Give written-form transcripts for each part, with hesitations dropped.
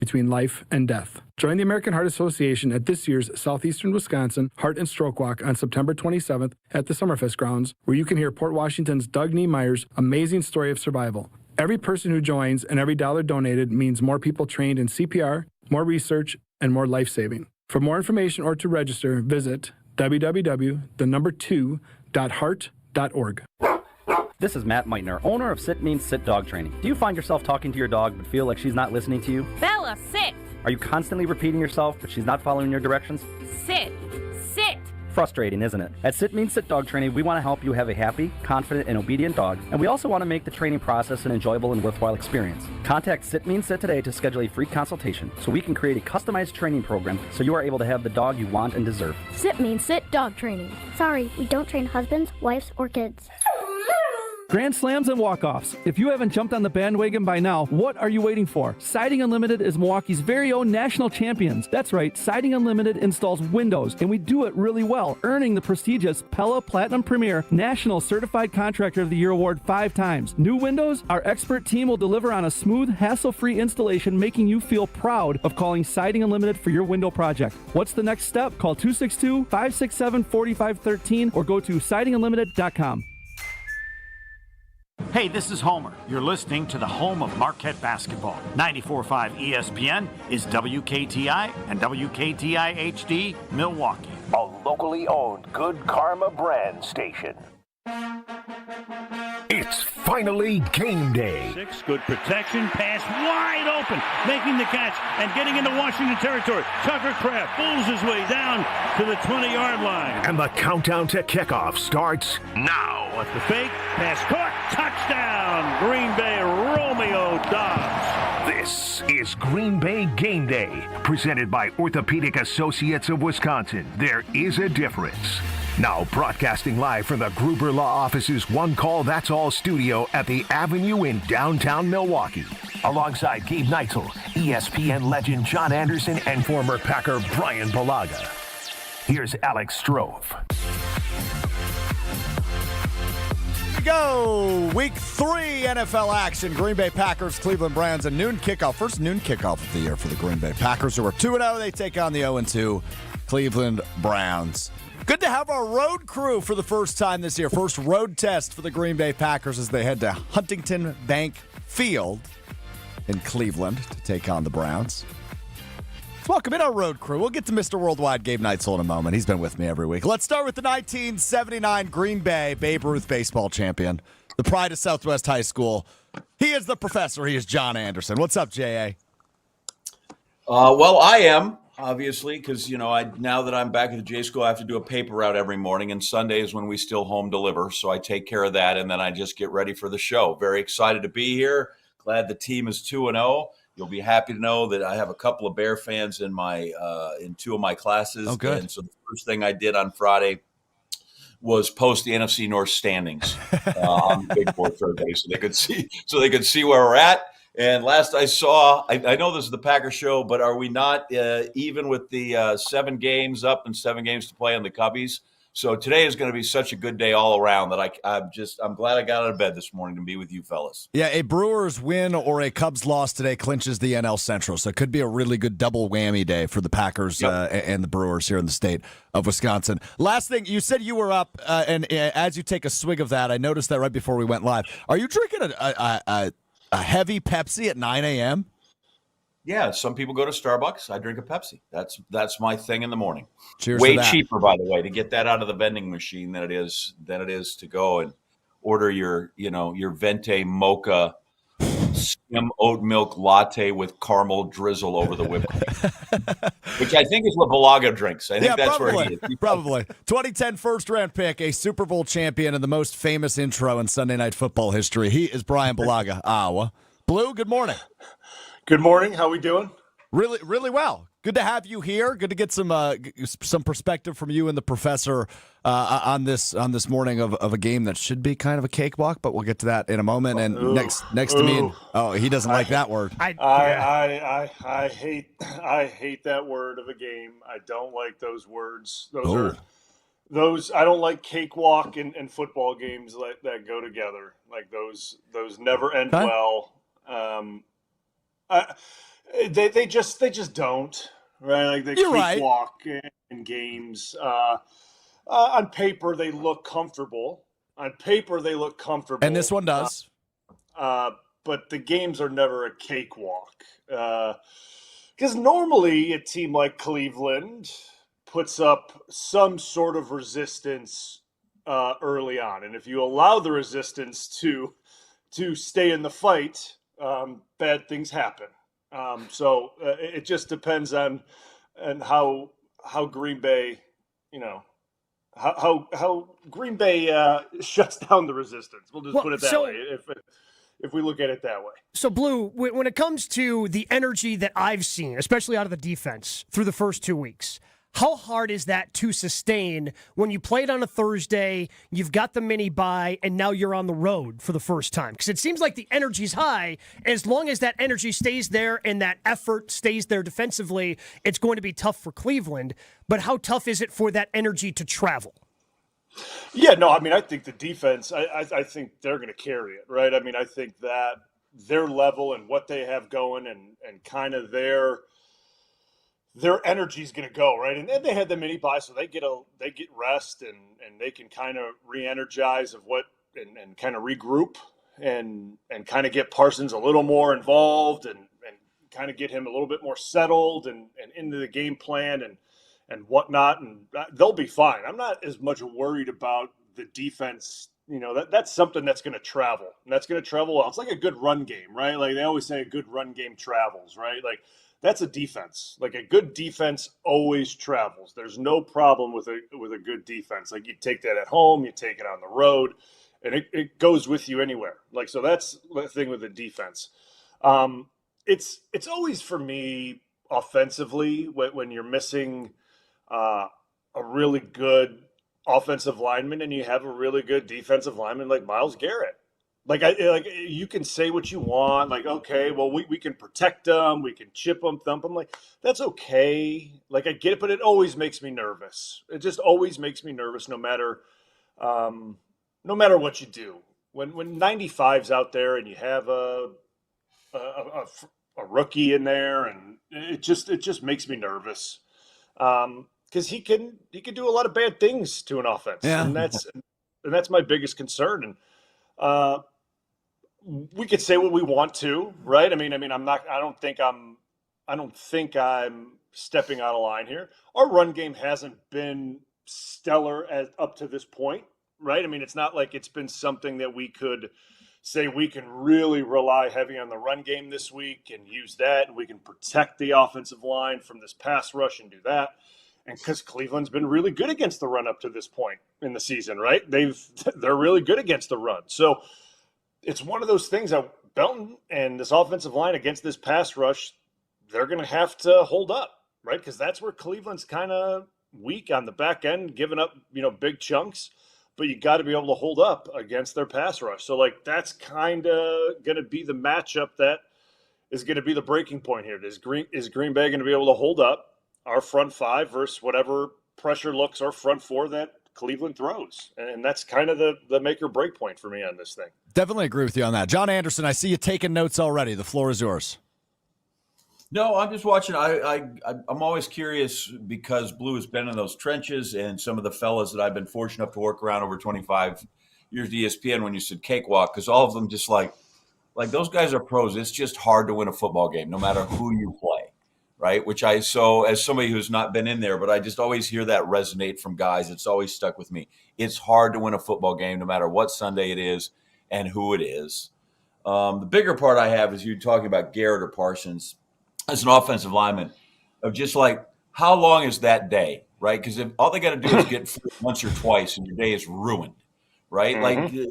between life and death. Join the American Heart Association at this year's Southeastern Wisconsin Heart and Stroke Walk on September 27th at the Summerfest grounds, where you can hear Port Washington's Doug Niemeyer's amazing story of survival. Every person who joins and every dollar donated means more people trained in CPR, more research, and more life-saving. For more information or to register, visit www.2.heart.org. This is Matt Meitner, owner of Sit Means Sit Dog Training. Do you find yourself talking to your dog but feel like she's not listening to you? Bella, sit! Are you constantly repeating yourself but she's not following your directions? Sit! Sit! Frustrating, isn't it? At Sit Means Sit Dog Training, we want to help you have a happy, confident, and obedient dog, and we also want to make the training process an enjoyable and worthwhile experience. Contact Sit Means Sit today to schedule a free consultation so we can create a customized training program so you are able to have the dog you want and deserve. Sit Means Sit Dog Training. Sorry, we don't train husbands, wives, or kids. Grand slams and walk-offs. If you haven't jumped on the bandwagon by now, what are you waiting for? Siding Unlimited is Milwaukee's very own national champions. That's right, Siding Unlimited installs windows, and we do it really well, earning the prestigious Pella Platinum Premier National Certified Contractor of the Year award 5 times. New windows? Our expert team will deliver on a smooth, hassle-free installation, making you feel proud of calling Siding Unlimited for your window project. What's the next step? Call 262-567-4513 or go to sidingunlimited.com. Hey, this is Homer. You're listening to the home of Marquette basketball. 94.5 ESPN is WKTI and WKTI HD Milwaukee. A locally owned Good Karma brand station. It's finally game day. 6, good protection, pass wide open, making the catch and getting into Washington territory. Tucker Kraft pulls his way down to the 20-yard line. And the countdown to kickoff starts now. What's the fake? Pass caught, touchdown, Green Bay, Romeo Dobbs. This is Green Bay Game Day, presented by Orthopedic Associates of Wisconsin. There is a difference. Now broadcasting live from the Gruber Law Office's One Call That's All studio at the Avenue in downtown Milwaukee. Alongside Gabe Neitzel, ESPN legend John Anderson, and former Packer Brian Balaga. Here's Alex Strouf. Here we go. Week 3 NFL action. Green Bay Packers, Cleveland Browns, a noon kickoff. First noon kickoff of the year for the Green Bay Packers, who are 2-0. They take on the 0-2 Cleveland Browns. Good to have our road crew for the first time this year. First road test for the Green Bay Packers as they head to Huntington Bank Field in Cleveland to take on the Browns. Let's welcome in our road crew. We'll get to Mr. Worldwide Gabe Neitzel in a moment. He's been with me every week. Let's start with the 1979 Green Bay Babe Ruth baseball champion, the pride of Southwest High School. He is the professor. He is John Anderson. What's up, J.A.? Well, I am. Obviously, because, now that I'm back at the J School, I have to do a paper route every morning, and Sunday is when we still home deliver. So I take care of that, and then I just get ready for the show. Very excited to be here. Glad the team is 2-0. You'll be happy to know that I have a couple of Bear fans in my in 2 of my classes. Oh, good. And so the first thing I did on Friday was post the NFC North standings on the big board Thursday, so they could see where we're at. And last I saw, I know this is the Packer show, but are we not even with the 7 games up and 7 games to play on the Cubbies? So today is going to be such a good day all around that I'm glad I got out of bed this morning to be with you fellas. Yeah, a Brewers win or a Cubs loss today clinches the NL Central. So it could be a really good double whammy day for the Packers and the Brewers here in the state of Wisconsin. Last thing, you said you were up, and as you take a swig of that, I noticed that right before we went live. Are you drinking a heavy Pepsi at 9 a.m.? Yeah, some people go to Starbucks. I drink a Pepsi. That's my thing in the morning. Cheers Way to that. cheaper, by the way, to get that out of the vending machine than it is to go and order your Venti mocha skim oat milk latte with caramel drizzle over the whipped cream, which I think is what Balaga drinks. I think that's probably, where he is. Probably. 2010 first-round pick, a Super Bowl champion, and the most famous intro in Sunday Night Football history. He is Brian Balaga, Iowa. Blue, good morning. Good morning. How we doing? Really, really well. Good to have you here. Good to get some perspective from you and the professor on this morning of a game that should be kind of a cakewalk, but we'll get to that in a moment. And next to me, he doesn't like that word. I hate that word of a game. I don't like those words. Those I don't like cakewalk and football games that go together. Like those never end well. They just don't, right? Like they You're right. cakewalk in games. On paper, they look comfortable. And this one does. But the games are never a cakewalk. Because normally a team like Cleveland puts up some sort of resistance early on. And if you allow the resistance to stay in the fight, bad things happen. So it just depends on how Green Bay, how Green Bay shuts down the resistance. We'll just put it that way. If we look at it that way. So, Blue, when it comes to the energy that I've seen, especially out of the defense through the first 2 weeks, how hard is that to sustain when you played on a Thursday, you've got the mini bye, and now you're on the road for the first time? Because it seems like the energy's high. As long as that energy stays there and that effort stays there defensively, it's going to be tough for Cleveland. But how tough is it for that energy to travel? Yeah, no, I mean, I think the defense, I think they're going to carry it, right? I mean, I think that their level and what they have going and kind of their energy is going to go, right? And then they had the mini bye, so they get rest and they can kind of re-energize and kind of regroup and kind of get Parsons a little more involved and kind of get him a little bit more settled and into the game plan and whatnot, and they'll be fine. I'm not as much worried about the defense. That's something that's going to travel, and that's going to travel well. It's like a good run game, right? Like they always say, a good run game travels, right? Like that's a defense. Like a good defense always travels. There's no problem with a good defense. Like you take that at home, you take it on the road, and it goes with you anywhere. Like so, that's the thing with the defense. It's always for me offensively when you're missing a really good offensive lineman and you have a really good defensive lineman like Myles Garrett. Like you can say what you want, like, okay, well, we can protect them, we can chip them, thump them. Like, that's okay. Like, I get it, but it always makes me nervous. It just always makes me nervous no matter what you do. When 95's out there and you have a rookie in there, and it just makes me nervous. Because he can do a lot of bad things to an offense, and that's my biggest concern. And we could say what we want to, right? I mean, I don't think I'm stepping out of line here. Our run game hasn't been stellar up to this point, right? I mean, it's not like it's been something that we could say we can really rely heavy on the run game this week and use that, and we can protect the offensive line from this pass rush and do that. And because Cleveland's been really good against the run up to this point in the season, right? They're really good against the run. So it's one of those things that Belton and this offensive line against this pass rush, they're going to have to hold up, right? Because that's where Cleveland's kind of weak on the back end, giving up, big chunks. But you got to be able to hold up against their pass rush. So, that's kind of going to be the matchup that is going to be the breaking point here. Is Green Bay going to be able to hold up our front five versus whatever pressure looks our front four that Cleveland throws? And that's kind of the make or break point for me on this thing. Definitely agree with you on that. John Anderson, I see you taking notes already. The floor is yours. No, I'm just watching. I'm always curious because Blue has been in those trenches, and some of the fellas that I've been fortunate enough to work around over 25 years at ESPN, when you said cakewalk, because all of them just like those guys are pros. It's just hard to win a football game, no matter who you play, right? So as somebody who's not been in there, but I just always hear that resonate from guys. It's always stuck with me. It's hard to win a football game, no matter what Sunday it is and who it is. The bigger part I have is you talking about Garrett or Parsons as an offensive lineman, of just how long is that day, right? Because if all they got to do is get fooled once or twice and your day is ruined, right? Mm-hmm.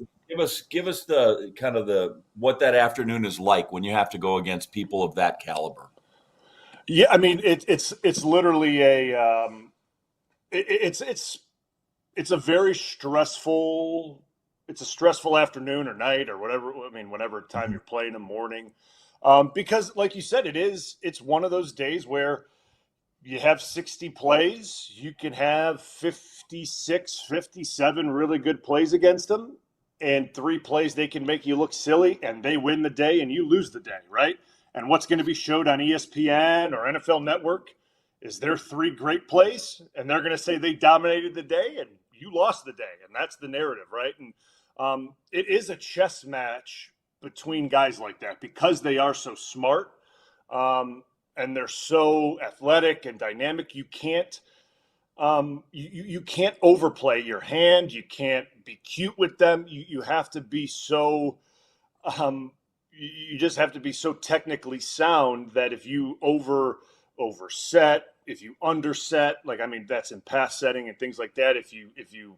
Give us the kind of what that afternoon is like when you have to go against people of that caliber. Yeah, I mean it's literally it's a very stressful. It's a stressful afternoon or night or whatever. I mean, whatever time you're playing in the morning. Because like you said, it's one of those days where you have 60 plays, you can have 56, 57 really good plays against them, and 3 plays they can make you look silly and they win the day and you lose the day, right? And what's going to be showed on ESPN or NFL Network is their 3 great plays, and they're going to say they dominated the day and you lost the day. And that's the narrative, right? And it is a chess match between guys like that because they are so smart and they're so athletic and dynamic. You can't you can't overplay your hand. You can't be cute with them. You have to be so you just have to be so technically sound that if you overset, if you underset, like, I mean, that's in pass setting and things like that. If you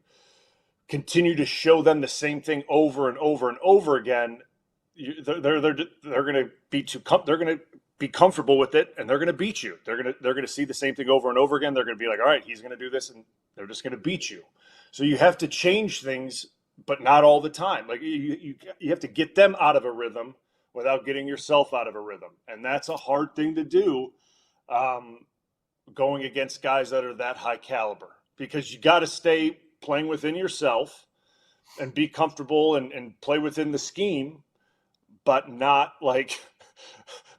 continue to show them the same thing over and over and over again, they're going to be they're going to be comfortable with it, and they're going to beat you. They're going to see the same thing over and over again. They're going to be like, all right, he's going to do this, and they're just going to beat you. So you have to change things, but not all the time. Like you have to get them out of a rhythm without getting yourself out of a rhythm, and that's a hard thing to do. Going against guys that are that high caliber, because you got to stay playing within yourself and be comfortable and play within the scheme, but not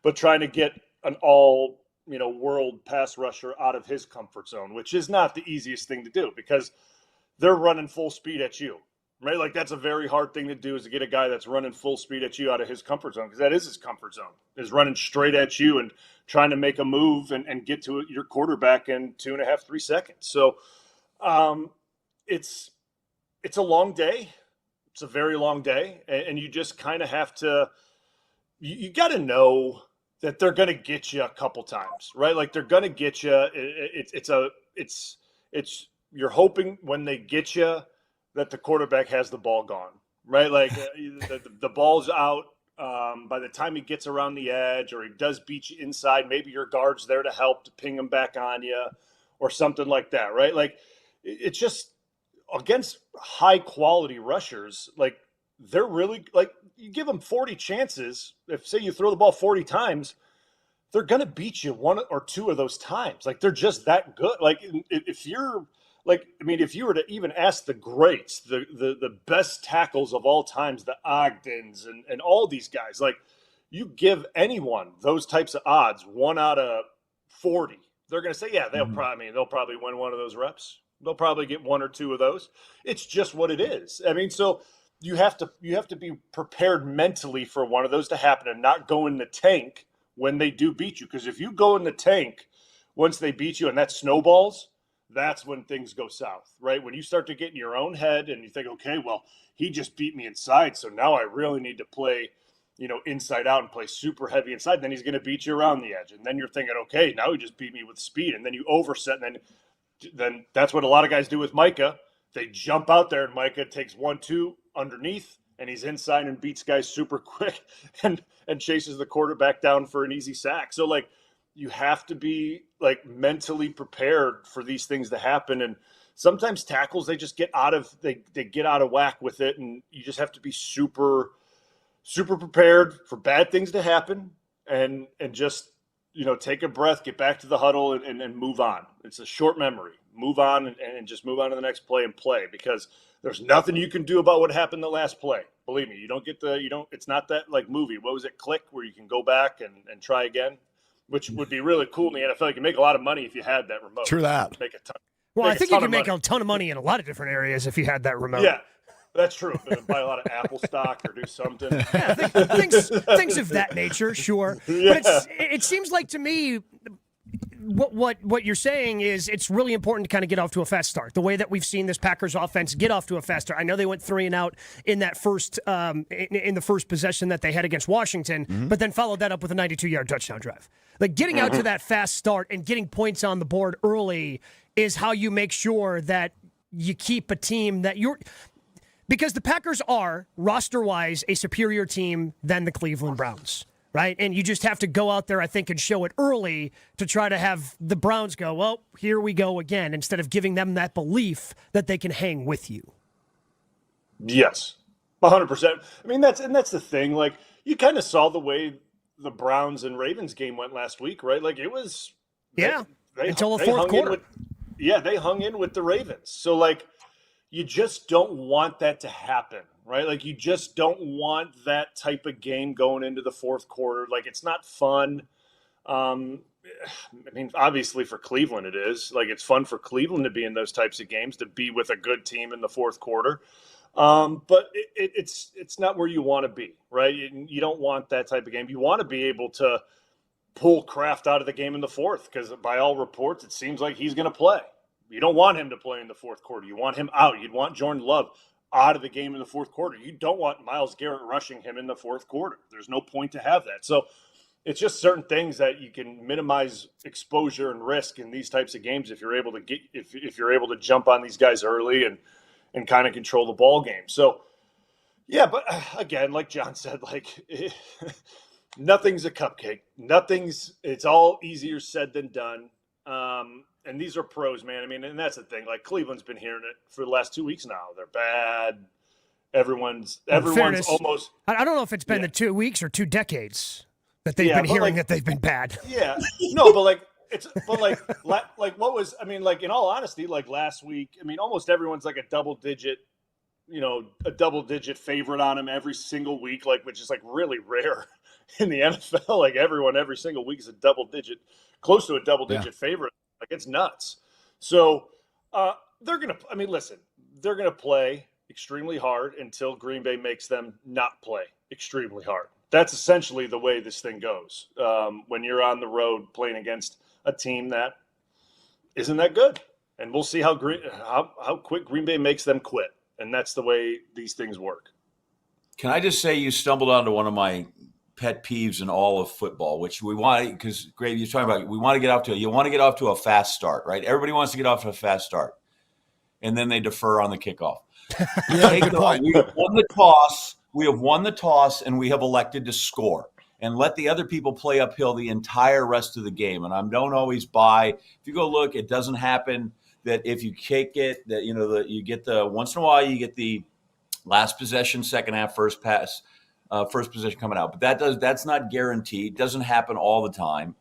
but trying to get an all, world pass rusher out of his comfort zone, which is not the easiest thing to do because they're running full speed at you, right? Like that's a very hard thing to do, is to get a guy that's running full speed at you out of his comfort zone, because that is his comfort zone, is running straight at you and trying to make a move and get to your quarterback in 2.5, 3 seconds. So it's a long day. It's a very long day. And you just kind of have to, you got to know that they're going to get you a couple times, right? Like they're going to get you. You're hoping when they get you that the quarterback has the ball gone, right? Like the ball's out. By the time he gets around the edge, or he does beat you inside, maybe your guard's there to help to ping him back on you or something like that, right? Like it's just against high quality rushers, like they're really, like, you give them 40 chances. If say you throw the ball 40 times, they're going to beat you 1 or 2 of those times. Like they're just that good. Like if you're like, I mean, if you were to even ask the greats, the best tackles of all times, the Ogdens and all these guys, like you give anyone those types of odds, 1 out of 40, they're going to say, yeah, they'll probably win one of those reps. They'll probably get 1 or 2 of those. It's just what it is. I mean, so you have to be prepared mentally for one of those to happen and not go in the tank when they do beat you. Because if you go in the tank once they beat you and that snowballs, that's when things go south, right? When you start to get in your own head and you think, okay, well, he just beat me inside, so now I really need to play, inside out and play super heavy inside. Then he's going to beat you around the edge. And then you're thinking, okay, now he just beat me with speed. And then you overset, and then that's what a lot of guys do with Micah. They jump out there, and Micah takes 1-2 underneath, and he's inside and beats guys super quick and chases the quarterback down for an easy sack. So, like, you have to be like mentally prepared for these things to happen. And sometimes tackles, they just get out of whack with it. And you just have to be super, super prepared for bad things to happen and just, take a breath, get back to the huddle and move on. It's a short memory. Move on and just move on to the next play and play, because there's nothing you can do about what happened the last play. Believe me, it's not that like movie. What was it? Click, where you can go back and try again. Which would be really cool in the NFL. You can make a lot of money if you had that remote. True that. Make a ton. Well, I think you can make a ton of money in a lot of different areas if you had that remote. Yeah, that's true. Buy a lot of Apple stock or do something. Yeah, things of that nature, sure. Yeah. But it seems like to me, what you're saying is it's really important to kind of get off to a fast start. The way that we've seen this Packers offense get off to a fast start. I know they went 3 and out in that first in the first possession that they had against Washington, but then followed that up with a 92-yard touchdown drive. Like getting out to that fast start and getting points on the board early is how you make sure that you keep a team that you're. Because the Packers are roster-wise a superior team than the Cleveland Browns. Right? And you just have to go out there, I think, and show it early to try to have the Browns go, well, here we go again, instead of giving them that belief that they can hang with you. Yes, 100%. I mean, that's the thing. Like, you kind of saw the way the Browns and Ravens game went last week, right? Like, it was... until the fourth quarter. They hung in with the Ravens. So, like, you just don't want that to happen. right? Like, you just don't want that type of game going into the fourth quarter. Like, it's not fun. I mean, obviously for Cleveland it is. Like, it's fun for Cleveland to be in those types of games, to be with a good team in the fourth quarter. But it's not where you want to be, right? You don't want that type of game. You want to be able to pull Kraft out of the game in the fourth, because by all reports, it seems like he's going to play. You don't want him to play in the fourth quarter. You want him out. You'd want Jordan Love out of the game in the fourth quarter. You don't want Myles Garrett rushing him in the fourth quarter. There's no point to have that. So it's just certain things that you can minimize exposure and risk in these types of games if you're able to if you're able to jump on these guys early and kind of control the ball game. So yeah, but again, like John said, like nothing's a cupcake. It's all easier said than done. And these are pros, man. I mean, and that's the thing. Like, Cleveland's been hearing it for the last 2 weeks now. They're bad. Everyone's almost. I don't know if it's been the 2 weeks or 2 decades that they've been hearing that they've been bad. Yeah, no, but what was? I mean, like, in all honesty, like last week, I mean, almost everyone's like a double digit favorite on him every single week, like, which is like really rare in the NFL. Like, everyone every single week is close to a double digit favorite. Like, it's nuts. So they're going to play extremely hard until Green Bay makes them not play extremely hard. That's essentially the way this thing goes when you're on the road playing against a team that isn't that good. And we'll see how quick Green Bay makes them quit. And that's the way these things work. Can I just say you stumbled onto one of my pet peeves in all of football, which we want, because Greg, you're talking about, you want to get off to a fast start, right? Everybody wants to get off to a fast start, and then they defer on the kickoff. Good point. We have won the toss, and we have elected to score and let the other people play uphill the entire rest of the game. And I don't always buy. If you go look, it doesn't happen that if you kick it, that you get the once in a while you get the last possession, second half, first pass. First position coming out. But that's not guaranteed. It doesn't happen all the time.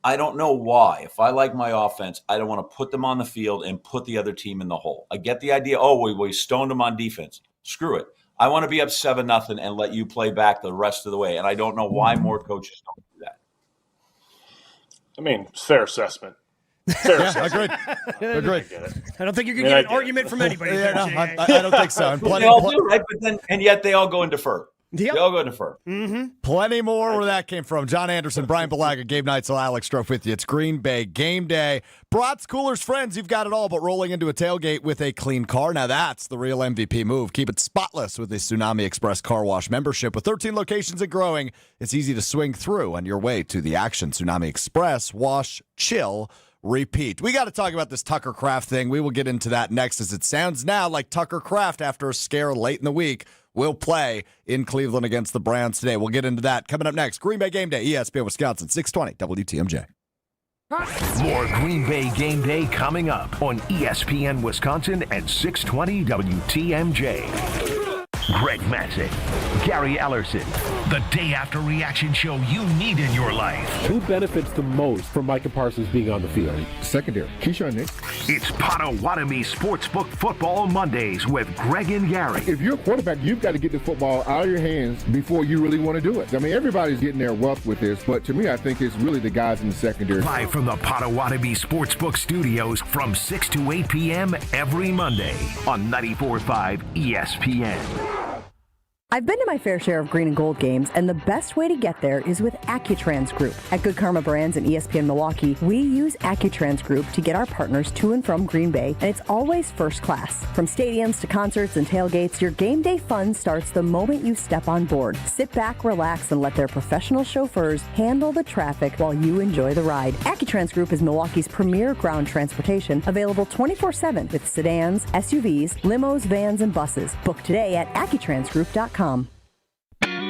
I don't know why. If I like my offense, I don't want to put them on the field and put the other team in the hole. I get the idea, we stoned them on defense. Screw it. I want to be up 7-0 and let you play back the rest of the way. And I don't know why more coaches don't do that. I mean, fair assessment. Agreed. I don't think you're going to get an argument from anybody. I don't think so. They all do, right? And yet they all go and defer. Yep. They all go and defer. Mm-hmm. Plenty more where that came from. John Anderson, Brian Balaga, Gabe Neitzel, Alex Strouf with you. It's Green Bay game day. Brats, coolers, friends, you've got it all, but rolling into a tailgate with a clean car. Now that's the real MVP move. Keep it spotless with the Tsunami Express Car Wash membership. With 13 locations and growing, it's easy to swing through on your way to the action. Tsunami Express, wash, chill, repeat. We got to talk about this Tucker Kraft thing. We will get into that next, as it sounds now like Tucker Kraft, after a scare late in the week, will play in Cleveland against the Browns today. We'll get into that coming up next. Green Bay game day, ESPN Wisconsin, 620 WTMJ. More Green Bay game day coming up on ESPN Wisconsin and 620 WTMJ. Greg Matzek, Gary Ellerson, the day after reaction show you need in your life. Who benefits the most from Micah Parsons being on the field? Secondary. Keyshawn Nick. It's Potawatomi Sportsbook Football Mondays with Greg and Gary. If you're a quarterback, you've got to get the football out of your hands before you really want to do it. I mean, everybody's getting their wealth with this, but to me, I think it's really the guys in the secondary. Live from the Potawatomi Sportsbook Studios from 6 to 8 p.m. every Monday on 94.5 ESPN. I've been to my fair share of green and gold games, and the best way to get there is with Accutrans Group. At Good Karma Brands and ESPN Milwaukee, we use Accutrans Group to get our partners to and from Green Bay, and it's always first class. From stadiums to concerts and tailgates, your game day fun starts the moment you step on board. Sit back, relax, and let their professional chauffeurs handle the traffic while you enjoy the ride. Accutrans Group is Milwaukee's premier ground transportation, available 24/7 with sedans, SUVs, limos, vans, and buses. Book today at AccuTransGroup.com.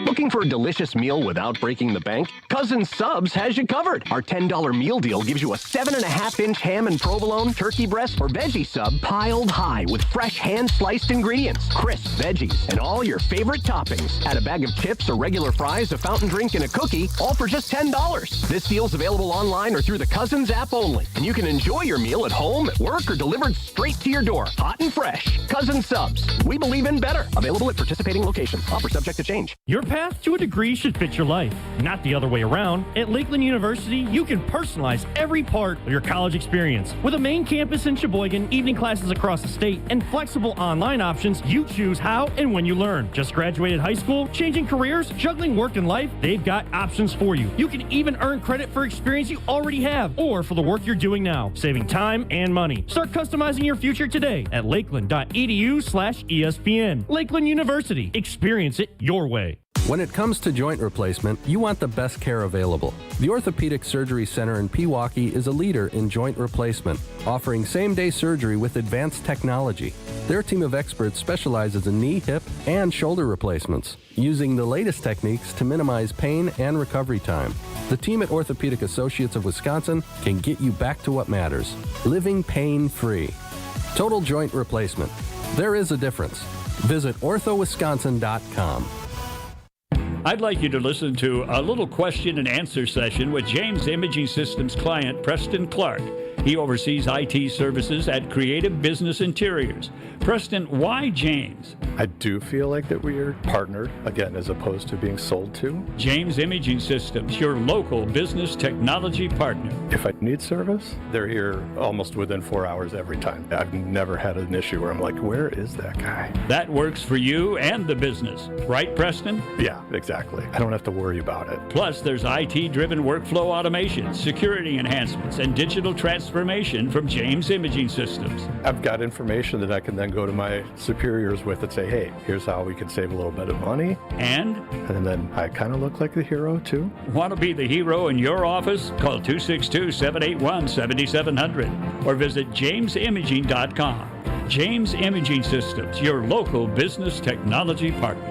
Looking for a delicious meal without breaking the bank? Cousin Subs has you covered. Our $10 meal deal gives you a 7.5-inch ham and provolone, turkey breast, or veggie sub piled high with fresh hand-sliced ingredients, crisp veggies, and all your favorite toppings. Add a bag of chips or regular fries, a fountain drink, and a cookie, all for just $10. This deal's available online or through the Cousins app only. And you can enjoy your meal at home, at work, or delivered straight to your door, hot and fresh. Cousin Subs. We believe in better. Available at participating locations. Offer subject to change. Your path to a degree should fit your life, not the other way around. At Lakeland University, you can personalize every part of your college experience. With a main campus in Sheboygan, evening classes across the state, and flexible online options, you choose how and when you learn. Just graduated high school, changing careers, juggling work and life, they've got options for you. You can even earn credit for experience you already have or for the work you're doing now, saving time and money. Start customizing your future today at lakeland.edu/ESPN. Lakeland University. Experience it your way. When it comes to joint replacement, you want the best care available. The Orthopedic Surgery Center in Pewaukee is a leader in joint replacement, offering same-day surgery with advanced technology. Their team of experts specializes in knee, hip, and shoulder replacements, using the latest techniques to minimize pain and recovery time. The team at Orthopedic Associates of Wisconsin can get you back to what matters, living pain-free. Total joint replacement. There is a difference. Visit orthowisconsin.com. I'd like you to listen to a little question and answer session with James Imaging Systems client Preston Clark. He oversees IT services at Creative Business Interiors. Preston, why James? I do feel like that we are partnered, again, as opposed to being sold to. James Imaging Systems, your local business technology partner. If I need service, they're here almost within 4 hours every time. I've never had an issue where I'm like, where is that guy? That works for you and the business, right, Preston? Yeah, exactly. I don't have to worry about it. Plus, there's IT-driven workflow automation, security enhancements, and digital transformation from James Imaging Systems. I've got information that I can then go to my superiors with and say, hey, here's how we can save a little bit of money. And then I kind of look like the hero, too. Want to be the hero in your office? Call 262-781-7700 or visit jamesimaging.com. James Imaging Systems, your local business technology partner.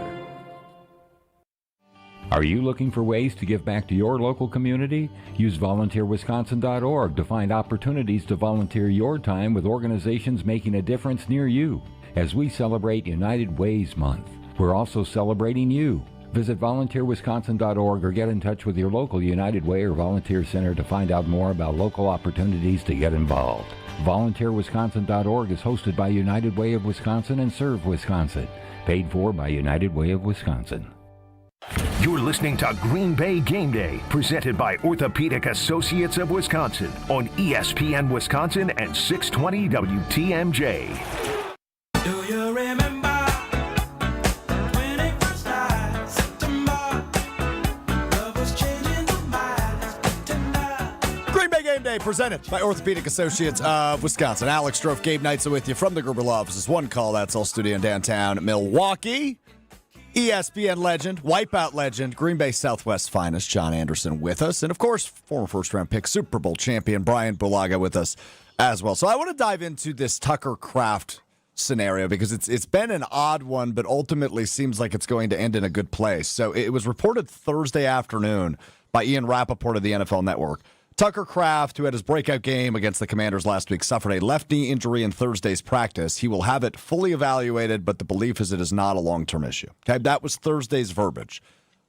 Are you looking for ways to give back to your local community? Use volunteerwisconsin.org to find opportunities to volunteer your time with organizations making a difference near you. As we celebrate United Ways Month, we're also celebrating you. Visit volunteerwisconsin.org or get in touch with your local United Way or Volunteer Center to find out more about local opportunities to get involved. VolunteerWisconsin.org is hosted by United Way of Wisconsin and Serve Wisconsin. Paid for by United Way of Wisconsin. You're listening to Green Bay Game Day, presented by Orthopedic Associates of Wisconsin on ESPN Wisconsin and 620 WTMJ. Do you remember when it was September? Love was changing the minds tonight. Green Bay Game Day, presented by Orthopedic Associates of Wisconsin. Alex Strouf, Gabe Neitzel with you from the Gruber Law Offices. One call, that's all studio in downtown Milwaukee. ESPN legend, Wipeout legend, Green Bay Southwest finest, John Anderson with us. And, of course, former first-round pick, Super Bowl champion, Brian Bulaga with us as well. So I want to dive into this Tucker Kraft scenario because it's been an odd one, but ultimately seems like it's going to end in a good place. So it was reported Thursday afternoon by Ian Rappaport of the NFL Network. Tucker Kraft, who had his breakout game against the Commanders last week, suffered a left knee injury in Thursday's practice. He will have it fully evaluated, but the belief is it is not a long-term issue. Okay, that was Thursday's verbiage.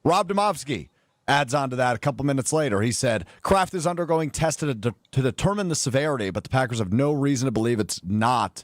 Rob Domofsky adds on to that a couple minutes later. He said, Kraft is undergoing tests to determine the severity, but the Packers have no reason to believe it's not,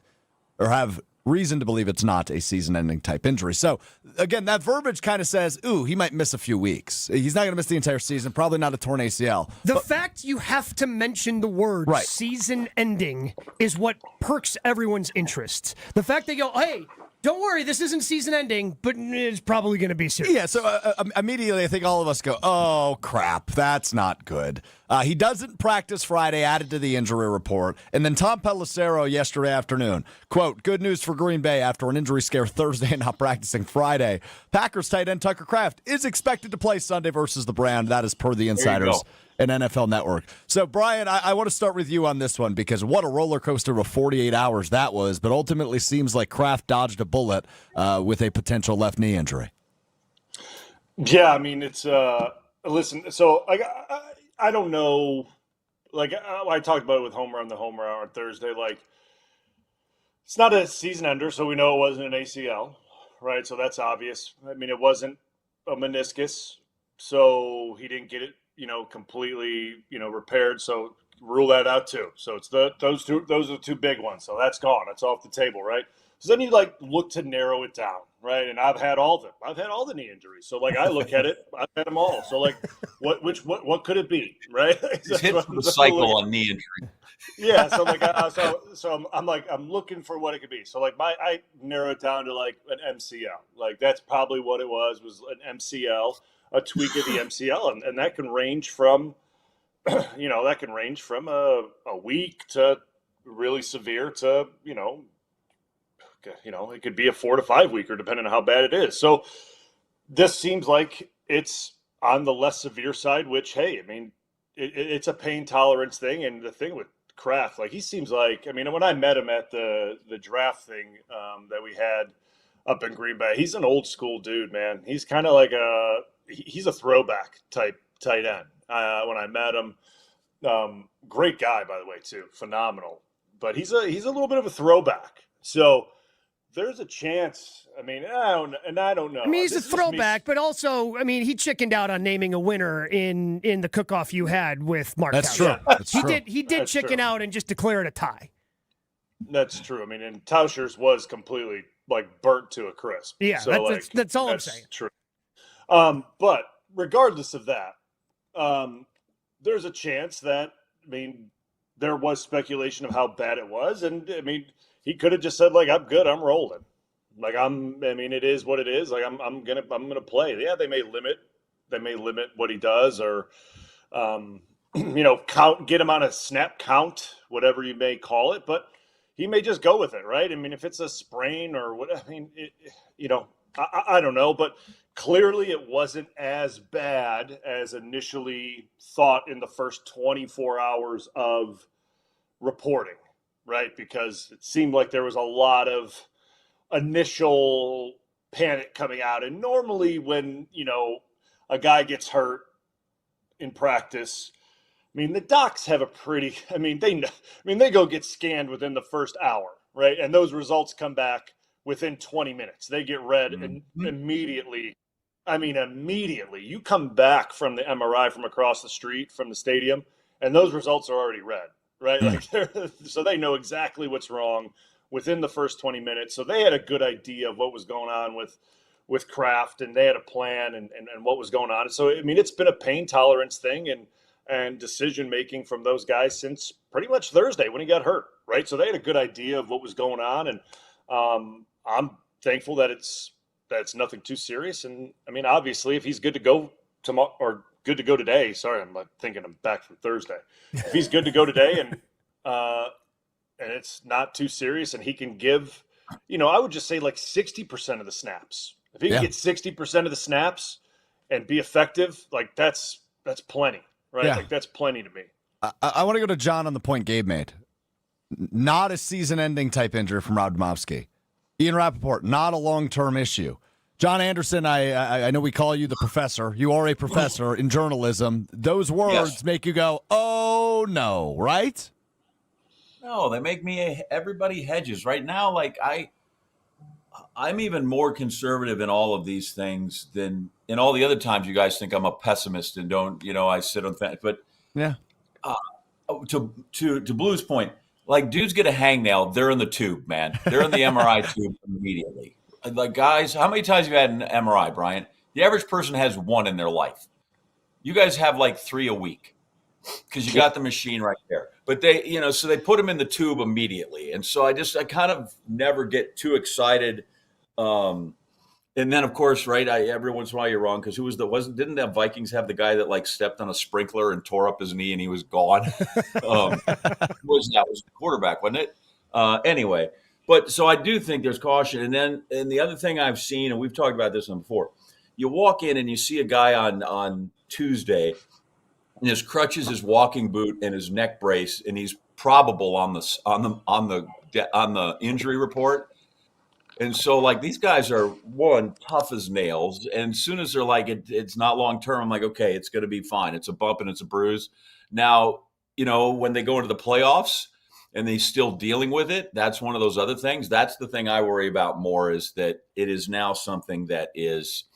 or have reason to believe it's not a season-ending type injury. So, again, that verbiage kind of says, ooh, he might miss a few weeks. He's not going to miss the entire season, probably not a torn ACL. The fact you have to mention the word season-ending is what perks everyone's interest. The fact they go, hey, don't worry, this isn't season-ending, but it's probably going to be serious. Yeah, so immediately I think all of us go, oh, crap, that's not good. He doesn't practice Friday, added to the injury report. And then Tom Pelissero yesterday afternoon, quote, good news for Green Bay after an injury scare Thursday and not practicing Friday. Packers tight end Tucker Kraft is expected to play Sunday versus the Browns. That is per the insiders and NFL Network. So, Brian, I want to start with you on this one because what a roller coaster of 48 hours that was, but ultimately seems like Kraft dodged a bullet with a potential left knee injury. Yeah, I mean, it's listen. So I don't know. Like I talked about it with Homer on the Homer Hour on Thursday. Like it's not a season ender, so we know it wasn't an ACL, right? So that's obvious. I mean, it wasn't a meniscus, so he didn't get it, completely, repaired. So rule that out too. So it's those are the two big ones. So that's gone. That's off the table, right? So then you look to narrow it down, right? And I've had all of them. I've had all the knee injuries. So I look at it, I've had them all. So what could it be, right? He's hit from the cycle on knee injury. Yeah. So I'm looking for what it could be. So I narrow it down to an MCL. That's probably what it was an MCL, a tweak of the MCL, and that can range from, a week to really severe to, it could be a 4 to 5 weeker depending on how bad it is. So this seems like it's on the less severe side, which, hey, I mean, it's a pain tolerance thing. And the thing with Kraft, he seems like, I mean, when I met him at the draft thing that we had up in Green Bay, he's an old school dude, man. He's kind of he's a throwback type tight end. When I met him, great guy, by the way, too. Phenomenal. But he's a little bit of a throwback. So there's a chance. I mean, I don't know. I mean, he's a throwback, but also, I mean, he chickened out on naming a winner in the cook-off you had with Mark. That's Tauscher. true. That's he true. did That's chicken true. out and just declare it a tie. That's true. I mean, and Tauscher's was completely burnt to a crisp. Yeah, So, that's all I'm that's saying. True. But regardless of that, there's a chance that, I mean, there was speculation of how bad it was, and I mean, he could have just said I'm good, I'm rolling. It is what it is. I'm gonna play. Yeah, they may limit what he does, or get him on a snap count, whatever you may call it, but he may just go with it, right? I mean, if it's a sprain or what, I mean, I don't know, but clearly it wasn't as bad as initially thought in the first 24 hours of reporting, right? Because it seemed like there was a lot of initial panic coming out. And normally when, a guy gets hurt in practice, I mean, the docs have they go get scanned within the first hour, right? And those results come back within 20 minutes. They get read and immediately. I mean, immediately. You come back from the MRI from across the street from the stadium, and those results are already read, right? So they know exactly what's wrong within the first 20 minutes. So they had a good idea of what was going on with Kraft, and they had a plan and what was going on. And so, I mean, it's been a pain tolerance thing and decision-making from those guys since pretty much Thursday when he got hurt, right? So they had a good idea of what was going on, and I'm thankful that it's nothing too serious. And, I mean, obviously, if he's good to go tomorrow or good to go today, sorry, I'm thinking I'm back from Thursday. If he's good to go today and it's not too serious and he can give, I would just say 60% of the snaps. If he can get 60% of the snaps and be effective, that's plenty, right? Yeah. That's plenty to me. I want to go to John on the point Gabe made. Not a season-ending type injury from Rob Domofsky. Ian Rappaport, not a long-term issue. John Anderson, I know we call you the professor. You are a professor in journalism. Those words make you go, oh, no, right? No, they make me everybody hedges. Right now, I'm even more conservative in all of these things than in all the other times you guys think I'm a pessimist and don't, I sit on the fence. But yeah, to Blue's point, dudes get a hangnail, they're in the tube, man. They're in the MRI tube immediately. Guys, how many times have you had an MRI, Brian? The average person has one in their life. You guys have 3 a week because you got the machine right there. But they, so they put them in the tube immediately. And so I kind of never get too excited. And then, of course, right, every once in a while you're wrong because didn't the Vikings have the guy that stepped on a sprinkler and tore up his knee and he was gone? That was the quarterback, wasn't it? Anyway, but so I do think there's caution. And the other thing I've seen, and we've talked about this one before, you walk in and you see a guy on Tuesday and his crutches, his walking boot, and his neck brace, and he's probable on the injury report. And so, like, these guys are, one, tough as nails. And as soon as they're like, it's not long term, I'm like, okay, it's going to be fine. It's a bump and it's a bruise. Now, when they go into the playoffs and they're still dealing with it, that's one of those other things. That's the thing I worry about more, is that it is now something that is –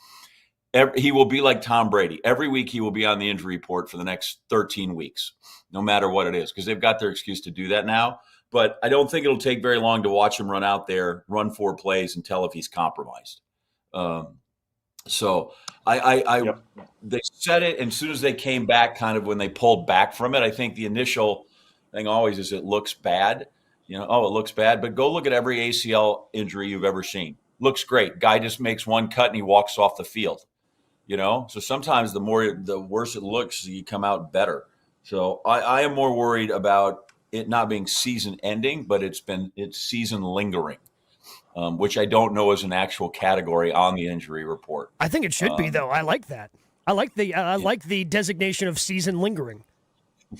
he will be like Tom Brady. Every week he will be on the injury report for the next 13 weeks, no matter what it is, because they've got their excuse to do that now. But I don't think it'll take very long to watch him run out there, run 4 plays, and tell if he's compromised. So they said it, and as soon as they came back, kind of when they pulled back from it, I think the initial thing always is it looks bad. It looks bad. But go look at every ACL injury you've ever seen. Looks great. Guy just makes one cut and he walks off the field. So sometimes the worse it looks, you come out better. So I am more worried about it not being season ending, but it's season lingering, which I don't know is an actual category on the injury report. I think it should be, though. I like that. I like the designation of season lingering.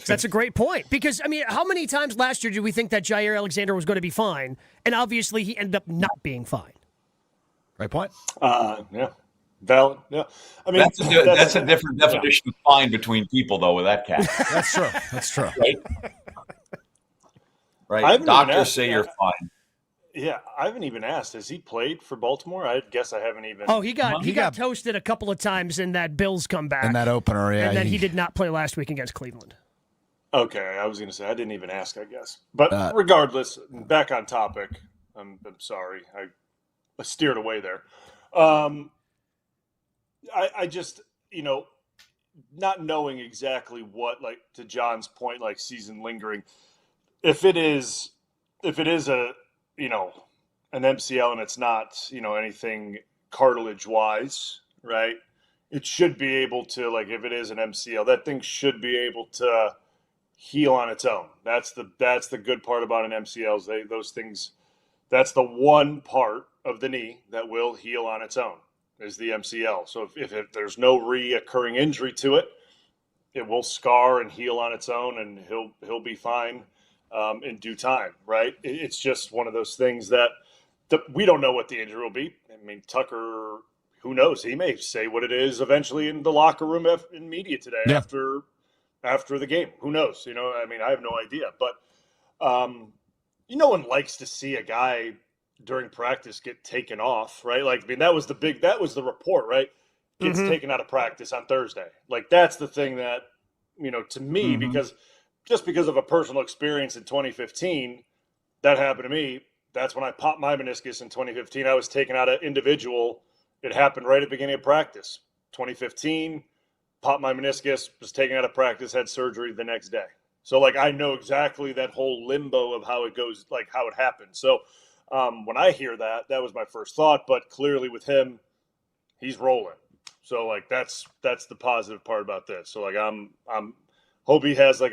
That's a great point, because how many times last year did we think that Jair Alexander was going to be fine, and obviously he ended up not being fine. Right point. Yeah. Valid. Yeah. That's a different definition of fine between people, though, with that cat. That's true. Right? Doctors say you're fine. Yeah, I haven't even asked. Has he played for Baltimore? I guess I haven't even. Oh, he got toasted a couple of times in that Bills comeback. In that opener, yeah. And then he did not play last week against Cleveland. Okay, I was going to say, I didn't even ask, I guess. But regardless, back on topic. I'm sorry. I steered away there. I just, not knowing exactly what, like, to John's point, like season lingering, if it is a, an MCL and it's not, anything cartilage wise, right? It should be able to, like, if it is an MCL, that thing should be able to heal on its own. That's the good part about an MCL. Those things, that's the one part of the knee that will heal on its own, is the MCL. So if there's no reoccurring injury to it, it will scar and heal on its own, and he'll be fine in due time, right? It's just one of those things that we don't know what the injury will be. Tucker, who knows? He may say what it is eventually in the locker room in media today after the game. Who knows? I have no idea. But no one likes to see a guy during practice get taken off, right? That was the report, right? Gets taken out of practice on Thursday. Like, that's the thing that, to me, because of a personal experience in 2015, that happened to me. That's when I popped my meniscus in 2015. I was taken out of individual. It happened right at the beginning of practice. 2015, popped my meniscus, was taken out of practice, had surgery the next day. So, I know exactly that whole limbo of how it goes, how it happened. So, when I hear that was my first thought, but clearly with him, he's rolling. So that's the positive part about this. So I'm hope he has 3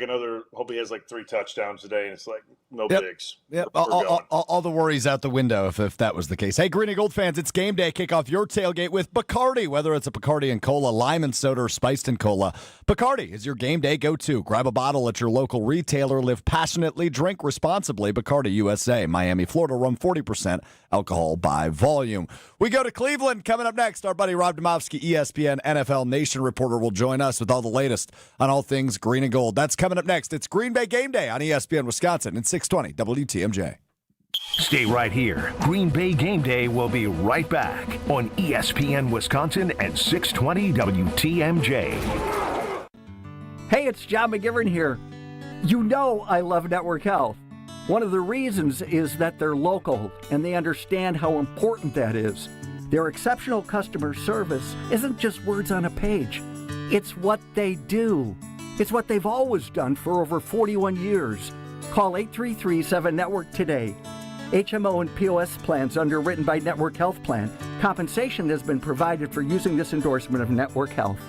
touchdowns today, and it's no bigs. Yep. All the worries out the window if that was the case. Hey, Green and Gold fans, it's game day. Kick off your tailgate with Bacardi. Whether it's a Bacardi and Cola, lime and soda, or spiced and cola, Bacardi is your game day go-to. Grab a bottle at your local retailer. Live passionately, drink responsibly. Bacardi USA, Miami, Florida. Rum 40% alcohol by volume. We go to Cleveland. Coming up next, our buddy Rob Domofsky, ESPN NFL Nation reporter, will join us with all the latest on all things Green and Gold. That's coming up next. It's Green Bay Game Day on ESPN Wisconsin at 620 WTMJ. Stay right here. Green Bay Game Day will be right back on ESPN Wisconsin at 620 WTMJ. Hey, it's John McGivern here. I love Network Health. One of the reasons is that they're local and they understand how important that is. Their exceptional customer service isn't just words on a page. It's what they do. It's what they've always done for over 41 years. Call 833-7-NETWORK today. HMO and POS plans underwritten by Network Health Plan. Compensation has been provided for using this endorsement of Network Health.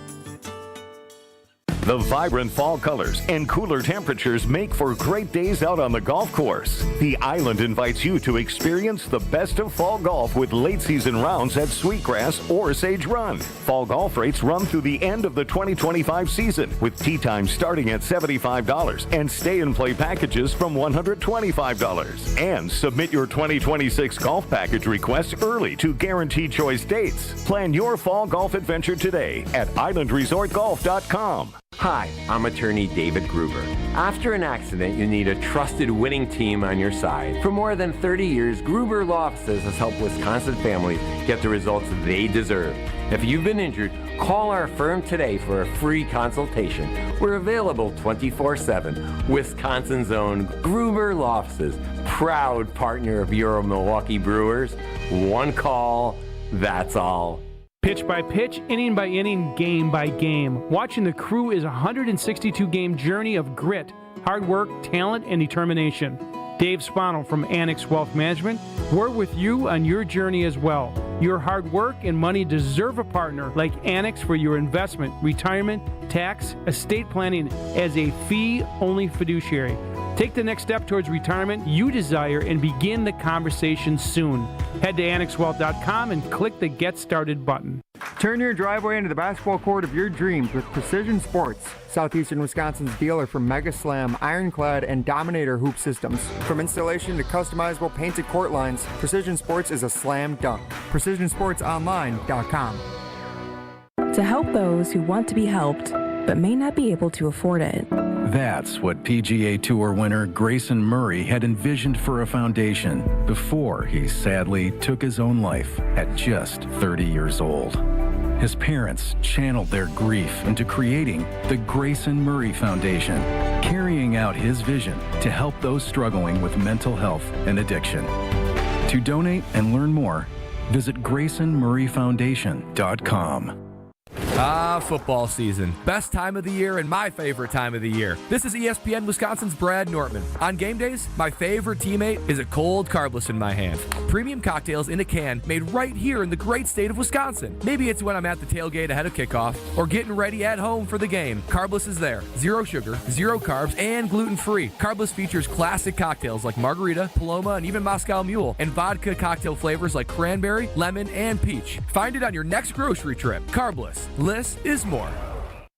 The vibrant fall colors and cooler temperatures make for great days out on the golf course. The Island invites you to experience the best of fall golf with late season rounds at Sweetgrass or Sage Run. Fall golf rates run through the end of the 2025 season, with tee time starting at $75 and stay and play packages from $125. And submit your 2026 golf package requests early to guarantee choice dates. Plan your fall golf adventure today at islandresortgolf.com. Hi, I'm attorney David Gruber. After an accident, you need a trusted winning team on your side. For more than 30 years, Gruber Law Offices has helped Wisconsin families get the results they deserve. If you've been injured, call our firm today for a free consultation. We're available 24/7. Wisconsin's own Gruber Law Offices, proud partner of your Milwaukee Brewers. One call, that's all. Pitch by pitch, inning by inning, game by game. Watching the Crew is a 162-game journey of grit, hard work, talent, and determination. Dave Spanel from Annex Wealth Management, we're with you on your journey as well. Your hard work and money deserve a partner like Annex for your investment, retirement, tax, estate planning as a fee-only fiduciary. Take the next step towards retirement you desire and begin the conversation soon. Head to annexwealth.com and click the Get Started button. Turn your driveway into the basketball court of your dreams with Precision Sports, Southeastern Wisconsin's dealer for Mega Slam, Ironclad, and Dominator hoop systems. From installation to customizable painted court lines, Precision Sports is a slam dunk. PrecisionSportsOnline.com. To help those who want to be helped but may not be able to afford it. That's what PGA Tour winner Grayson Murray had envisioned for a foundation before he sadly took his own life at just 30 years old. His parents channeled their grief into creating the Grayson Murray Foundation, carrying out his vision to help those struggling with mental health and addiction. To donate and learn more, visit GraysonMurrayFoundation.com. Football season. Best time of the year and my favorite time of the year. This is ESPN Wisconsin's Brad Nortman. On game days, my favorite teammate is a cold carbless in my hand. Premium cocktails in a can made right here in the great state of Wisconsin. Maybe it's when I'm at the tailgate ahead of kickoff or getting ready at home for the game. Carbless is there. Zero sugar, zero carbs, and gluten-free. Carbless features classic cocktails like margarita, Paloma, and even Moscow Mule, and vodka cocktail flavors like cranberry, lemon, and peach. Find it on your next grocery trip. Carbless. Less is more.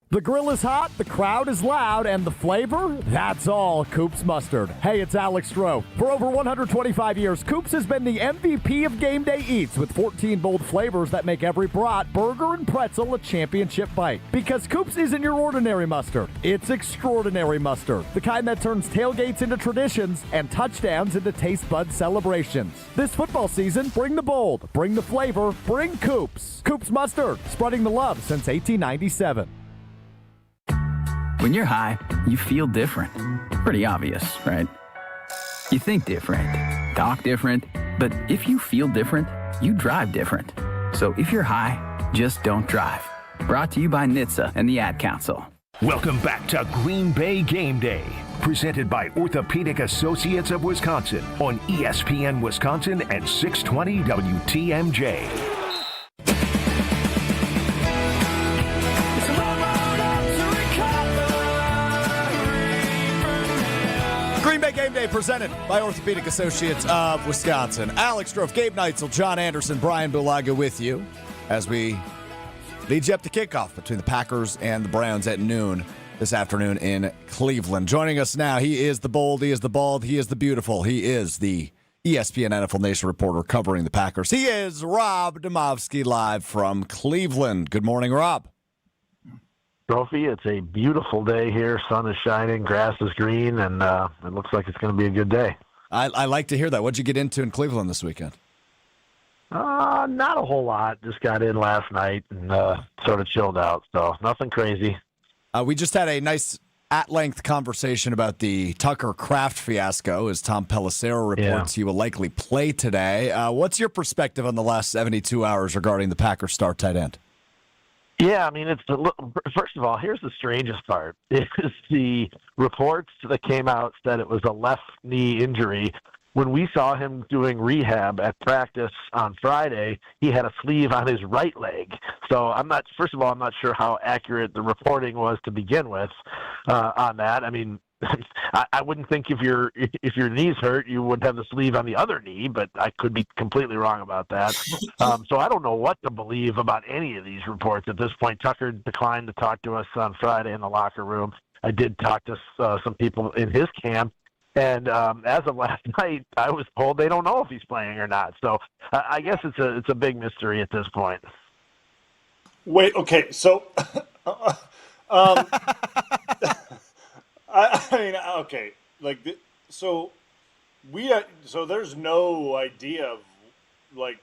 The grill is hot, the crowd is loud, and the flavor? That's all Coops Mustard. Hey, it's Alex Strouf. For over 125 years, Coops has been the MVP of game day eats with 14 bold flavors that make every brat, burger, and pretzel a championship bite. Because Coops isn't your ordinary mustard. It's extraordinary mustard. The kind that turns tailgates into traditions and touchdowns into taste bud celebrations. This football season, bring the bold, bring the flavor, bring Coops. Coops Mustard, spreading the love since 1897. When you're high, you feel different. Pretty obvious, right? You think different, talk different, but if you feel different, you drive different. So if you're high, just don't drive. Brought to you by NHTSA and the Ad Council. Welcome back to Green Bay Game Day, presented by Orthopedic Associates of Wisconsin on ESPN Wisconsin and 620 WTMJ. Green Bay Game Day presented by Orthopedic Associates of Wisconsin. Alex Strouf, Gabe Neitzel, John Anderson, Brian Bulaga with you as we lead you up to kickoff between the Packers and the Browns at noon this afternoon in Cleveland. Joining us now, he is the bold, he is the bald, he is the beautiful, he is the ESPN NFL Nation reporter covering the Packers. He is Rob Demovsky live from Cleveland. Good morning, Rob. Trophy, it's a beautiful day here. Sun is shining, grass is green, and it looks like it's going to be a good day. I like to hear that. What'd you get into in Cleveland this weekend? Not a whole lot. Just got in last night and sort of chilled out, so nothing crazy. We just had a nice at-length conversation about the Tucker Kraft fiasco, as Tom Pelissero reports he will likely play today. What's your perspective on the last 72 hours regarding the Packers star tight end? Yeah, I mean, first of all, here's the strangest part. Is the reports that came out said it was a left knee injury, when we saw him doing rehab at practice on Friday, he had a sleeve on his right leg. So first of all, I'm not sure how accurate the reporting was to begin with on that. I mean, I wouldn't think if your knee's hurt, you would have the sleeve on the other knee, but I could be completely wrong about that. So I don't know what to believe about any of these reports at this point. Tucker declined to talk to us on Friday in the locker room. I did talk to some people in his camp, and as of last night, I was told they don't know if he's playing or not. So I guess it's a big mystery at this point. Wait, okay, so I mean, okay, like so there's no idea of like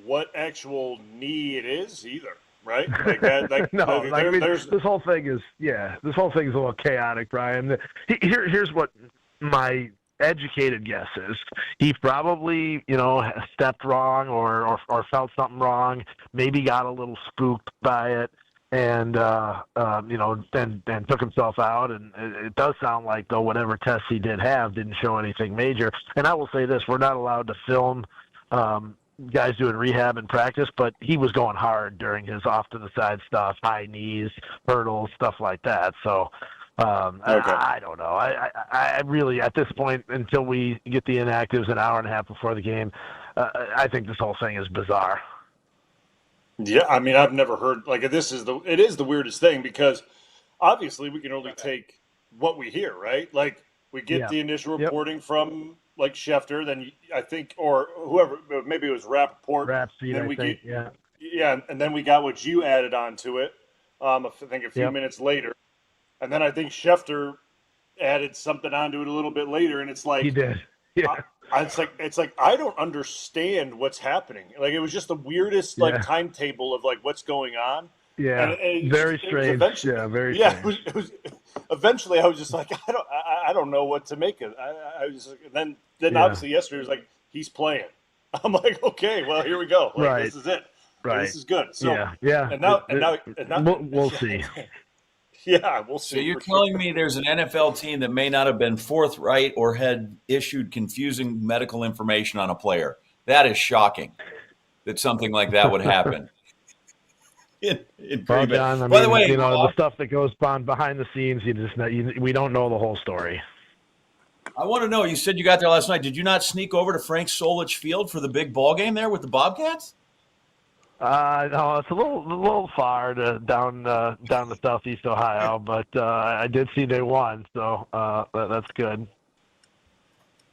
what actual knee it is either, right? Like that, like no, this whole thing is a little chaotic, Brian. Here's what my educated guess is. He probably, stepped wrong or felt something wrong, maybe got a little spooked by it, and then took himself out. And it does sound like, though, whatever tests he did have didn't show anything major. And I will say this: we're not allowed to film guys doing rehab in practice, but he was going hard during his off to the side stuff, high knees, hurdles, stuff like that. So I don't know. I really, at this point, until we get the inactives an hour and a half before the game, I think this whole thing is bizarre. Yeah, I mean, I've never heard like it is the weirdest thing, because obviously we can only take what we hear, right? Like we get the initial reporting from like Schefter, then I think, or whoever, maybe it was Rappaport. And then we got what you added onto it. I think a few minutes later, and then I think Schefter added something onto it a little bit later, and it's like he did. Yeah. It's like I don't understand what's happening. Like it was just the weirdest timetable of like what's going on. Yeah, and very strange. Very strange. Yeah, it was. Eventually, I was just like, I don't know what to make of it. I was just, and then obviously yesterday was like he's playing. I'm like, okay, well here we go. Like, this is it. Right. This is good. So yeah. And now we'll see. Yeah, we'll see. So you're telling me there's an NFL team that may not have been forthright or had issued confusing medical information on a player. That is shocking that something like that would happen. John, by the way, the stuff that goes on behind the scenes, we don't know the whole story. I want to know, you said you got there last night. Did you not sneak over to Frank Solich Field for the big ball game there with the Bobcats? No, it's a little far down to Southeast Ohio, but I did see they won, so that's good.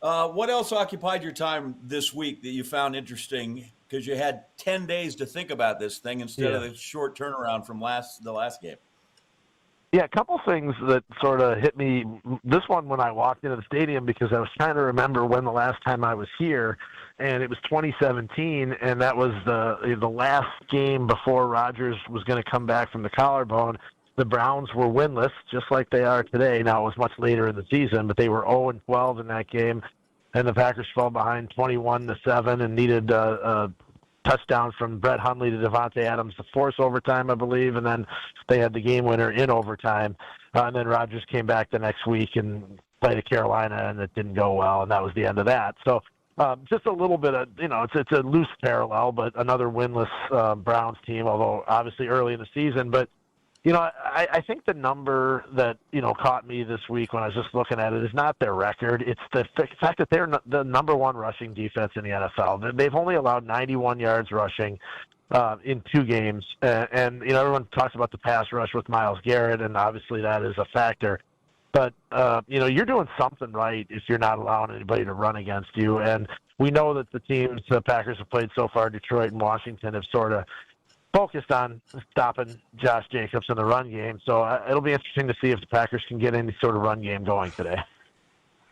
What else occupied your time this week that you found interesting? Because you had 10 days to think about this thing instead of the short turnaround from the last game. Yeah, a couple things that sort of hit me. This one when I walked into the stadium, because I was trying to remember when the last time I was here, and it was 2017, and that was the last game before Rodgers was going to come back from the collarbone. The Browns were winless, just like they are today. Now, it was much later in the season, but they were 0-12 in that game, and the Packers fell behind 21-7 and needed a touchdown from Brett Hundley to Devontae Adams to force overtime, I believe, and then they had the game winner in overtime. And then Rodgers came back the next week and played at Carolina, and it didn't go well, and that was the end of that. So just a little bit of, it's a loose parallel, but another winless Browns team, although obviously early in the season. But, I think the number that, caught me this week when I was just looking at it is not their record. It's the fact that they're the number one rushing defense in the NFL. They've only allowed 91 yards rushing in 2 games. And everyone talks about the pass rush with Myles Garrett, and obviously that is a factor. But, you're doing something right if you're not allowing anybody to run against you. And we know that the teams the Packers have played so far, Detroit and Washington, have sort of focused on stopping Josh Jacobs in the run game. So it'll be interesting to see if the Packers can get any sort of run game going today.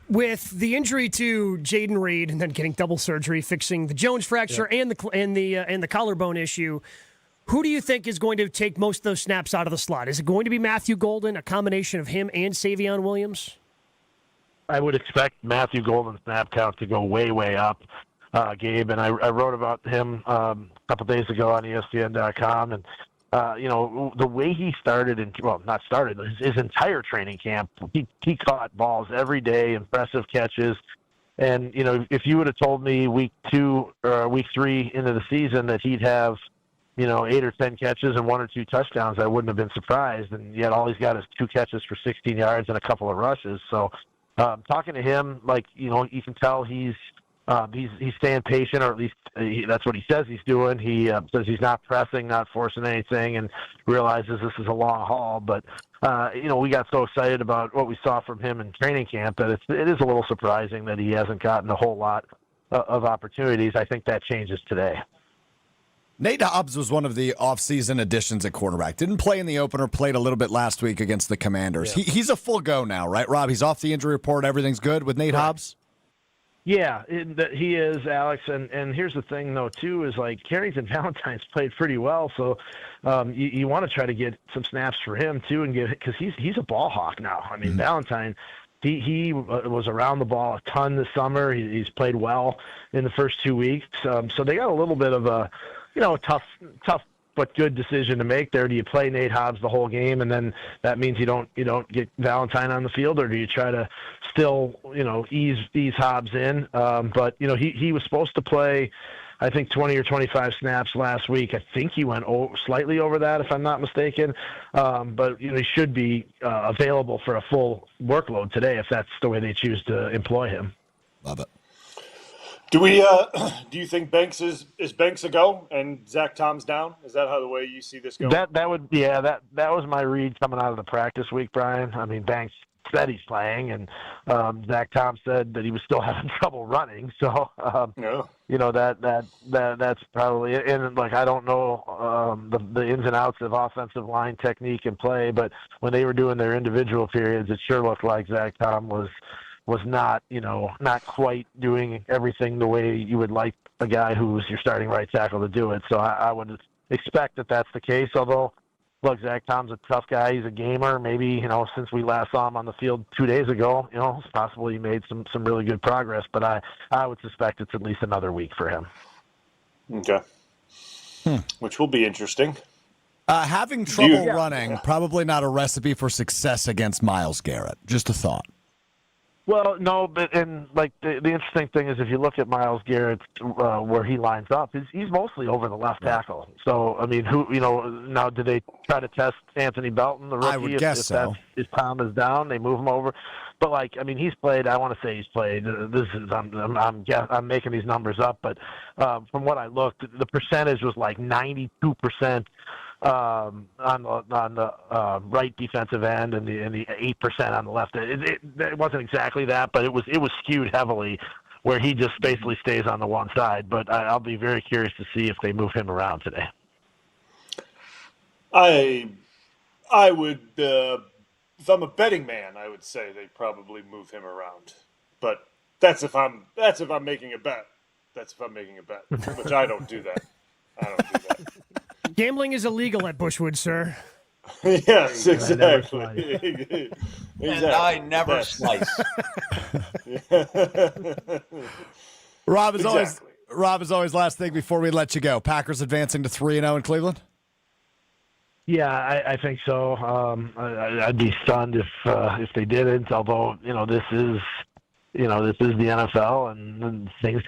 With the injury to Jaden Reed and then getting double surgery, fixing the Jones fracture and the collarbone issue, who do you think is going to take most of those snaps out of the slot? Is it going to be Matthew Golden, a combination of him and Savion Williams? I would expect Matthew Golden's snap count to go way, way up. Gabe, and I wrote about him a couple days ago on ESPN.com, and the way he started his entire training camp, he caught balls every day, impressive catches, And, if you would have told me week 2 or week 3 into the season that he'd have, 8 or 10 catches and 1 or 2 touchdowns, I wouldn't have been surprised. And yet all he's got is 2 catches for 16 yards and a couple of rushes. So talking to him, you can tell he's staying patient, or at least that's what he says he's doing. He says he's not pressing, not forcing anything, and realizes this is a long haul. But, we got so excited about what we saw from him in training camp that it is a little surprising that he hasn't gotten a whole lot of opportunities. I think that changes today. Nate Hobbs was one of the offseason additions at quarterback. Didn't play in the opener, played a little bit last week against the Commanders. Yeah. He's a full go now, right, Rob? He's off the injury report. Everything's good with Nate Hobbs? Yeah, he is, Alex. And here's the thing, though, too, is Carrington Valentine's played pretty well. So you want to try to get some snaps for him, too, and because he's a ball hawk now. I mean, Valentine, he was around the ball a ton this summer. He's played well in the first 2 weeks. So they got a little bit of a tough but good decision to make there. Do you play Nate Hobbs the whole game, and then that means you don't get Valentine on the field, or do you try to still ease Hobbs in? But he was supposed to play, I think, 20 or 25 snaps last week. I think he went slightly over that, if I'm not mistaken. But he should be available for a full workload today if that's the way they choose to employ him. Love it. Do you think Banks is Banks a go and Zach Tom's down? Is that how the way you see this going? That was my read coming out of the practice week, Brian. I mean, Banks said he's playing, and Zach Tom said that he was still having trouble running. So that's probably it. And I don't know the ins and outs of offensive line technique and play, but when they were doing their individual periods, it sure looked like Zach Tom was not quite doing everything the way you would like a guy who's your starting right tackle to do it. So I would expect that that's the case. Although, look, Zach Tom's a tough guy. He's a gamer. Maybe, since we last saw him on the field 2 days ago, it's possible he made some really good progress. But I would suspect it's at least another week for him. Okay. Which will be interesting. Having trouble running, probably not a recipe for success against Myles Garrett. Just a thought. Well, no, but the interesting thing is if you look at Myles Garrett where he lines up, he's mostly over the left tackle. So I mean, now do they try to test Anthony Belton, the rookie? I would guess so. If Tom is down, they move him over. But he's played. I want to say he's played. I'm making these numbers up, but from what I looked, the percentage was 92%. On the right defensive end and the 8% on the left. It wasn't exactly that, but it was skewed heavily, where he just basically stays on the one side. But I'll be very curious to see if they move him around today. I would, if I'm a betting man, I would say they probably move him around. But that's if I'm making a bet. Which I don't do that. Gambling is illegal at Bushwood, sir. Yes, exactly. And I never slice. Rob, as always, last thing before we let you go. Packers advancing to 3-0 in Cleveland? Yeah, I think so. I'd be stunned if they didn't. Although this is the NFL, and things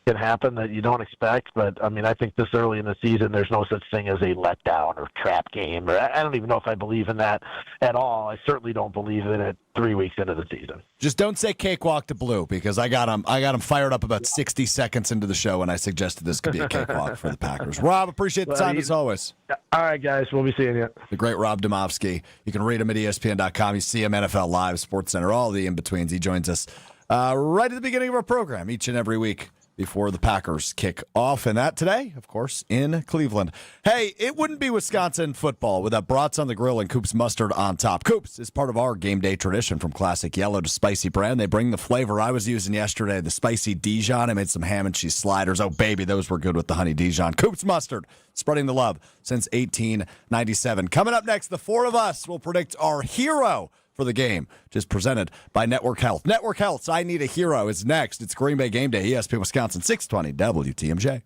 can happen that you don't expect. But I mean, I think this early in the season, there's no such thing as a letdown or trap game. Or I don't even know if I believe in that at all. I certainly don't believe in it 3 weeks into the season. Just don't say cakewalk to Blue, because I got him fired up about 60 seconds into the show when I suggested this could be a cakewalk for the Packers. Rob, appreciate the time as always. All right, guys, we'll be seeing you. The great Rob Domofsky. You can read him at ESPN.com. You see him NFL Live, SportsCenter, all the in-betweens. He joins us right at the beginning of our program each and every week before the Packers kick off. And that today, of course, in Cleveland. Hey, it wouldn't be Wisconsin football without brats on the grill and Coop's mustard on top. Coop's is part of our game day tradition, from classic yellow to spicy brown. They bring the flavor I was using yesterday, the spicy Dijon. I made some ham and cheese sliders. Oh, baby, those were good with the honey Dijon. Coop's mustard, spreading the love since 1897. Coming up next, the four of us will predict our hero for the game, just presented by Network Health. Network Health's I Need a Hero is next. It's Green Bay Game Day, ESPN Wisconsin, 620 WTMJ.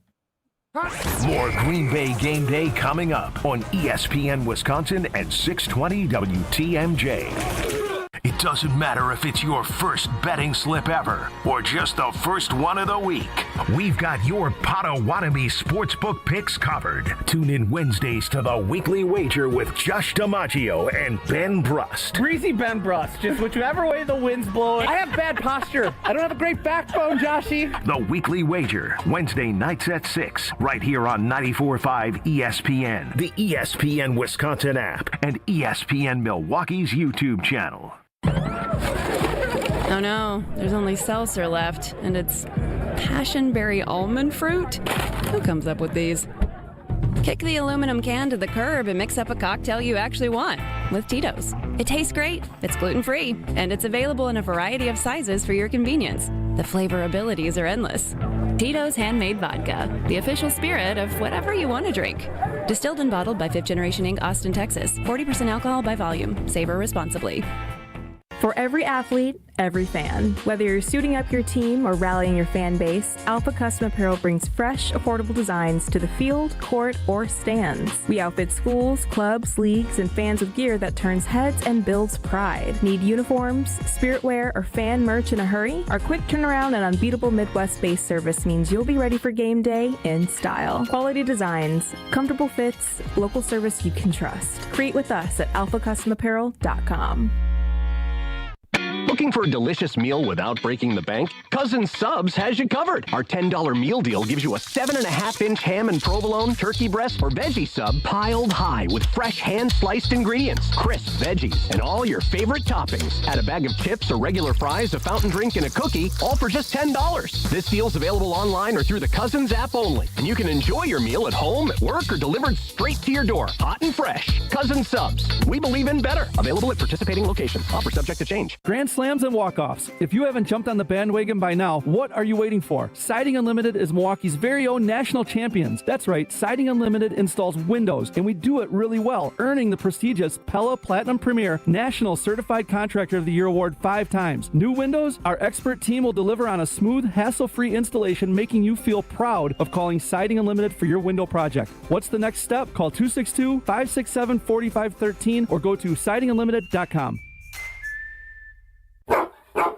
More Green Bay Game Day coming up on ESPN Wisconsin at 620 WTMJ. It doesn't matter if it's your first betting slip ever or just the first one of the week. We've got your Potawatomi sportsbook picks covered. Tune in Wednesdays to the Weekly Wager with Josh DiMaggio and Ben Brust. Greasy Ben Brust. Just whichever way the wind's blowing. I have bad posture. I don't have a great backbone, Joshy. The Weekly Wager, Wednesday nights at 6, right here on 94.5 ESPN, the ESPN Wisconsin app, and ESPN Milwaukee's YouTube channel. Oh no, there's only seltzer left, and it's passionberry almond fruit? Who comes up with these? Kick the aluminum can to the curb and mix up a cocktail you actually want with Tito's. It tastes great, it's gluten-free, and it's available in a variety of sizes for your convenience. The flavor abilities are endless. Tito's Handmade Vodka, the official spirit of whatever you want to drink. Distilled and bottled by 5th Generation Inc., Austin, Texas. 40% alcohol by volume. Savor responsibly. For every athlete, every fan. Whether you're suiting up your team or rallying your fan base, Alpha Custom Apparel brings fresh, affordable designs to the field, court, or stands. We outfit schools, clubs, leagues, and fans with gear that turns heads and builds pride. Need uniforms, spirit wear, or fan merch in a hurry? Our quick turnaround and unbeatable Midwest-based service means you'll be ready for game day in style. Quality designs, comfortable fits, local service you can trust. Create with us at alphacustomapparel.com. Looking for a delicious meal without breaking the bank? Cousin Subs has you covered. Our $10 meal deal gives you a 7.5-inch ham and provolone, turkey breast, or veggie sub piled high with fresh hand-sliced ingredients, crisp veggies, and all your favorite toppings. Add a bag of chips or regular fries, a fountain drink, and a cookie, all for just $10. This deal's available online or through the Cousins app only, and you can enjoy your meal at home, at work, or delivered straight to your door, hot and fresh. Cousin Subs. We believe in better. Available at participating locations. Offer subject to change. Grand slams and walk-offs. If you haven't jumped on the bandwagon by now, what are you waiting for? Siding Unlimited is Milwaukee's very own national champions. That's right, Siding Unlimited installs windows, and we do it really well, earning the prestigious Pella Platinum Premier National Certified Contractor of the Year award 5 times. New windows? Our expert team will deliver on a smooth, hassle-free installation, making you feel proud of calling Siding Unlimited for your window project. What's the next step? Call 262-567-4513 or go to sidingunlimited.com.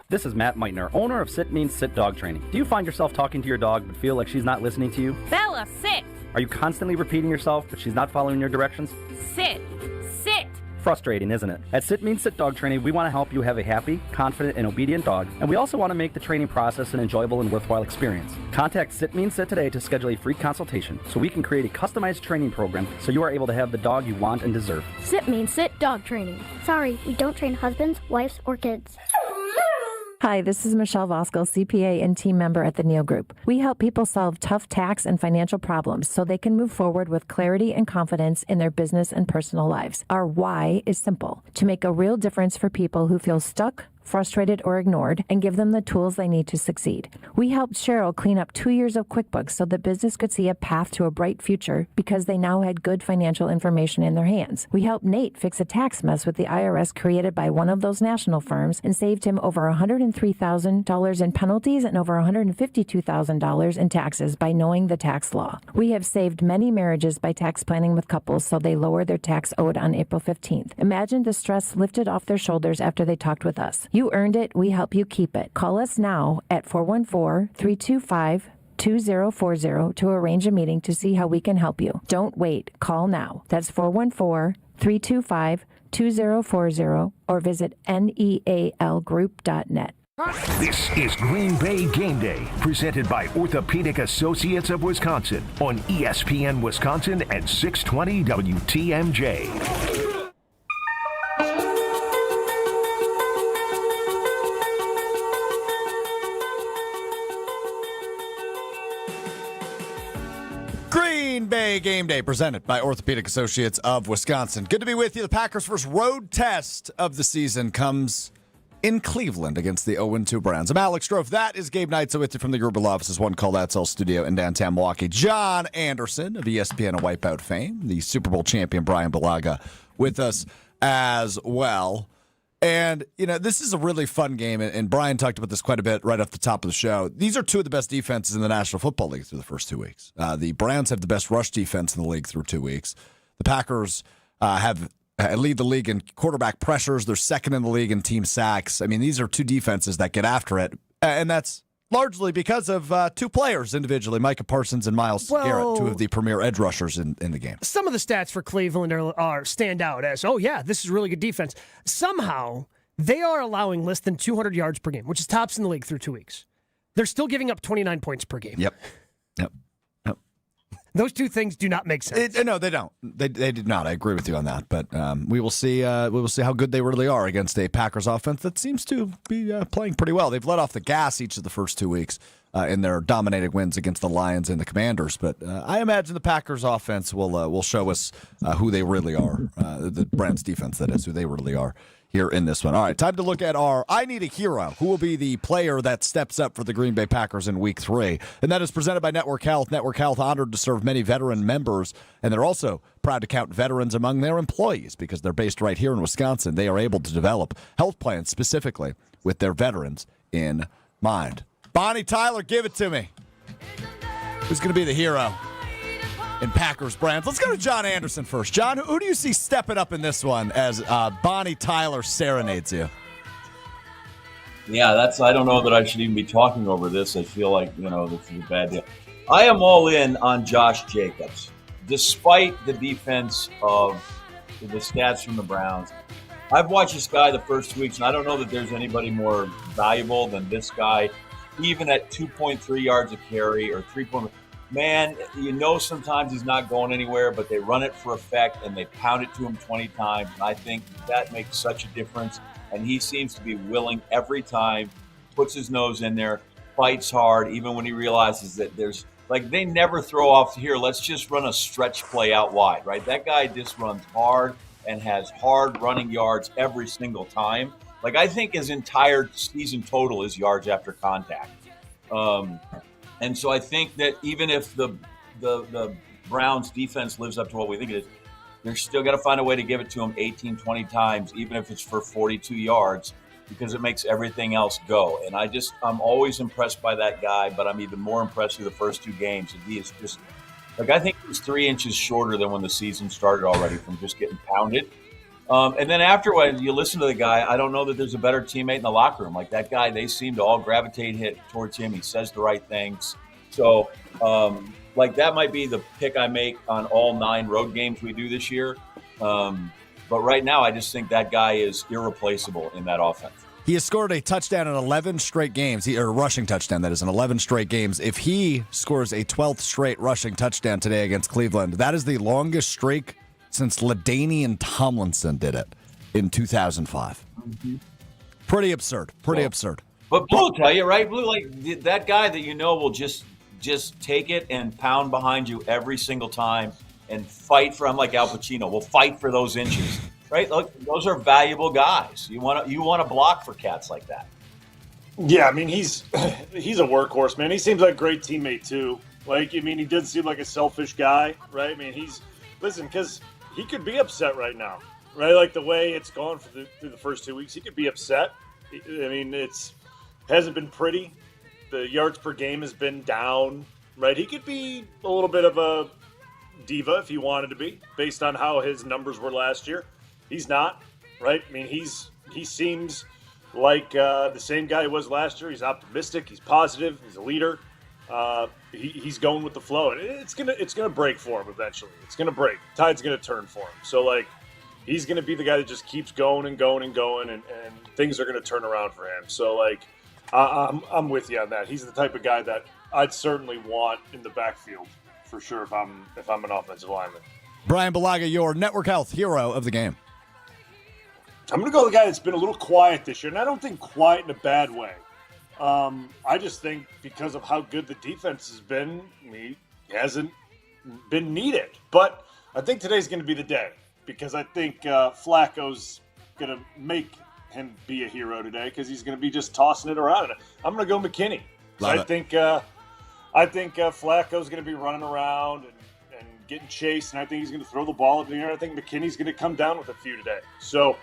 This is Matt Meitner, owner of Sit Means Sit Dog Training. Do you find yourself talking to your dog but feel like she's not listening to you? Bella, sit! Are you constantly repeating yourself but she's not following your directions? Sit! Sit! Frustrating, isn't it? At Sit Means Sit Dog Training, we want to help you have a happy, confident, and obedient dog, and we also want to make the training process an enjoyable and worthwhile experience. Contact Sit Means Sit today to schedule a free consultation so we can create a customized training program so you are able to have the dog you want and deserve. Sit Means Sit Dog Training. Sorry, we don't train husbands, wives, or kids. Hi, this is Michelle Voskel, CPA and team member at the Neal Group. We help people solve tough tax and financial problems so they can move forward with clarity and confidence in their business and personal lives. Our why is simple: to make a real difference for people who feel stuck, frustrated, or ignored, and give them the tools they need to succeed. We helped Cheryl clean up 2 years of QuickBooks so the business could see a path to a bright future because they now had good financial information in their hands. We helped Nate fix a tax mess with the IRS created by one of those national firms and saved him over $103,000 in penalties and over $152,000 in taxes by knowing the tax law. We have saved many marriages by tax planning with couples so they lower their tax owed on April 15th. Imagine the stress lifted off their shoulders after they talked with us. You earned it. We help you keep it. Call us now at 414-325-2040 to arrange a meeting to see how we can help you. Don't wait. Call now. That's 414-325-2040 or visit nealgroup.net. This is Green Bay Game Day, presented by Orthopedic Associates of Wisconsin on ESPN Wisconsin and 620 WTMJ. Green Bay Game Day, presented by Orthopedic Associates of Wisconsin. Good to be with you. The Packers' first road test of the season comes in Cleveland against the 0-2 Browns. I'm Alex Strouf. That is Gabe Neitzel with you from the Gruber Law Office's One Call That's All studio in downtown Milwaukee. John Anderson of ESPN and Wipeout fame, the Super Bowl champion Brian Balaga with us as well. And, you know, this is a really fun game, and Brian talked about this quite a bit right off the top of the show. These are two of the best defenses in the National Football League through the first 2 weeks. The Browns have the best rush defense in the league through 2 weeks. The Packers have lead the league in quarterback pressures. They're second in the league in team sacks. I mean, these are two defenses that get after it, and that's largely because of two players individually, Micah Parsons and Myles Garrett, two of the premier edge rushers in the game. Some of the stats for Cleveland are stand out as, oh, yeah, this is really good defense. Somehow, they are allowing less than 200 yards per game, which is tops in the league through 2 weeks. They're still giving up 29 points per game. Yep. Those two things do not make sense. No, they don't. They did not. I agree with you on that. But we will see. We will see how good they really are against a Packers offense that seems to be playing pretty well. They've let off the gas each of the first 2 weeks in their dominating wins against the Lions and the Commanders. But I imagine the Packers offense will show us who they really are. The Browns defense, that is, who they really are here in this one. All right, time to look at our I Need a Hero. Who will be the player that steps up for the Green Bay Packers in Week 3? And that is presented by Network Health. Network Health honored to serve many veteran members, and they're also proud to count veterans among their employees because they're based right here in Wisconsin. They are able to develop health plans specifically with their veterans in mind. Bonnie Tyler, give it to me. Who's going to be the hero in Packers Browns? Let's go to John Anderson first. John, who do you see stepping up in this one as Bonnie Tyler serenades you? Yeah, I don't know that I should even be talking over this. I feel like, this is a bad deal. I am all in on Josh Jacobs. Despite the defense of the stats from the Browns, I've watched this guy the first 2 weeks, and I don't know that there's anybody more valuable than this guy, even at 2.3 yards a carry or 3. Man, sometimes he's not going anywhere, but they run it for effect and they pound it to him 20 times. And I think that makes such a difference. And he seems to be willing every time, puts his nose in there, fights hard, even when he realizes that they never throw off here. Let's just run a stretch play out wide, right? That guy just runs hard and has hard running yards every single time. I think his entire season total is yards after contact. And so I think that even if the Browns defense lives up to what we think it is, they're still got to find a way to give it to him 18, 20 times, even if it's for 42 yards, because it makes everything else go. And I'm always impressed by that guy, but I'm even more impressed with the first 2 games. And he is just, I think he was 3 inches shorter than when the season started already from just getting pounded. And then afterwards, you listen to the guy, I don't know that there's a better teammate in the locker room. Like that guy, they seem to all gravitate towards him. He says the right things. So, that might be the pick I make on all 9 road games we do this year. But right now, I just think that guy is irreplaceable in that offense. He has scored a touchdown in 11 straight games, or a rushing touchdown, that is, in 11 straight games. If he scores a 12th straight rushing touchdown today against Cleveland, that is the longest streak since LaDainian Tomlinson did it in 2005. Mm-hmm. Pretty absurd. Absurd. But Blue will tell you, right? Blue, that guy that will just take it and pound behind you every single time and fight for him like Al Pacino. We'll fight for those inches, right? Look, those are valuable guys. You want to block for cats like that. Yeah, I mean, he's a workhorse, man. He seems like a great teammate, too. He does seem like a selfish guy, right? I mean, because he could be upset right now, right? The way it's gone through the first 2 weeks, he could be upset. I mean, hasn't been pretty. The yards per game has been down, right? He could be a little bit of a diva if he wanted to be, based on how his numbers were last year. He's not, right? I mean, he seems like the same guy he was last year. He's optimistic. He's positive. He's a leader. He's going with the flow, and it's gonna break for him eventually. It's gonna break. The tide's gonna turn for him. So he's gonna be the guy that just keeps going and going and going, and things are gonna turn around for him. So I'm with you on that. He's the type of guy that I'd certainly want in the backfield for sure if I'm an offensive lineman. Brian Balaga, your Network Health hero of the game. I'm going to go with the guy that's been a little quiet this year, and I don't think quiet in a bad way. I just think because of how good the defense has been, he hasn't been needed. But I think today's going to be the day because I think Flacco's going to make him be a hero today because he's going to be just tossing it around. And I'm going to go McKinney. I think Flacco's going to be running around and getting chased, and I think he's going to throw the ball up in the air. I think McKinney's going to come down with a few today. So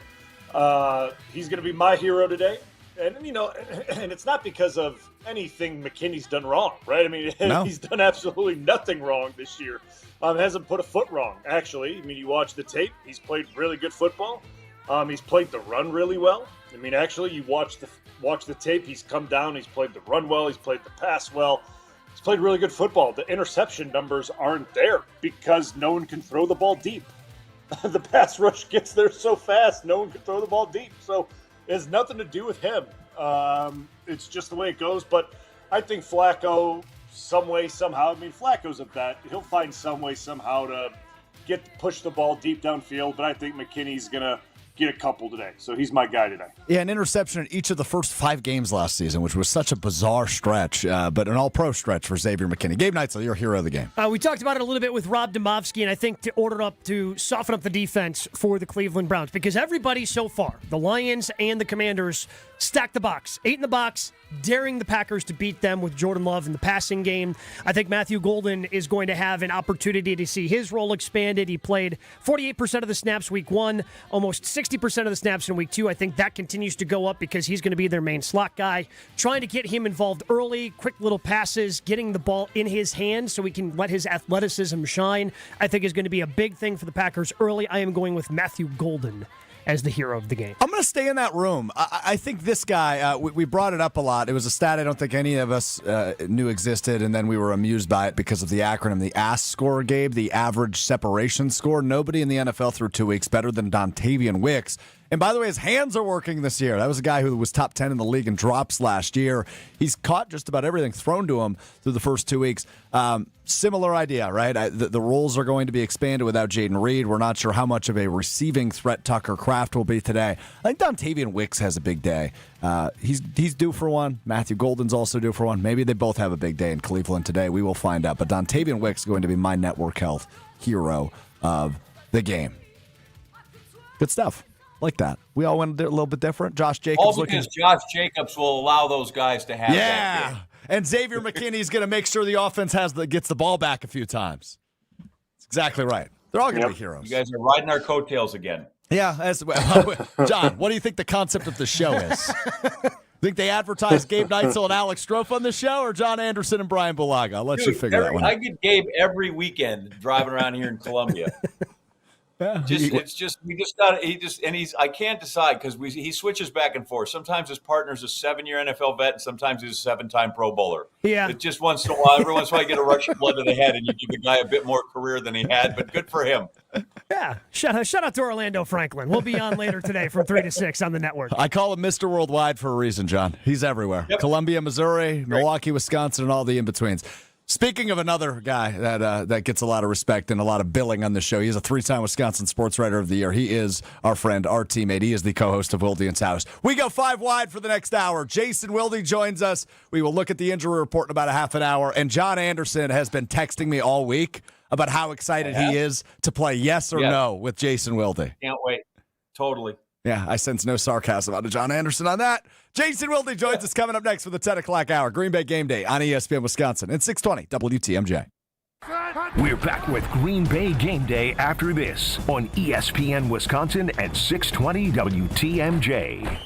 he's going to be my hero today, And, and it's not because of anything McKinney's done wrong, right? I mean, No. He's done absolutely nothing wrong this year. Hasn't put a foot wrong, actually. I mean, you watch the tape. He's played really good football. He's played the run really well. I mean, actually, you watch the tape. He's come down. He's played the run well. He's played the pass well. He's played really good football. The interception numbers aren't there because no one can throw the ball deep. The pass rush gets there so fast, no one can throw the ball deep. So it has nothing to do with him. It's just the way it goes. But I think Flacco, some way, somehow, I mean, Flacco's a vet. He'll find some way, somehow to push the ball deep downfield. But I think McKinney's going to get a couple today. So he's my guy today. Yeah, an interception in each of the first 5 games last season, which was such a bizarre stretch, but an all-pro stretch for Xavier McKinney. Gabe Neitzel, your hero of the game. We talked about it a little bit with Rob Domofsky, and I think to order up to soften up the defense for the Cleveland Browns, because everybody so far, the Lions and the Commanders, stacked the box. 8 in the box, daring the Packers to beat them with Jordan Love in the passing game. I think Matthew Golden is going to have an opportunity to see his role expanded. He played 48% of the snaps week 1, almost 60% of the snaps in week 2. I think that continues to go up because he's going to be their main slot guy. Trying to get him involved early, quick little passes, getting the ball in his hands so he can let his athleticism shine, I think is going to be a big thing for the Packers early. I am going with Matthew Golden as the hero of the game. I'm going to stay in that room. I think this guy, we brought it up a lot. It was a stat I don't think any of us knew existed, and then we were amused by it because of the acronym, the ASS score, Gabe, the average separation score. Nobody in the NFL through 2 weeks better than Dontavian Wicks. And by the way, his hands are working this year. That was a guy who was top 10 in the league in drops last year. He's caught just about everything thrown to him through the first 2 weeks. Similar idea, right? The roles are going to be expanded without Jaden Reed. We're not sure how much of a receiving threat Tucker Kraft will be today. I think Dontavian Wicks has a big day. He's due for one. Matthew Golden's also due for one. Maybe they both have a big day in Cleveland today. We will find out. But Dontavian Wicks is going to be my network health hero of the game. Good stuff. Like that. We all went a little bit different. Josh Jacobs. All because Josh Jacobs will allow those guys to have that game. And Xavier McKinney's going to make sure the offense gets the ball back a few times. That's exactly right. They're all going to be heroes. You guys are riding our coattails again. Yeah. John, what do you think the concept of the show is? Think they advertise Gabe Neitzel and Alex Strouf on the show, or John Anderson and Brian Bulaga? I'll let you figure that one out. I get Gabe every weekend driving around here in Columbia. Yeah. I can't decide because he switches back and forth. Sometimes his partner's a 7-year NFL vet, and sometimes he's a 7-time Pro Bowler. Yeah, it just once in a while, every once in a while, you get a rush of blood to the head, and you give the guy a bit more career than he had. But good for him. Yeah, shout out to Orlando Franklin. We'll be on later today from 3 to 6 on the network. I call him Mr. Worldwide for a reason, John. He's everywhere. Yep. Columbia, Missouri, Milwaukee, Wisconsin, and all the in-betweens. Speaking of another guy that gets a lot of respect and a lot of billing on the show, he's a 3-time Wisconsin Sports Writer of the Year. He is our friend, our teammate. He is the co-host of Wilde and Towers. We go 5 wide for the next hour. Jason Wilde joins us. We will look at the injury report in about a half an hour. And John Anderson has been texting me all week about how excited he is to play yes or no with Jason Wilde. Can't wait. Totally. Yeah, I sense no sarcasm out of John Anderson on that. Jason Wilde joins us coming up next for the 10 o'clock hour. Green Bay Game Day on ESPN Wisconsin and 620 WTMJ. We're back with Green Bay Game Day after this on ESPN Wisconsin at 620 WTMJ.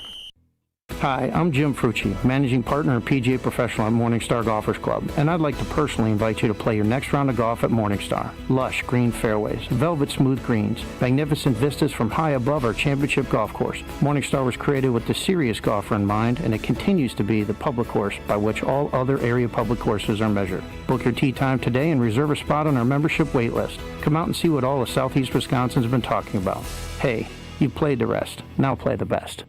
Hi, I'm Jim Frucci, Managing Partner and PGA Professional at Morningstar Golfers Club, and I'd like to personally invite you to play your next round of golf at Morningstar. Lush green fairways, velvet smooth greens, magnificent vistas from high above our championship golf course. Morningstar was created with the serious golfer in mind, and it continues to be the public course by which all other area public courses are measured. Book your tee time today and reserve a spot on our membership wait list. Come out and see what all of Southeast Wisconsin's been talking about. Hey, you've played the rest. Now play the best.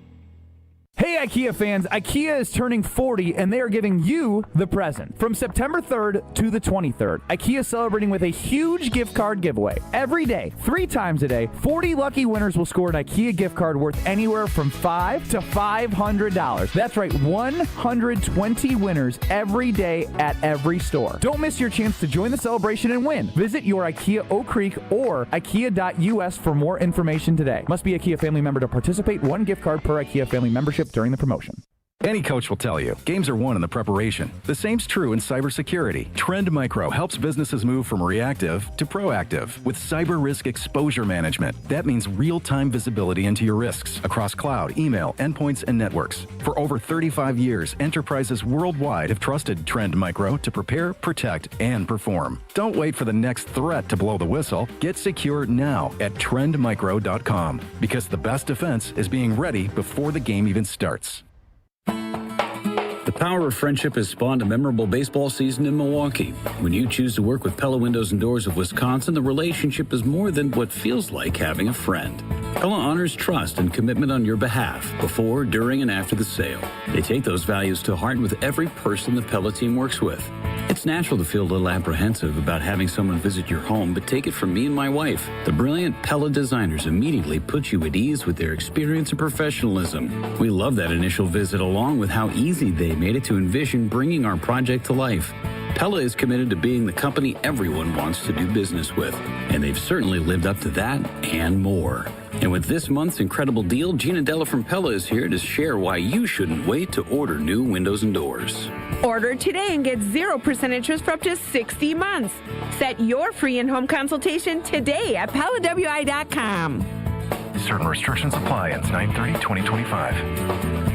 Hey IKEA fans, IKEA is turning 40 and they are giving you the present. From September 3rd to the 23rd, IKEA is celebrating with a huge gift card giveaway. Every day, 3 times a day, 40 lucky winners will score an IKEA gift card worth anywhere from $5 to $500. That's right, 120 winners every day at every store. Don't miss your chance to join the celebration and win. Visit your IKEA Oak Creek or IKEA.us for more information today. Must be a IKEA family member to participate. 1 gift card per IKEA family membership during the promotion. Any coach will tell you, games are won in the preparation. The same's true in cybersecurity. Trend Micro helps businesses move from reactive to proactive with cyber risk exposure management. That means real-time visibility into your risks across cloud, email, endpoints, and networks. For over 35 years, enterprises worldwide have trusted Trend Micro to prepare, protect, and perform. Don't wait for the next threat to blow the whistle. Get secure now at trendmicro.com, because the best defense is being ready before the game even starts. The power of friendship has spawned a memorable baseball season in Milwaukee. When you choose to work with Pella Windows and Doors of Wisconsin, the relationship is more than what feels like having a friend. Pella honors trust and commitment on your behalf, before, during, and after the sale. They take those values to heart with every person the Pella team works with. It's natural to feel a little apprehensive about having someone visit your home, but take it from me and my wife. The brilliant Pella designers immediately put you at ease with their experience and professionalism. We love that initial visit, along with how easy they made it to envision bringing our project to life. Pella is committed to being the company everyone wants to do business with, and they've certainly lived up to that and more. And with this month's incredible deal, Gina Della from Pella is here to share why you shouldn't wait to order new windows and doors. Order today and get 0% interest for up to 60 months. Set your free in-home consultation today at PellaWI.com. Certain restrictions apply. Ends 9/30/2025.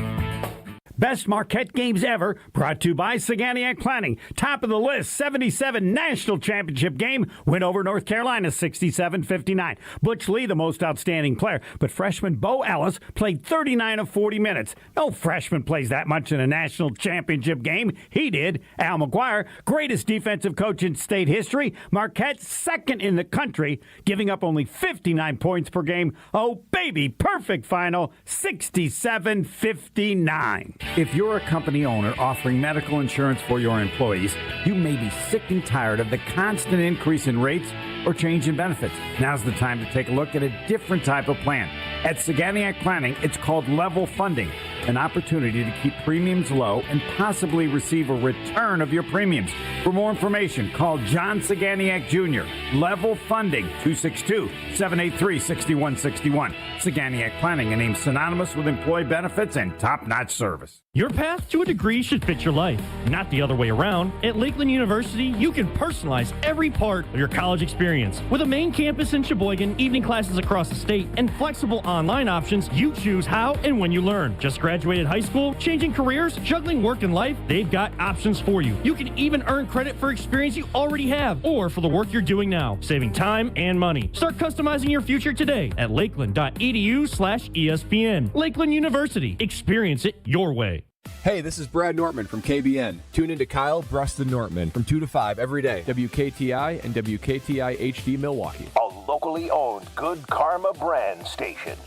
Best Marquette games ever, brought to you by Saganiac Planning. Top of the list, 77 National Championship game, win over North Carolina 67-59. Butch Lee, the most outstanding player, but freshman Bo Ellis played 39 of 40 minutes. No freshman plays that much in a national championship game. He did. Al McGuire, greatest defensive coach in state history. Marquette, second in the country, giving up only 59 points per game. Oh, baby, perfect final, 67-59. If you're a company owner offering medical insurance for your employees, you may be sick and tired of the constant increase in rates or change in benefits. Now's the time to take a look at a different type of plan. At Saganiac Planning, it's called level funding, an opportunity to keep premiums low and possibly receive a return of your premiums. For more information, call John Saganiac Jr. Level Funding, 262-783-6161. Saganiac Planning, a name synonymous with employee benefits and top-notch service. Your path to a degree should fit your life, not the other way around. At Lakeland University, you can personalize every part of your college experience. With a main campus in Sheboygan, evening classes across the state, and flexible online options, you choose how and when you learn. Just graduated high school, changing careers, juggling work and life, they've got options for you. You can even earn credit for experience you already have or for the work you're doing now, saving time and money. Start customizing your future today at lakeland.edu/ESPN. Lakeland University. Experience it your way. Hey, this is Brad Nortman from KBN. Tune into Kyle Preston Nortman from 2 to 5 every day. WKTI and WKTI HD Milwaukee. A locally owned Good Karma brand station.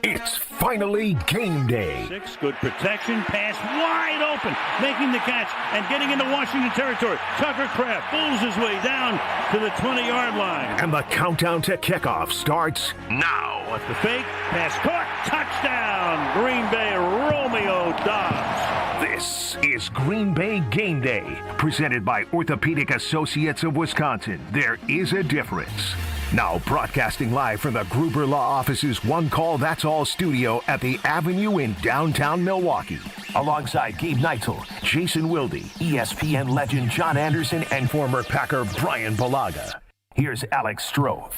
It's finally game day. 6, good protection, pass wide open, making the catch and getting into Washington territory. Tucker Kraft pulls his way down to the 20-yard line. And the countdown to kickoff starts now. What's the fake? Pass caught, touchdown, Green Bay Romeo Dobbs. This is Green Bay Game Day, presented by Orthopedic Associates of Wisconsin. There is a difference. Now broadcasting live from the Gruber Law Office's One Call That's All studio at the Avenue in downtown Milwaukee. Alongside Gabe Neitzel, Jason Wilde, ESPN legend John Anderson, and former Packer Brian Balaga. Here's Alex Strouf.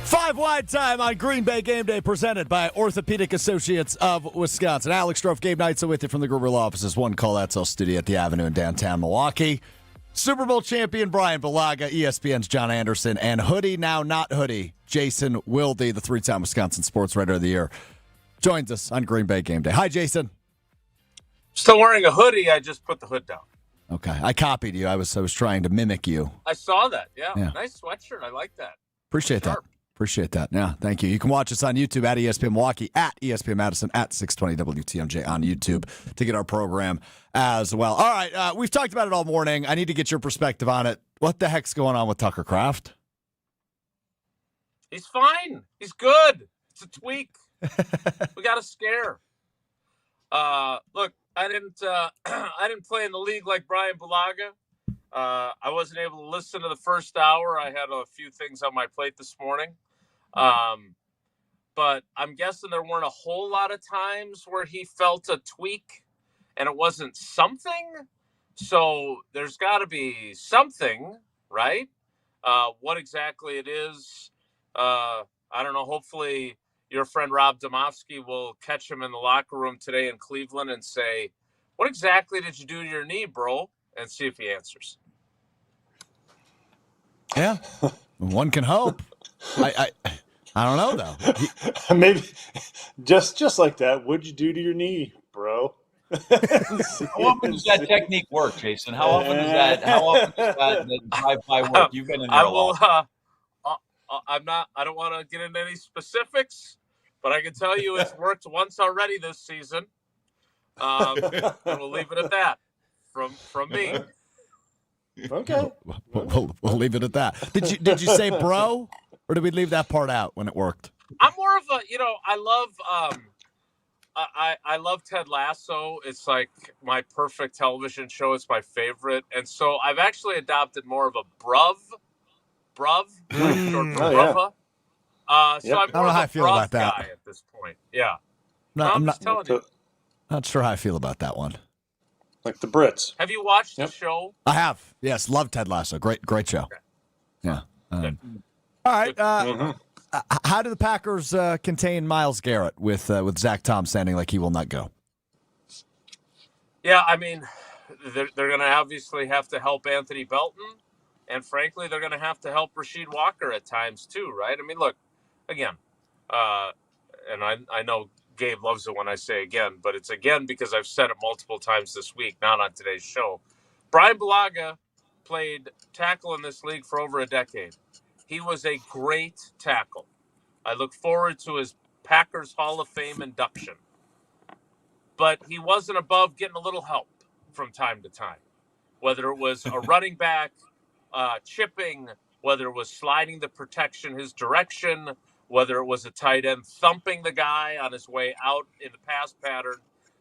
5-wide time on Green Bay Game Day, presented by Orthopedic Associates of Wisconsin. Alex Strouf, Gabe Neitzel with you from the Gruber Law Office's One Call That's All studio at the Avenue in downtown Milwaukee. Super Bowl champion Brian Balaga, ESPN's John Anderson, and hoodie, now not hoodie, Jason Wilde, the 3-time Wisconsin Sports Writer of the Year, joins us on Green Bay Game Day. Hi, Jason. Still wearing a hoodie. I just put the hood down. Okay, I copied you. I was trying to mimic you. I saw that. Yeah. Nice sweatshirt. I like that. Appreciate that. Appreciate that. Yeah, thank you. You can watch us on YouTube at ESPN Milwaukee, at ESPN Madison, at 620 WTMJ on YouTube to get our program as well. All right, we've talked about it all morning. I need to get your perspective on it. What the heck's going on with Tucker Kraft? He's fine. He's good. It's a tweak. We got a scare. Look, I didn't play in the league like Brian Balaga. I wasn't able to listen to the first hour. I had a few things on my plate this morning. but I'm guessing there weren't a whole lot of times where he felt a tweak and it wasn't something. So there's got to be something, right? What exactly it is, I don't know. Hopefully your friend Rob Domofsky will catch him in the locker room today in Cleveland and say, what exactly did you do to your knee, bro? And see if he answers. Yeah, one can hope. I don't know, though. Maybe just like that. What'd you do to your knee, bro? How often does that technique work, Jason? How often does that drive-by work? You've been in there a lot. I don't want to get into any specifics, but I can tell you it's worked once already this season. And we'll leave it at that from me. Okay. We'll leave it at that. Did you say bro, or did we leave that part out when it worked? I'm more of a, I love Ted Lasso. It's like my perfect television show. It's my favorite. And so I've actually adopted more of a bruv, short for bruvva. So I'm I don't know more how I of a feel bruv about that. guy at this point. Yeah. I'm just telling you. not sure how I feel about that one. Like the Brits. Have you watched the show? I have. Yes, love Ted Lasso. Great show. Okay. Yeah. All right. How do the Packers contain Myles Garrett with Zach Tom sounding like he will not go? Yeah, I mean, they're going to obviously have to help Anthony Belton, and frankly, they're going to have to help Rasheed Walker at times too, right? I mean, look, again, and I know Gabe loves it when I say again, but it's again because I've said it multiple times this week, not on today's show. Brian Bulaga played tackle in this league for over a decade. He was a great tackle. I look forward to his Packers Hall of Fame induction. But he wasn't above getting a little help from time to time, whether it was a running back chipping, whether it was sliding the protection his direction, whether it was a tight end thumping the guy on his way out in the pass pattern.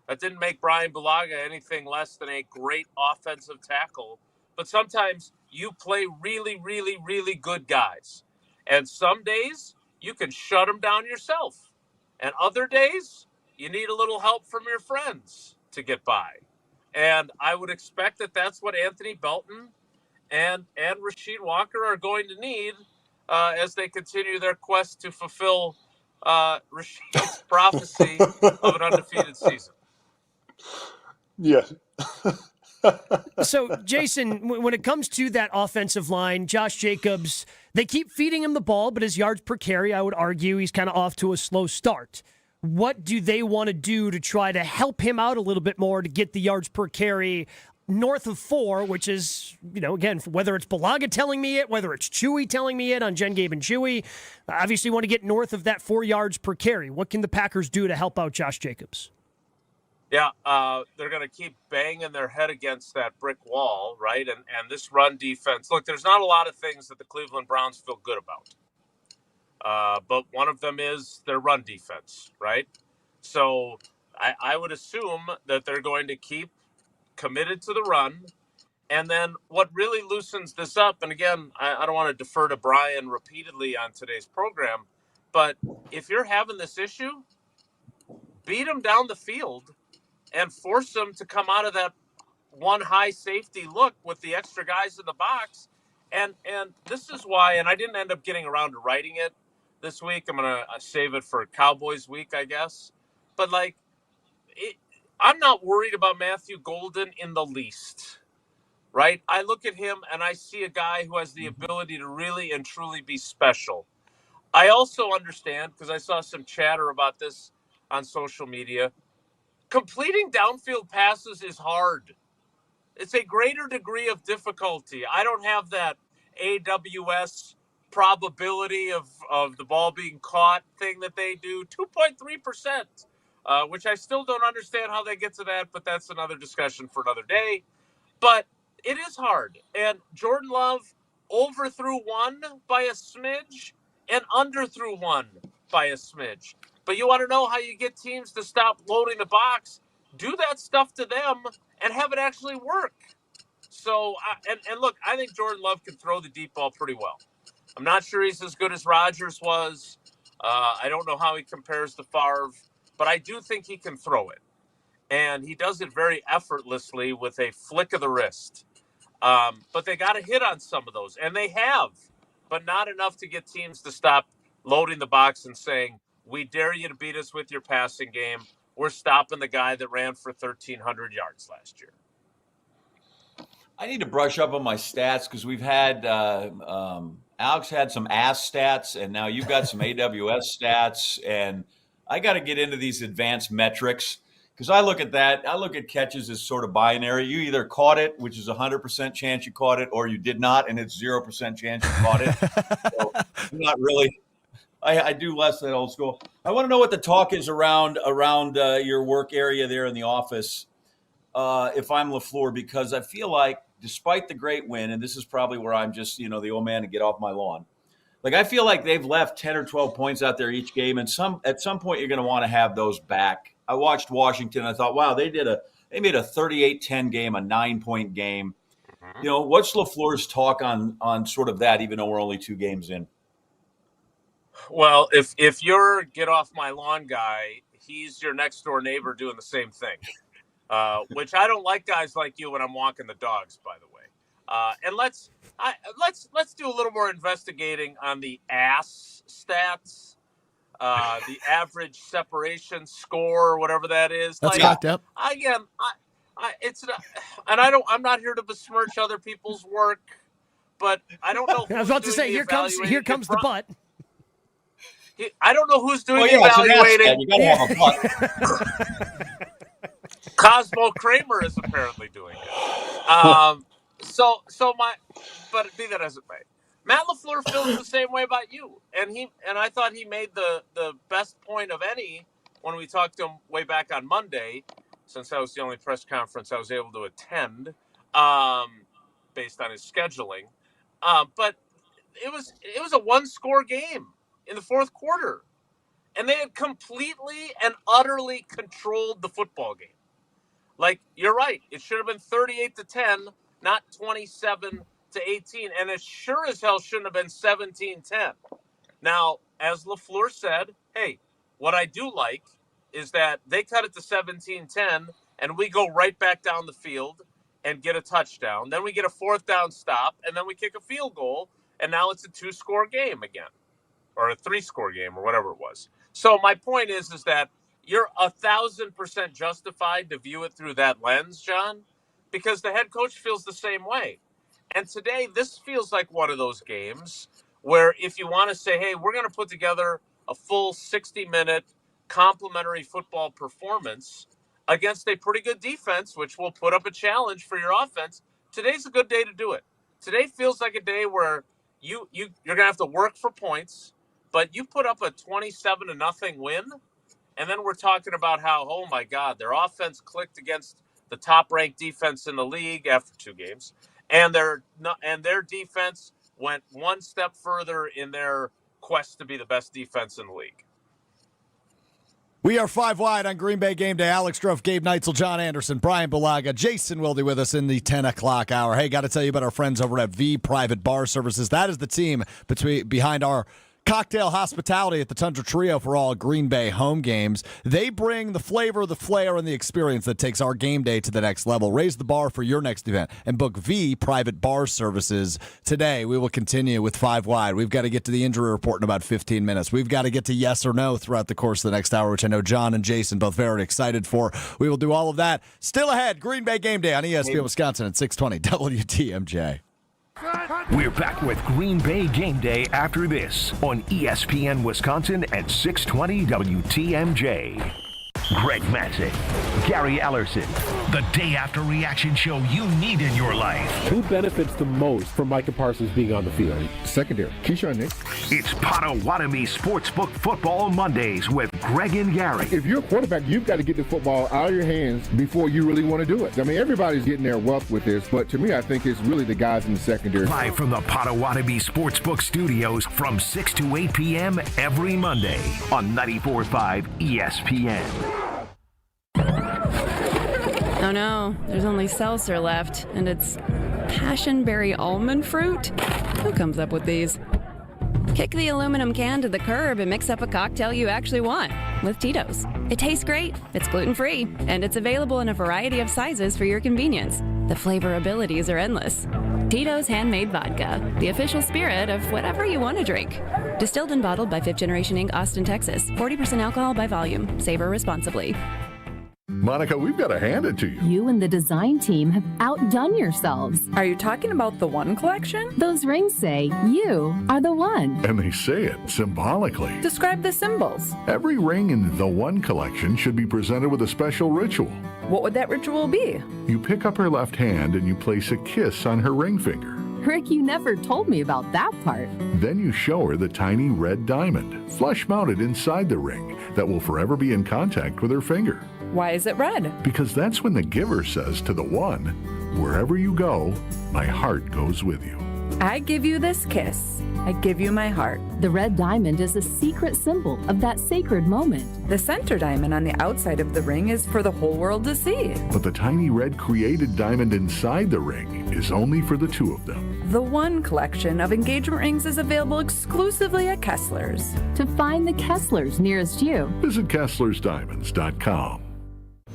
That didn't make Brian Bulaga anything less than a great offensive tackle. But sometimes you play really, really, really good guys. And some days you can shut them down yourself. And other days you need a little help from your friends to get by. And I would expect that that's what Anthony Belton and Rasheed Walker are going to need as they continue their quest to fulfill Rasheed's prophecy of an undefeated season. Yeah. So, Jason, when it comes to that offensive line, Josh Jacobs, they keep feeding him the ball, but his yards per carry, I would argue, he's kind of off to a slow start. What do they want to do to try to help him out a little bit more to get the yards per carry north of 4, which is, again, whether it's Bulaga telling me it, whether it's Chewy telling me it on Jen, Gabe, and Chewy, obviously want to get north of that 4 yards per carry. What can the Packers do to help out Josh Jacobs? Yeah, they're going to keep banging their head against that brick wall, right? And this run defense, look, there's not a lot of things that the Cleveland Browns feel good about. But one of them is their run defense, right? So I would assume that they're going to keep committed to the run. And then what really loosens this up, and again, I don't want to defer to Brian repeatedly on today's program, but if you're having this issue, beat them down the field and force them to come out of that one high safety look with the extra guys in the box. And this is why, and I didn't end up getting around to writing it this week. I'm going to save it for Cowboys week, I guess. But, I'm not worried about Matthew Golden in the least, right? I look at him and I see a guy who has the ability to really and truly be special. I also understand, because I saw some chatter about this on social media, completing downfield passes is hard. It's a greater degree of difficulty. I don't have that AWS probability of the ball being caught thing that they do, 2.3%, which I still don't understand how they get to that, but that's another discussion for another day. But it is hard. And Jordan Love overthrew one by a smidge and underthrew one by a smidge. But you want to know how you get teams to stop loading the box? Do that stuff to them and have it actually work. So, and look, I think Jordan Love can throw the deep ball pretty well. I'm not sure he's as good as Rodgers was. I don't know how he compares to Favre, but I do think he can throw it. And he does it very effortlessly with a flick of the wrist. But they got to hit on some of those, and they have, but not enough to get teams to stop loading the box and saying, we dare you to beat us with your passing game. We're stopping the guy that ran for 1,300 yards last year. I need to brush up on my stats because we've had Alex had some ass stats, and now you've got some AWS stats, and I got to get into these advanced metrics because I look at that. I look at catches as sort of binary. You either caught it, which is 100% chance you caught it, or you did not, and it's 0% chance you caught it. So I'm not really. I do less than old school. I want to know what the talk is around your work area there in the office. If I'm LaFleur, because I feel like despite the great win, and this is probably where I'm just, the old man to get off my lawn. Like, I feel like they've left 10 or 12 points out there each game, and at some point you're going to want to have those back. I watched Washington, and I thought, wow, they made a 38-10 game, a 9-point game. What's LaFleur's talk on sort of that, even though we're only 2 games in? Well, if you're get off my lawn guy, he's your next door neighbor doing the same thing. Which I don't like guys like you when I'm walking the dogs, by the way. And let's do a little more investigating on the ass stats, the average separation score, or whatever that is. That's cocked up. Again, I'm not here to besmirch other people's work, but I don't know. I was about to say, here comes the butt. I don't know who's doing the evaluating. You gotta have a butt. Cosmo Kramer is apparently doing it. But be that as it may, Matt LaFleur feels the same way about you, and I thought he made the best point of any when we talked to him way back on Monday, since that was the only press conference I was able to attend, based on his scheduling. But it was a 1-score game in the fourth quarter, and they had completely and utterly controlled the football game. Like, you're right. It should have been 38-10, not 27-18. And it sure as hell shouldn't have been 17-10. Now, as LaFleur said, hey, what I do like is that they cut it to 17-10, and we go right back down the field and get a touchdown. Then we get a 4th down stop, and then we kick a field goal, and now it's a 2-score game again, or a 3-score game, or whatever it was. So my point is that you're 1,000% justified to view it through that lens, John, because the head coach feels the same way. And today, this feels like one of those games where if you want to say, hey, we're going to put together a full 60-minute complimentary football performance against a pretty good defense, which will put up a challenge for your offense, today's a good day to do it. Today feels like a day where you're going to have to work for points, but you put up a 27-0 win. And then we're talking about how, oh, my God, their offense clicked against the top-ranked defense in the league after 2 games. And their defense went one step further in their quest to be the best defense in the league. We are 5 wide on Green Bay Game Day. Alex Strouf, Gabe Neitzel, John Anderson, Brian Bulaga, Jason Wilde with us in the 10 o'clock hour. Hey, got to tell you about our friends over at V Private Bar Services. That is the team behind our cocktail hospitality at the Tundra Trio for all Green Bay home games. They bring the flavor, the flair, and the experience that takes our game day to the next level. Raise the bar for your next event and book V Private Bar Services today. We will continue with 5 wide. We've got to get to the injury report in about 15 minutes. We've got to get to yes or no throughout the course of the next hour, which I know John and Jason both very excited for. We will do all of that. Still ahead, Green Bay Game Day on ESPN Wisconsin at 620 WTMJ. We're back with Green Bay Game Day after this on ESPN Wisconsin at 620 WTMJ. Greg Matzek, Gary Ellerson, the day after reaction show you need in your life. Who benefits the most from Micah Parsons being on the field? Secondary. Keyshawn Nix. It's Potawatomi Sportsbook Football Mondays with Greg and Gary. If you're a quarterback, you've got to get the football out of your hands before you really want to do it. I mean, everybody's getting their wealth with this, but to me, I think it's really the guys in the secondary. Live from the Potawatomi Sportsbook Studios from 6 to 8 p.m. every Monday on 94.5 ESPN. Oh no, there's only seltzer left, and it's passionberry almond fruit? Who comes up with these? Kick the aluminum can to the curb and mix up a cocktail you actually want with Tito's. It tastes great, it's gluten-free, and it's available in a variety of sizes for your convenience. The flavor abilities are endless. Tito's Handmade Vodka, the official spirit of whatever you want to drink. Distilled and bottled by 5th Generation Inc., Austin, Texas. 40% alcohol by volume. Savor responsibly. Monica, we've got to hand it to you. You and the design team have outdone yourselves. Are you talking about the One collection? Those rings say you are the one. And they say it symbolically. Describe the symbols. Every ring in the One collection should be presented with a special ritual. What would that ritual be? You pick up her left hand and you place a kiss on her ring finger. Rick, you never told me about that part. Then you show her the tiny red diamond, flush mounted inside the ring, that will forever be in contact with her finger. Why is it red? Because that's when the giver says to the one, wherever you go, my heart goes with you. I give you this kiss. I give you my heart. The red diamond is a secret symbol of that sacred moment. The center diamond on the outside of the ring is for the whole world to see. But the tiny red created diamond inside the ring is only for the two of them. The One collection of engagement rings is available exclusively at Kessler's. To find the Kessler's nearest you, visit KesslersDiamonds.com.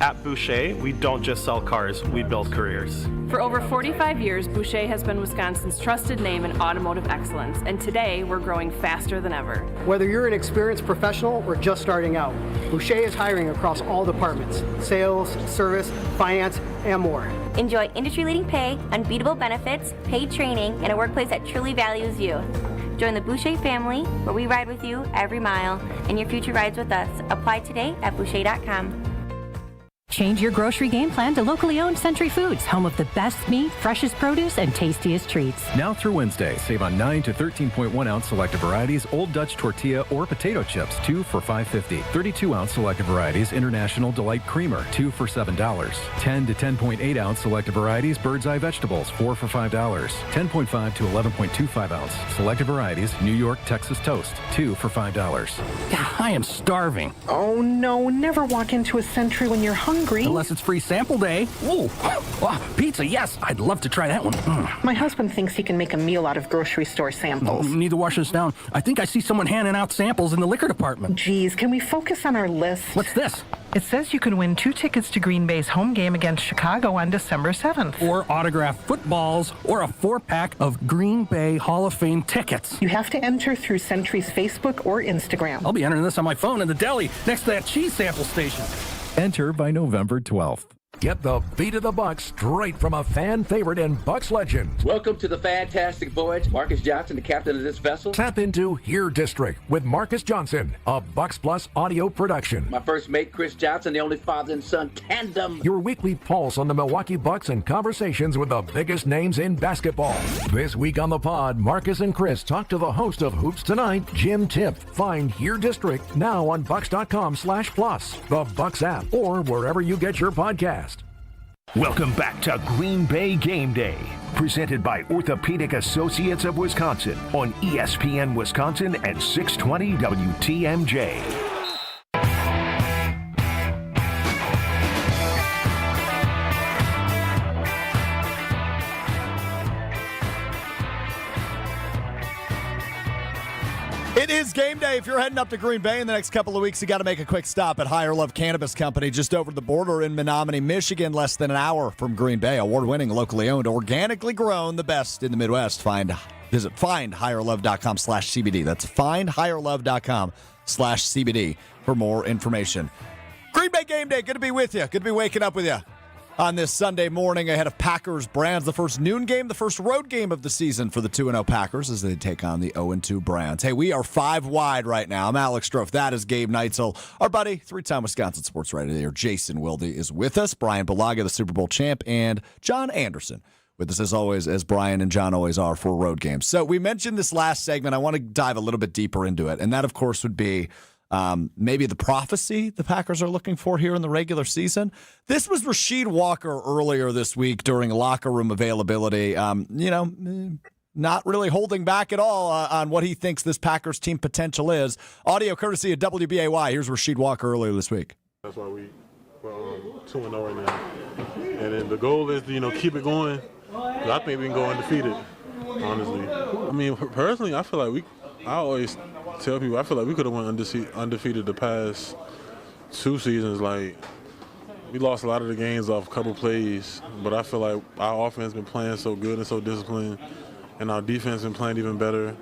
At Boucher, we don't just sell cars, we build careers. For over 45 years, Boucher has been Wisconsin's trusted name in automotive excellence, and today we're growing faster than ever. Whether you're an experienced professional or just starting out, Boucher is hiring across all departments: sales, service, finance, and more. Enjoy industry-leading pay, unbeatable benefits, paid training, and a workplace that truly values you. Join the Boucher family, where we ride with you every mile, and your future rides with us. Apply today at Boucher.com. Change your grocery game plan to locally owned Century Foods, home of the best meat, freshest produce, and tastiest treats. Now through Wednesday, save on 9 to 13.1 ounce selective varieties, Old Dutch tortilla or potato chips, 2 for $5.50. 32 ounce selective varieties, International Delight Creamer, 2 for $7. 10 to 10.8 ounce selective varieties, Bird's Eye Vegetables, 4 for $5. 10.5 to 11.25 ounce selective varieties, New York Texas Toast, 2 for $5. God, I am starving. Oh no, never walk into a Century when you're hungry. Unless it's free sample day. Ooh, pizza, yes. I'd love to try that one. My husband thinks he can make a meal out of grocery store samples. Need to wash this down. I think I see someone handing out samples in the liquor department. Geez, can we focus on our list? What's this? It says you can win 2 tickets to Green Bay's home game against Chicago on December 7th. Or autographed footballs, or a 4-pack of Green Bay Hall of Fame tickets. You have to enter through Century's Facebook or Instagram. I'll be entering this on my phone in the deli next to that cheese sample station. Enter by November 12th. Get the beat of the Bucks straight from a fan favorite and Bucks legend. Welcome to the fantastic voyage. Marcus Johnson, the captain of this vessel. Tap into Here District with Marcus Johnson, a Bucks Plus audio production. My first mate, Chris Johnson, the only father and son tandem. Your weekly pulse on the Milwaukee Bucks and conversations with the biggest names in basketball. This week on the pod, Marcus and Chris talk to the host of Hoops Tonight, Jim Tipp. Find Here District now on Bucks.com/plus, the Bucks app, or wherever you get your podcast. Welcome back to Green Bay Game Day, presented by Orthopedic Associates of Wisconsin on ESPN Wisconsin at 620 WTMJ. It is game day. If you're heading up to Green Bay in the next couple of weeks, you got to make a quick stop at Higher Love Cannabis Company just over the border in Menominee, Michigan, less than an hour from Green Bay. Award-winning, locally owned, organically grown, the best in the Midwest. Visit findhigherlove.com/CBD. That's findhigherlove.com/CBD for more information. Green Bay game day. Good to be with you. Good to be waking up with you on this Sunday morning ahead of Packers Browns, the first noon game, the first road game of the season for the 2-0 Packers as they take on the 0-2 Browns. Hey, we are 5 wide right now. I'm Alex Strouf. That is Gabe Neitzel. Our buddy, 3-time Wisconsin sports writer there, Jason Wilde, is with us. Brian Bulaga, the Super Bowl champ, and John Anderson with us as always, as Brian and John always are for road games. So we mentioned this last segment. I want to dive a little bit deeper into it, and that, of course, would be maybe the prophecy the Packers are looking for here in the regular season. This was Rasheed Walker earlier this week during locker room availability. Not really holding back at all on what he thinks this Packers team potential is. Audio courtesy of WBAY. Here's Rasheed Walker earlier this week. That's why we're 2-0 right now. And then the goal is to, keep it going. I think we can go undefeated, honestly. I mean, personally, I feel like I always tell people I feel like we could have went undefeated the past 2 seasons. Like, we lost a lot of the games off a couple plays, but I feel like our offense been playing so good and so disciplined, and our defense been playing even better,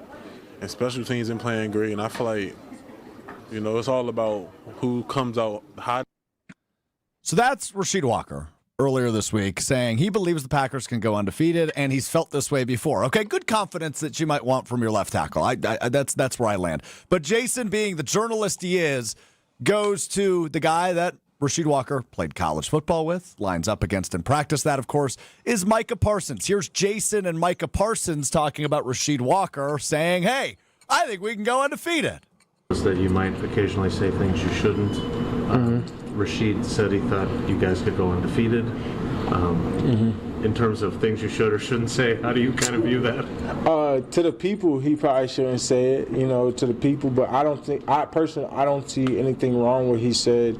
and special teams been playing great. And I feel like, it's all about who comes out hot. So that's Rasheed Walker earlier this week saying he believes the Packers can go undefeated, and he's felt this way before. Okay, good confidence that you might want from your left tackle. That's where I land. But Jason, being the journalist he is, goes to the guy that Rasheed Walker played college football with, lines up against in practice. That, of course, is Micah Parsons. Here's Jason and Micah Parsons talking about Rasheed Walker, saying, hey, I think we can go undefeated. That you might occasionally say things you shouldn't. Rasheed said he thought you guys could go undefeated. In terms of things you should or shouldn't say, how do you kind of view that? To the people, he probably shouldn't say it, to the people. But I don't see anything wrong with what he said.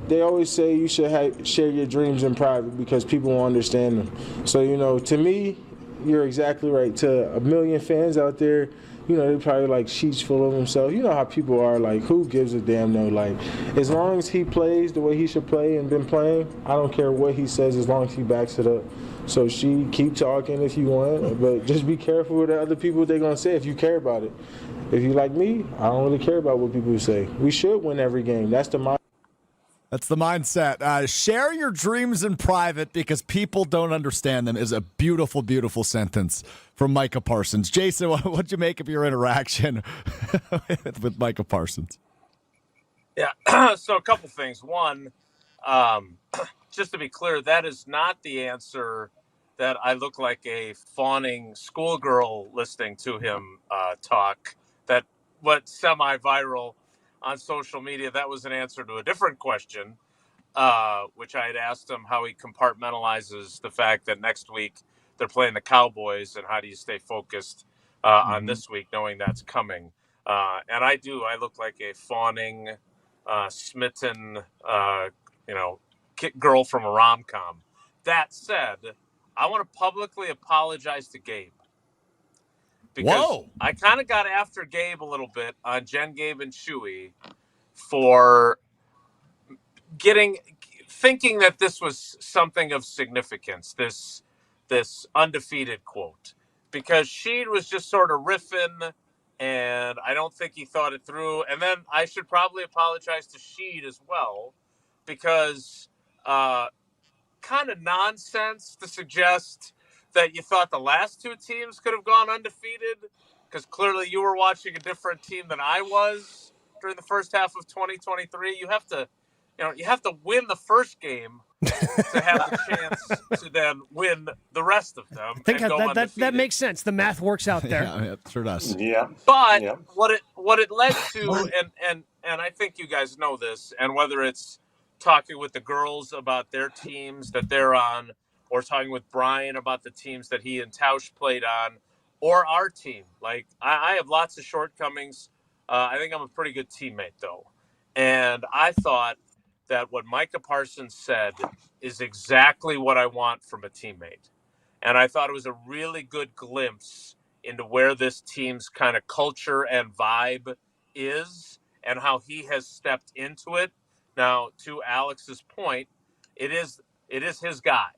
They always say you should share your dreams in private because people won't understand them. So, to me, you're exactly right. To a million fans out there, they're probably like sheets full of themselves. You know how people are, like, who gives a damn, though? Like, as long as he plays the way he should play and been playing, I don't care what he says as long as he backs it up. So keep talking if you want, but just be careful with the other people they're going to say if you care about it. If you like me, I don't really care about what people say. We should win every game. That's the mindset. Share your dreams in private because people don't understand them is a beautiful, beautiful sentence from Micah Parsons. Jason, what'd you make of your interaction with Micah Parsons? Yeah, so a couple things. One, just to be clear, that is not the answer that I look like a fawning schoolgirl listening to him talk. That went semi-viral on social media. That was an answer to a different question, which I had asked him how he compartmentalizes the fact that next week they're playing the Cowboys and how do you stay focused on this week knowing that's coming. And I look like a fawning, smitten, girl from a rom-com. That said, I want to publicly apologize to Gabe. Because I kind of got after Gabe a little bit on Jen, Gabe, and Chewy for thinking that this was something of significance, this undefeated quote. Because Sheed was just sort of riffing, and I don't think he thought it through. And then I should probably apologize to Sheed as well, because kind of nonsense to suggest that you thought the last two teams could have gone undefeated, because clearly you were watching a different team than I was during the first half of 2023. You have to win the first game to have the chance to then win the rest of them. I think that makes sense. The math works out there. Yeah, it sure does. Yeah. But what it led to, and I think you guys know this, and whether it's talking with the girls about their teams that they're on, or talking with Brian about the teams that he and Tausch played on, or our team. Like, I have lots of shortcomings. I think I'm a pretty good teammate, though. And I thought that what Micah Parsons said is exactly what I want from a teammate. And I thought it was a really good glimpse into where this team's kind of culture and vibe is and how he has stepped into it. Now, to Alex's point, it is his guy.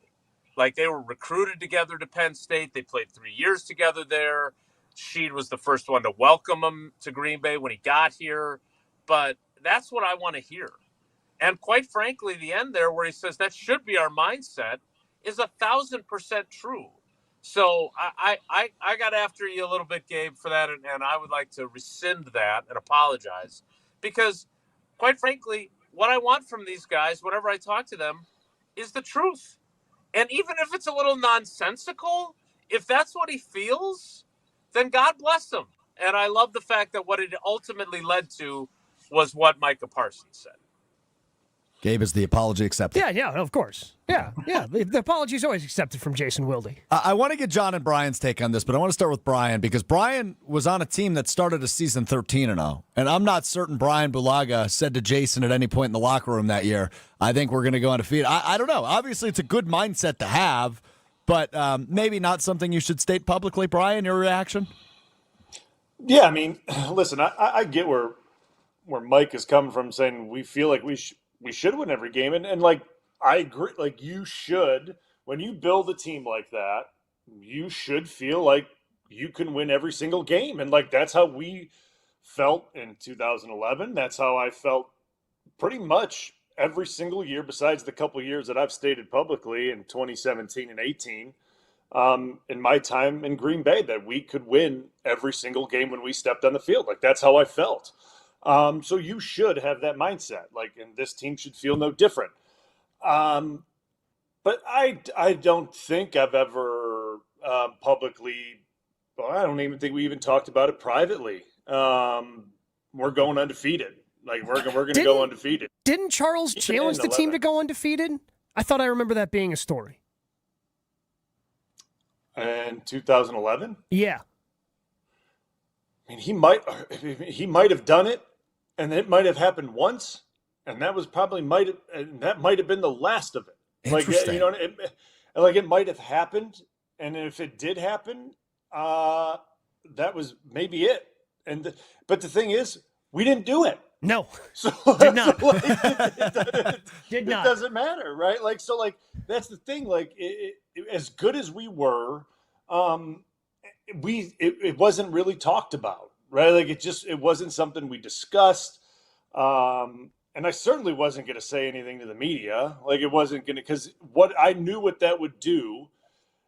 Like, they were recruited together to Penn State. They played 3 years together there. Sheed was the first one to welcome him to Green Bay when he got here. But that's what I want to hear. And quite frankly, the end there where he says that should be our mindset is 1,000% true. So I got after you a little bit, Gabe, for that. And I would like to rescind that and apologize. Because quite frankly, what I want from these guys, whenever I talk to them, is the truth. And even if it's a little nonsensical, if that's what he feels, then God bless him. And I love the fact that what it ultimately led to was what Micah Parsons said. Gabe, is the apology accepted? Yeah, of course. Yeah. The apology is always accepted from Jason Wilde. I want to get John and Brian's take on this, but I want to start with Brian because Brian was on a team that started a season 13-0. And I'm not certain Brian Bulaga said to Jason at any point in the locker room that year, I think we're going to go undefeated. I don't know. Obviously, it's a good mindset to have, but maybe not something you should state publicly. Brian, your reaction? Yeah, I mean, listen, I get where Mike is coming from, saying we feel like we should win every game, and like I agree, like you should. When you build a team like that, you should feel like you can win every single game, and like that's how we felt in 2011. That's how I felt pretty much every single year, besides the couple of years that I've stated publicly in 2017 and 18. In my time in Green Bay, that we could win every single game when we stepped on the field. Like that's how I felt. So you should have that mindset. Like, and this team should feel no different. But I don't think I've ever publicly. Well, I don't even think we even talked about it privately. We're going undefeated. Like we're going to go undefeated. Didn't Charles challenge the team to go undefeated? I thought I remember that being a story. In 2011? Yeah. I mean, he might have done it, and it might have happened once, and that was probably might have been the last of it. Like you know, it might have happened, and if it did happen, that was maybe it. But the thing is, we didn't do it. No, so did not. So, it not. doesn't matter, right? Like so, like that's the thing. Like as good as we were, it wasn't really talked about, right? Like it wasn't something we discussed. And I certainly wasn't going to say anything to the media. Like it wasn't going to, because what I knew what that would do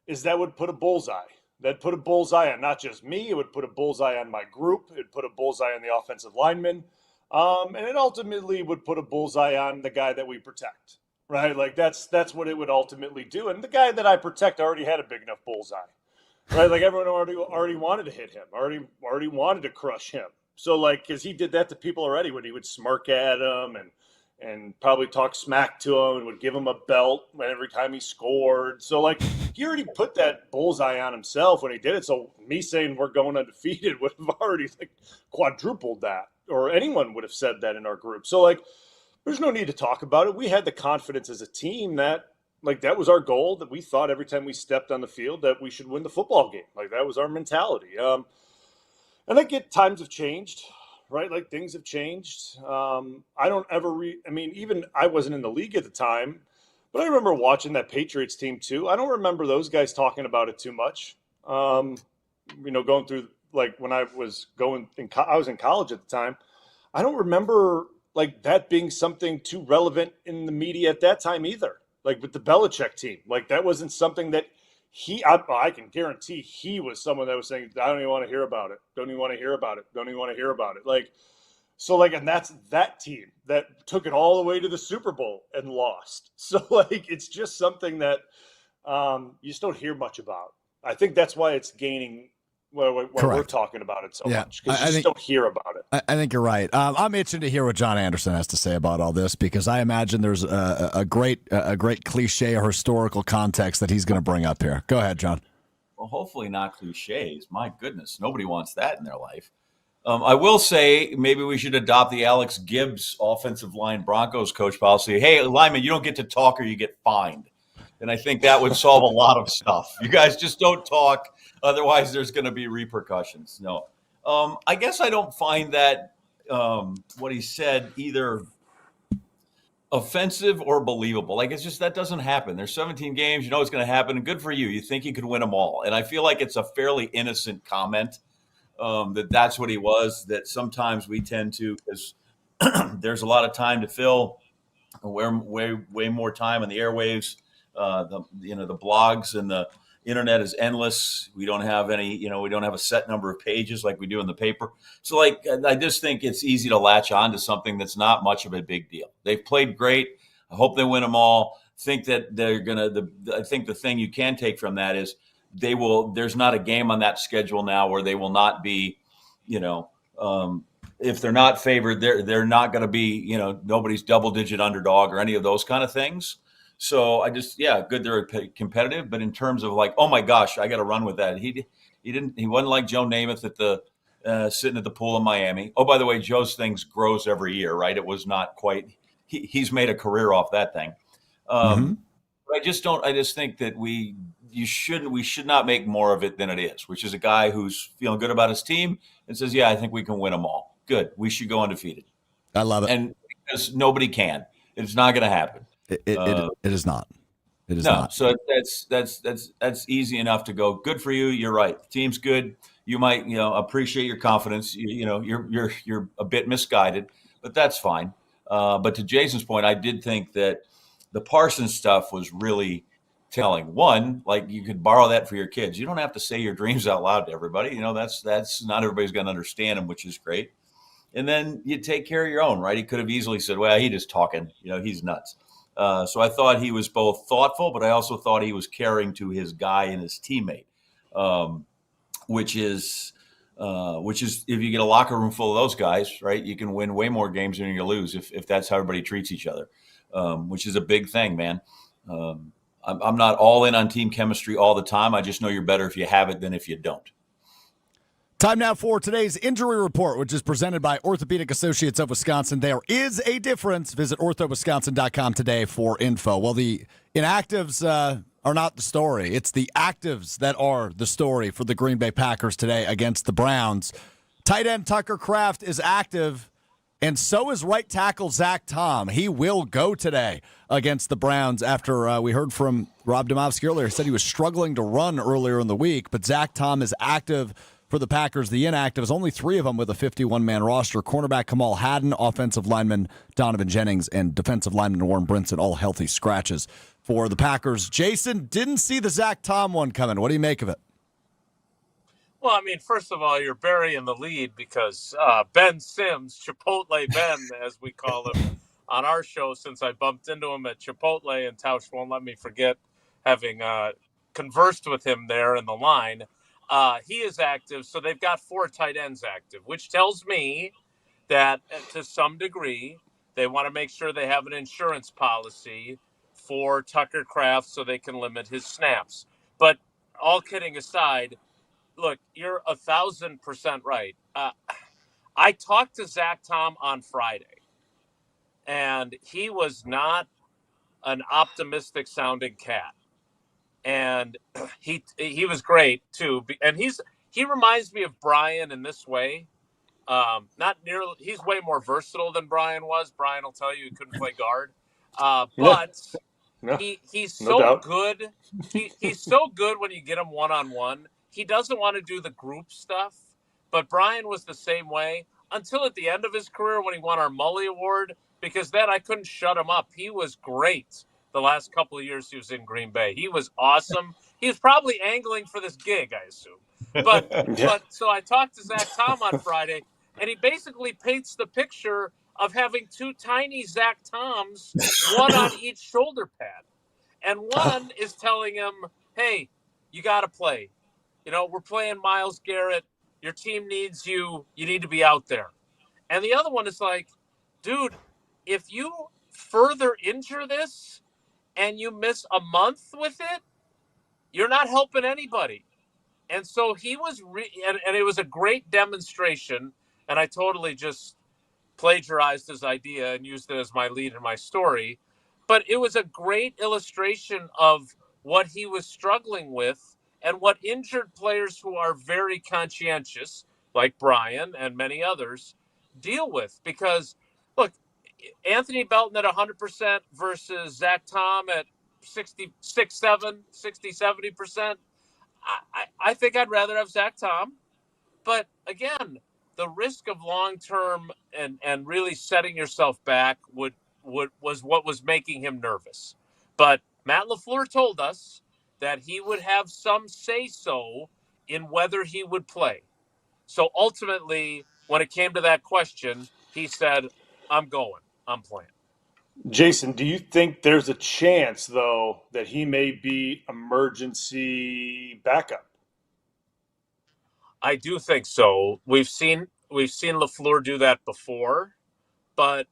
is that would put a bullseye. That put a bullseye on not just me. It would put a bullseye on my group. It'd put a bullseye on the offensive linemen. And it ultimately would put a bullseye on the guy that we protect, right? Like that's what it would ultimately do. And the guy that I protect already had a big enough bullseye, right? Like everyone already wanted to hit him, already wanted to crush him. So like, because he did that to people already when he would smirk at him and probably talk smack to him and would give him a belt every time he scored. So like, he already put that bullseye on himself when he did it. So me saying we're going undefeated would have already like quadrupled that, or anyone would have said that in our group. So like, there's no need to talk about it. We had the confidence as a team that like that was our goal, that we thought every time we stepped on the field that we should win the football game. Like that was our mentality. And I get times have changed, right? Like things have changed. I don't ever I mean, even I wasn't in the league at the time, but I remember watching that Patriots team too. I don't remember those guys talking about it too much. You know, going through like when I was I was in college at the time. I don't remember like that being something too relevant in the media at that time either. Like with the Belichick team, like that wasn't something that I can guarantee he was someone that was saying, I don't even want to hear about it. Don't even want to hear about it. Don't even want to hear about it. Like, so like, and that's that team that took it all the way to the Super Bowl and lost. So like, it's just something that you just don't hear much about. I think that's why it's gaining why we're talking about it so much, because you just don't hear about it. I think you're right. I'm itching to hear what John Anderson has to say about all this, because I imagine there's a great cliche or historical context that he's going to bring up here. Go ahead, John. Well, hopefully not cliches. My goodness, nobody wants that in their life. I will say maybe we should adopt the Alex Gibbs offensive line Broncos coach policy. Hey, lineman, you don't get to talk or you get fined. And I think that would solve a lot of stuff. You guys just don't talk. Otherwise, there's going to be repercussions. No, I guess I don't find that what he said either offensive or believable. Like, it's just that doesn't happen. There's 17 games. You know it's going to happen. And good for you. You think you could win them all. And I feel like it's a fairly innocent comment that's what he was, that sometimes we tend to, because there's a lot of time to fill, way more time on the airwaves. The blogs and the internet is endless. We don't have we don't have a set number of pages like we do in the paper. So like, I just think it's easy to latch on to something that's not much of a big deal. They've played great. I hope they win them all. Think that they're I think the thing you can take from that is there's not a game on that schedule now where they will not be, if they're not favored, they're not going to be, nobody's double digit underdog or any of those kind of things. So I just, good, they're competitive, but in terms of like, oh my gosh, I got to run with that. He wasn't like Joe Namath at the sitting at the pool in Miami. Oh, by the way, Joe's things grows every year, right? It was not quite. He's made a career off that thing. But I just think that we should not make more of it than it is, which is a guy who's feeling good about his team and says, yeah, I think we can win them all. Good. We should go undefeated. I love it. And because nobody can. It's not going to happen. It is not. It is no, not. So that's easy enough to go, good for you. You're right. The team's good. You might, appreciate your confidence. You're a bit misguided, but that's fine. But to Jason's point, I did think that the Parsons stuff was really telling. One, like, you could borrow that for your kids. You don't have to say your dreams out loud to everybody. That's not everybody's going to understand them, which is great. And then you take care of your own, right? He could have easily said, well, he just talking, he's nuts. So I thought he was both thoughtful, but I also thought he was caring to his guy and his teammate, which is if you get a locker room full of those guys, right, you can win way more games than you lose if that's how everybody treats each other, which is a big thing, man. I'm not all in on team chemistry all the time. I just know you're better if you have it than if you don't. Time now for today's injury report, which is presented by Orthopedic Associates of Wisconsin. There is a difference. Visit orthowisconsin.com today for info. Well, the inactives are not the story. It's the actives that are the story for the Green Bay Packers today against the Browns. Tight end Tucker Kraft is active, and so is right tackle Zach Tom. He will go today against the Browns after we heard from Rob Domofsky earlier. He said he was struggling to run earlier in the week, but Zach Tom is active for the Packers. The inactives, only 3 of them with a 51-man roster. Cornerback Kamal Haddon, offensive lineman Donovan Jennings, and defensive lineman Warren Brinson, all healthy scratches for the Packers. Jason, didn't see the Zach Tom one coming. What do you make of it? Well, I mean, first of all, you're burying the lead because Ben Sims, Chipotle Ben, as we call him on our show, since I bumped into him at Chipotle, and Tausch won't let me forget having conversed with him there in the line. He is active, so they've got 4 tight ends active, which tells me that to some degree they want to make sure they have an insurance policy for Tucker Kraft so they can limit his snaps. But all kidding aside, look, you're 1,000% right. I talked to Zach Tom on Friday, and he was not an optimistic sounding cat. And he was great too, and he reminds me of Brian in this way. Not nearly. He's way more versatile than Brian was. Brian will tell you he couldn't play guard, but he's so good. He's so good when you get him one-on-one. He doesn't want to do the group stuff, but Brian was the same way until at the end of his career when he won our Mully Award, because then I couldn't shut him up. He was great. The last couple of years he was in Green Bay, he was awesome. He was probably angling for this gig, I assume. But so I talked to Zach Tom on Friday, and he basically paints the picture of having 2 tiny Zach Toms, one on each shoulder pad, and one is telling him, "Hey, you got to play. We're playing Myles Garrett. Your team needs you. You need to be out there." And the other one is like, "Dude, if you further injure this and you miss a month with it, you're not helping anybody." And so he was, and it was a great demonstration, and I totally just plagiarized his idea and used it as my lead in my story. But it was a great illustration of what he was struggling with and what injured players who are very conscientious, like Brian and many others, deal with. Because, look, Anthony Belton at 100% versus Zach Tom at 60-70%. I think I'd rather have Zach Tom. But again, the risk of long-term and really setting yourself back was what was making him nervous. But Matt LaFleur told us that he would have some say-so in whether he would play. So ultimately, when it came to that question, he said, "I'm going. I'm playing." Jason, do you think there's a chance, though, that he may be emergency backup? I do think so. We've seen LaFleur do that before, but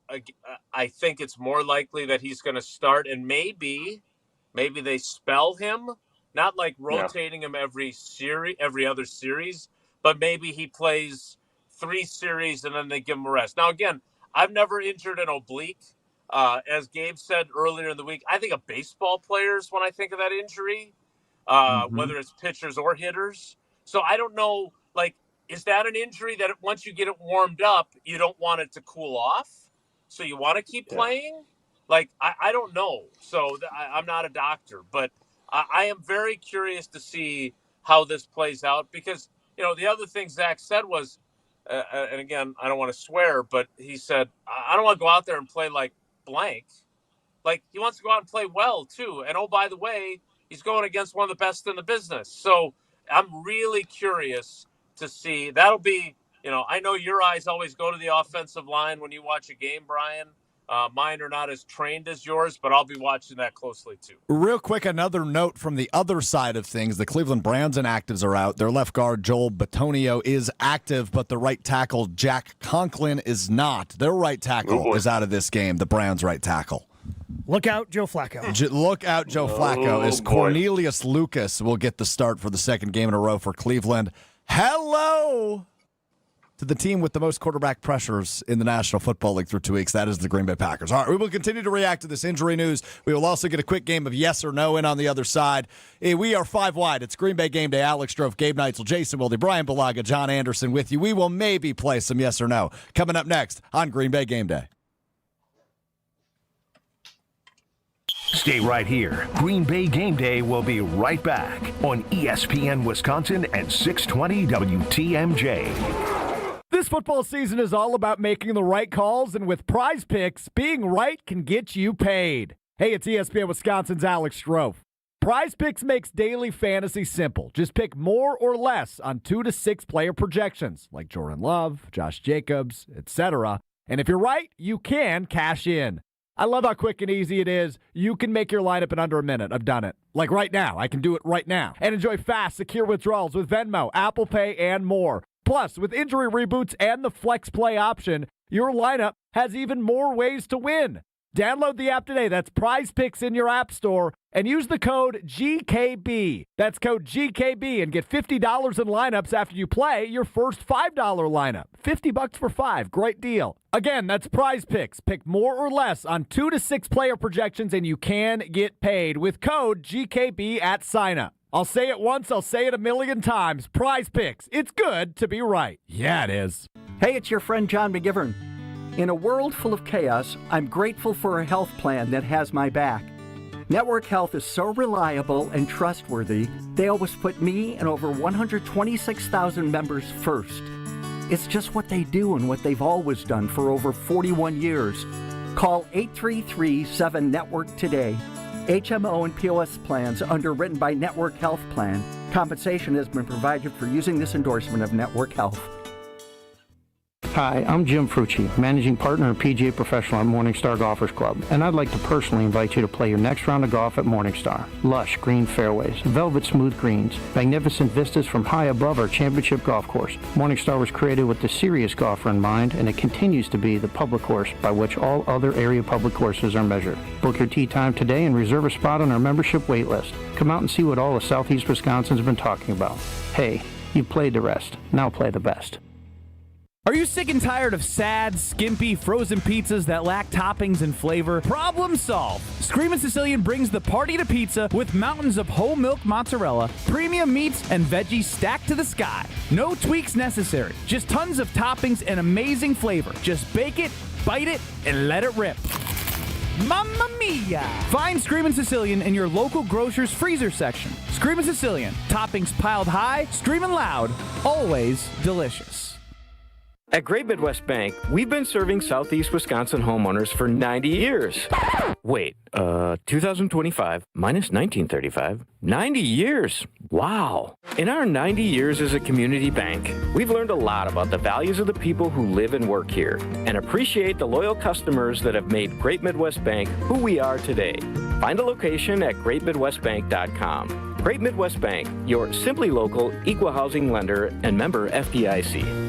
I think it's more likely that he's going to start, and maybe they spell him, not like rotating him every other series, but maybe he plays 3 series and then they give him a rest. Now, again, I've never injured an oblique. As Gabe said earlier in the week, I think of baseball players when I think of that injury. whether it's pitchers or hitters. So I don't know, is that an injury that once you get it warmed up, you don't want it to cool off? So you want to keep playing? I don't know. So I'm not a doctor, but I am very curious to see how this plays out because, the other thing Zach said was, and again, I don't want to swear, but he said, I don't want to go out there and play like blank. He wants to go out and play well, too. And, oh, by the way, he's going against one of the best in the business. So I'm really curious to see. That'll be, I know your eyes always go to the offensive line when you watch a game, Brian. Mine are not as trained as yours, but I'll be watching that closely, too. Real quick, another note from the other side of things. The Cleveland Browns inactives are out. Their left guard, Joel Bitonio, is active, but the right tackle, Jack Conklin, is not. Their right tackle is out of this game, the Browns' right tackle. Look out, Joe Flacco. Look out, Joe Flacco, as Cornelius Lucas will get the start for the second game in a row for Cleveland. Hello to the team with the most quarterback pressures in the National Football League through 2 weeks. That is the Green Bay Packers. All right, we will continue to react to this injury news. We will also get a quick game of yes or no in on the other side. We are 5 wide. It's Green Bay Game Day. Alex Strouf, Gabe Neitzel, Jason Wilde, Brian Bulaga, John Anderson with you. We will maybe play some yes or no coming up next on Green Bay Game Day. Stay right here. Green Bay Game Day will be right back on ESPN Wisconsin and 620 WTMJ. This football season is all about making the right calls, and with Prize Picks, being right can get you paid. Hey, it's ESPN Wisconsin's Alex Strouf. Prize Picks makes daily fantasy simple. Just pick more or less on 2 to 6 player projections, like Jordan Love, Josh Jacobs, etc. And if you're right, you can cash in. I love how quick and easy it is. You can make your lineup in under a minute. I've done it. Like right now. I can do it right now. And enjoy fast, secure withdrawals with Venmo, Apple Pay, and more. Plus, with injury reboots and the Flex Play option, your lineup has even more ways to win. Download the app today. That's Prize Picks in your app store. And use the code GKB. That's code GKB and get $50 in lineups after you play your first $5 lineup. $50 for 5. Great deal. Again, that's Prize Picks. Pick more or less on 2 to 6 player projections and you can get paid with code GKB at signup. I'll say it once, I'll say it a million times. Prize Picks. It's good to be right. Yeah, it is. Hey, it's your friend John McGivern. In a world full of chaos, I'm grateful for a health plan that has my back. Network Health is so reliable and trustworthy, they always put me and over 126,000 members first. It's just what they do and what they've always done for over 41 years. Call 833-7-NETWORK today. HMO and POS plans underwritten by Network Health Plan. Compensation has been provided for using this endorsement of Network Health. Hi, I'm Jim Frucci, Managing Partner and PGA Professional at Morningstar Golfers Club, and I'd like to personally invite you to play your next round of golf at Morningstar. Lush green fairways, velvet smooth greens, magnificent vistas from high above our championship golf course. Morningstar was created with the serious golfer in mind, and it continues to be the public course by which all other area public courses are measured. Book your tee time today and reserve a spot on our membership wait list. Come out and see what all of Southeast Wisconsin's been talking about. Hey, you've played the rest. Now play the best. Are you sick and tired of sad, skimpy, frozen pizzas that lack toppings and flavor? Problem solved. Screamin' Sicilian brings the party to pizza with mountains of whole milk mozzarella, premium meats, and veggies stacked to the sky. No tweaks necessary. Just tons of toppings and amazing flavor. Just bake it, bite it, and let it rip. Mamma mia! Find Screamin' Sicilian in your local grocer's freezer section. Screamin' Sicilian. Toppings piled high, screaming loud, always delicious. At Great Midwest Bank, we've been serving Southeast Wisconsin homeowners for 90 years. Wait, 2025 minus 1935, 90 years. Wow. In our 90 years as a community bank, we've learned a lot about the values of the people who live and work here and appreciate the loyal customers that have made Great Midwest Bank who we are today. Find a location at greatmidwestbank.com. Great Midwest Bank, your simply local equal housing lender and member FDIC.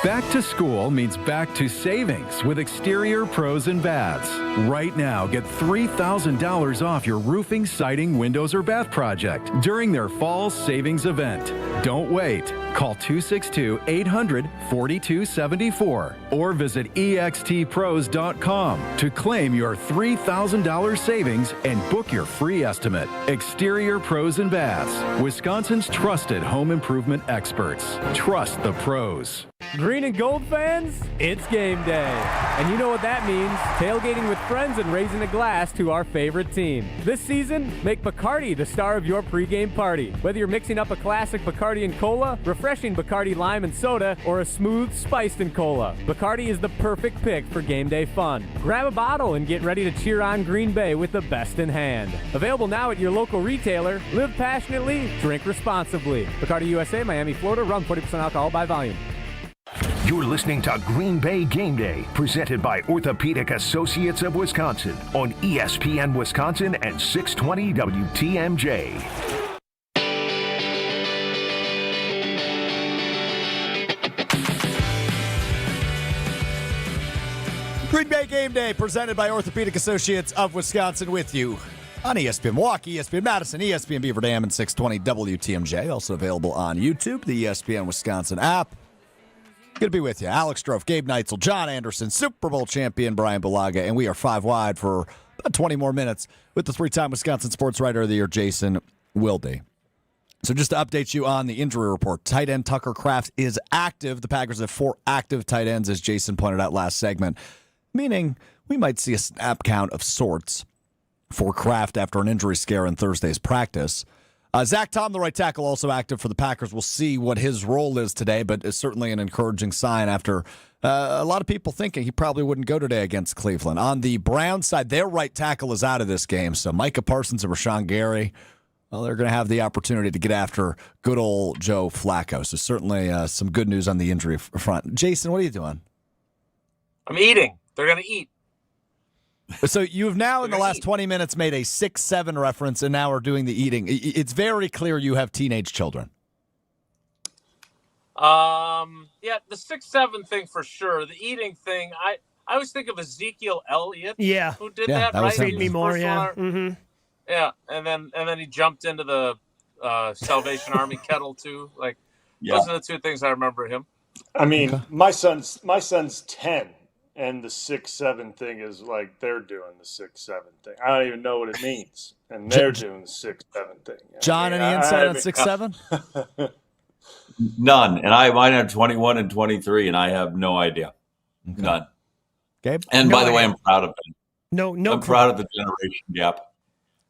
Back to school means back to savings with Exterior Pros and Baths. Right now, get $3,000 off your roofing, siding, windows, or bath project during their fall savings event. Don't wait. Call 262-800-4274 or visit extpros.com to claim your $3,000 savings and book your free estimate. Exterior Pros and Baths, Wisconsin's trusted home improvement experts. Trust the pros. Green and gold fans, it's game day. And you know what that means. Tailgating with friends and raising a glass to our favorite team. This season, make Bacardi the star of your pregame party. Whether you're mixing up a classic Bacardi and cola, refreshing Bacardi lime and soda, or a smooth spiced and cola, Bacardi is the perfect pick for game day fun. Grab a bottle and get ready to cheer on Green Bay with the best in hand. Available now at your local retailer. Live passionately, drink responsibly. Bacardi USA, Miami, Florida. Rum 40% alcohol by volume. You're listening to Green Bay Game Day, presented by Orthopedic Associates of Wisconsin on ESPN Wisconsin and 620 WTMJ. Green Bay Game Day, presented by Orthopedic Associates of Wisconsin, with you on ESPN Milwaukee, ESPN Madison, ESPN Beaver Dam, and 620 WTMJ. Also available on YouTube, the ESPN Wisconsin app. Good to be with you. Alex Strouf, Gabe Neitzel, John Anderson, Super Bowl champion Brian Bulaga, and we are 5 wide for about 20 more minutes with the 3-time Wisconsin Sports Writer of the Year, Jason Wilde. So just to update you on the injury report, tight end Tucker Kraft is active. The Packers have 4 active tight ends, as Jason pointed out last segment, meaning we might see a snap count of sorts for Kraft after an injury scare in Thursday's practice. Zach Tom, the right tackle, also active for the Packers. We'll see what his role is today, but it's certainly an encouraging sign after a lot of people thinking he probably wouldn't go today against Cleveland. On the Browns side, their right tackle is out of this game, so Micah Parsons and Rashawn Gary, well, they're going to have the opportunity to get after good old Joe Flacco. So certainly some good news on the injury front. Jason, what are you doing? I'm eating. They're going to eat. So you've now, in the last 20 minutes, made a 6-7 reference, and now are doing the eating. It's very clear you have teenage children. Yeah, the 6-7 thing for sure. The eating thing, I always think of Ezekiel Elliott. Yeah, who did that? That right? Feed Me More. Yeah, yeah, and then he jumped into the Salvation Army kettle too. Like those are the 2 things I remember him. I mean, my son's 10. And the 6-7 thing is like they're doing the 6-7 thing. I don't even know what it means, and they're doing the 6-7 thing. John, any insight on 6-7? None. And mine are 21 and 23, and I have no idea. Okay. None. Gabe? And by the way, I'm proud of it. No. I'm proud of the generation gap.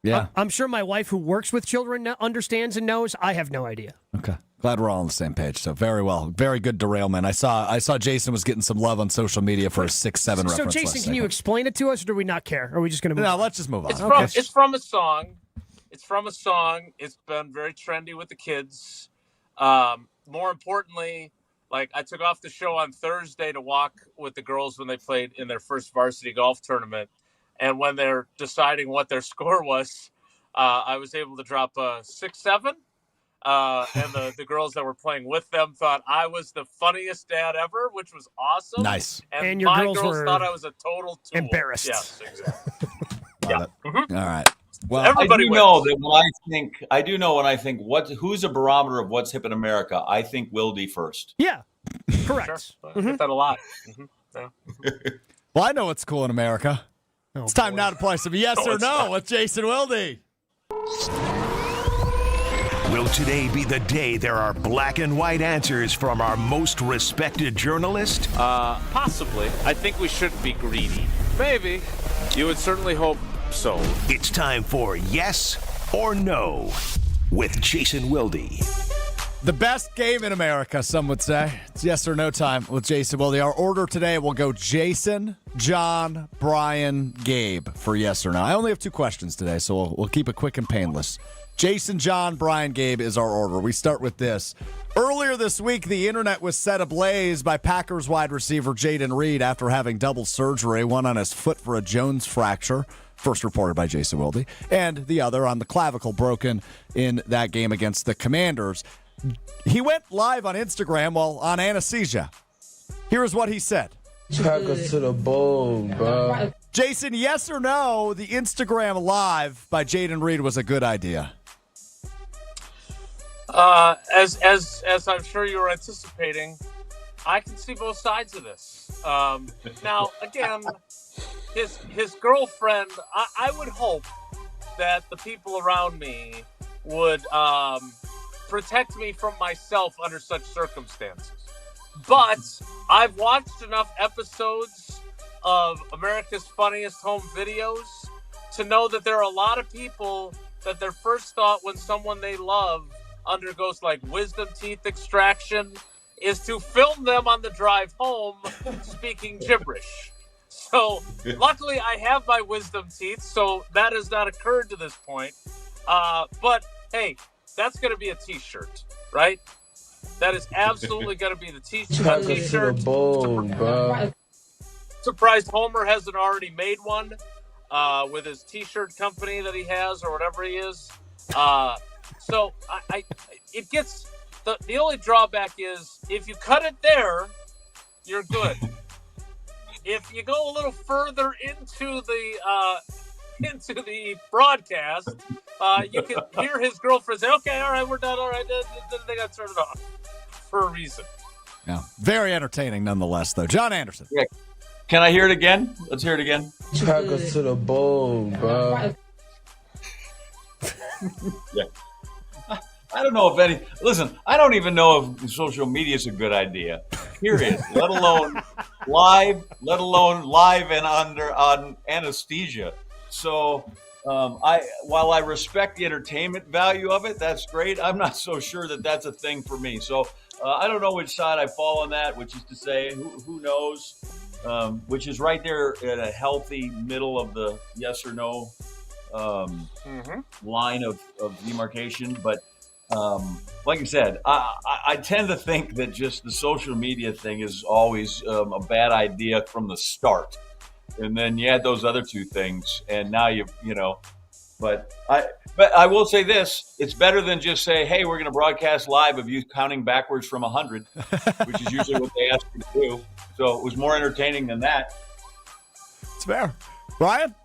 Yeah. I'm sure my wife, who works with children, understands and knows. I have no idea. Okay. Glad we're all on the same page. So very well. Very good derailment. I saw Jason was getting some love on social media for a 6-7 reference. So, Jason, can you explain it to us, or do we not care? Or are we just going to move on? No, let's just move on. It's from a song. It's from a song. It's been very trendy with the kids. More importantly, like I took off the show on Thursday to walk with the girls when they played in their first varsity golf tournament. And when they're deciding what their score was, I was able to drop a 6-7. And the girls that were playing with them thought I was the funniest dad ever, which was awesome. Nice. And your my girls were thought I was a total tool. embarrassed. Yes, exactly. All right. Well, everybody I do know that when I think who's a barometer of what's hip in America, I think Wilde first. Yeah, correct. Sure. I get that a lot. Yeah. Well, I know what's cool in America. It's time now to play some yes or no with Jason Wilde. Will today be the day there are black and white answers from our most respected journalist? Possibly. I think we shouldn't be greedy. Maybe. You would certainly hope so. It's time for yes or no with Jason Wilde. The best game in America, some would say. It's yes or no time with Jason Wilde. Our order today will go Jason, John, Brian, Gabe for yes or no. I only have 2 questions today, so we'll keep it quick and painless. Jason, John, Brian, Gabe is our order. We start with this. Earlier this week, the internet was set ablaze by Packers wide receiver Jayden Reed after having double surgery, one on his foot for a Jones fracture, first reported by Jason Wilde, and the other on the clavicle broken in that game against the Commanders. He went live on Instagram while on anesthesia. Here's what he said. Pack us to the bowl, bro. Jason, yes or no, the Instagram Live by Jaden Reed was a good idea? As I'm sure you were anticipating, I can see both sides of this. Now, again, his girlfriend, I would hope that the people around me would protect me from myself under such circumstances. But I've watched enough episodes of America's Funniest Home Videos to know that there are a lot of people that their first thought when someone they love undergoes like wisdom teeth extraction is to film them on the drive home speaking gibberish. So luckily I have my wisdom teeth, so that has not occurred to this point. But hey, that's going to be a t-shirt, right? That is absolutely going to be the t-shirt. Surprised Homer hasn't already made one with his t-shirt company that he has or whatever he is. So it gets the only drawback is if you cut it there, you're good. If you go a little further into the broadcast, you can hear his girlfriend say, "Okay, all right, we're done. All right," then they got to turn it off for a reason. Yeah, very entertaining nonetheless, though. John Anderson. Yeah. Can I hear it again? Let's hear it again. Pack us to the bowl, bro. Yeah. I don't know if any. Listen, I don't even know if social media is a good idea. Period. Let alone live. Let alone live and on anesthesia. So, while I respect the entertainment value of it, that's great. I'm not so sure that that's a thing for me. So, I don't know which side I fall on that. Which is to say, who knows? Which is right there at a healthy middle of the yes or no line of demarcation, but. Like I said, I tend to think that just the social media thing is always a bad idea from the start, and then you add those other two things, and now you know. But I will say this: it's better than just say, "Hey, we're going to broadcast live of you counting backwards from 100," which is usually what they ask you to do. So it was more entertaining than that. It's fair, Brian.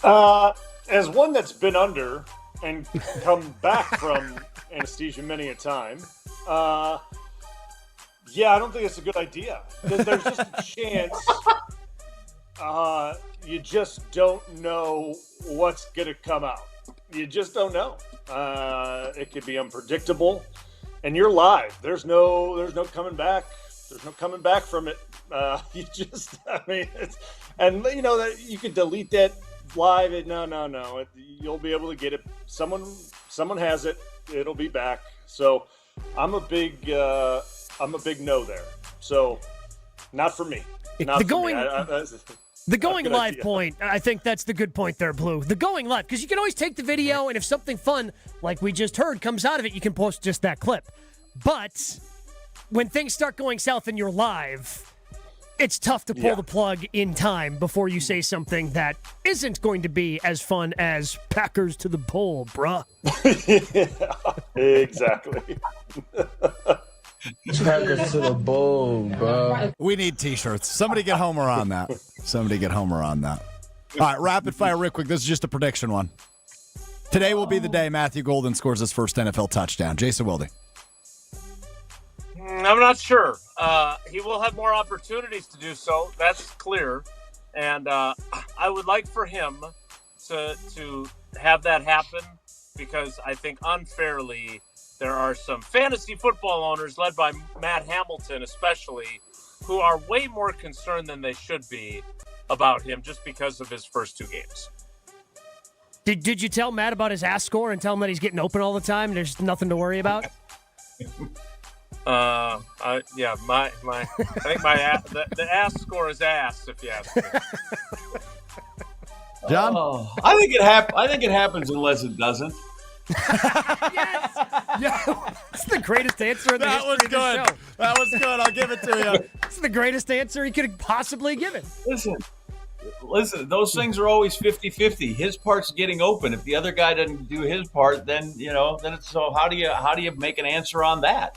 As one that's been under. And come back from anesthesia many a time. Yeah, I don't think it's a good idea. There's just a chance you just don't know what's going to come out. You just don't know. It could be unpredictable. And you're live. There's no coming back. There's no coming back from it. And you know that you could delete that live. No. You'll be able to get it. Someone has it. It'll be back. So I'm a big no there. So not for me. Not the for going, me. the going live idea. point. I think that's the good point there, Blue. The going live, because you can always take the video, and if something fun like we just heard comes out of it, you can post just that clip. But when things start going south and you're live, it's tough to pull the plug in time before you say something that isn't going to be as fun as Packers to the bowl, bruh. Yeah, exactly. Packers to the bowl, bro. We need T-shirts. Somebody get Homer on that. All right, rapid fire real quick. This is just a prediction one. Today will be the day Matthew Golden scores his first NFL touchdown. Jason Wilde. I'm not sure. He will have more opportunities to do so. That's clear. And I would like for him to have that happen because I think unfairly there are some fantasy football owners led by Matt Hamilton especially who are way more concerned than they should be about him just because of his first two games. Did you tell Matt about his ass score and tell him that he's getting open all the time? There's nothing to worry about? I think the ass score is ass, if you ask me. John? I think it happens unless it doesn't. Yes! Yeah, that's the greatest answer in the history of the show. That was good. I'll give it to you. It's the greatest answer he could have possibly given. Listen, those things are always 50-50. His part's getting open. If the other guy doesn't do his part, then it's so how do you make an answer on that?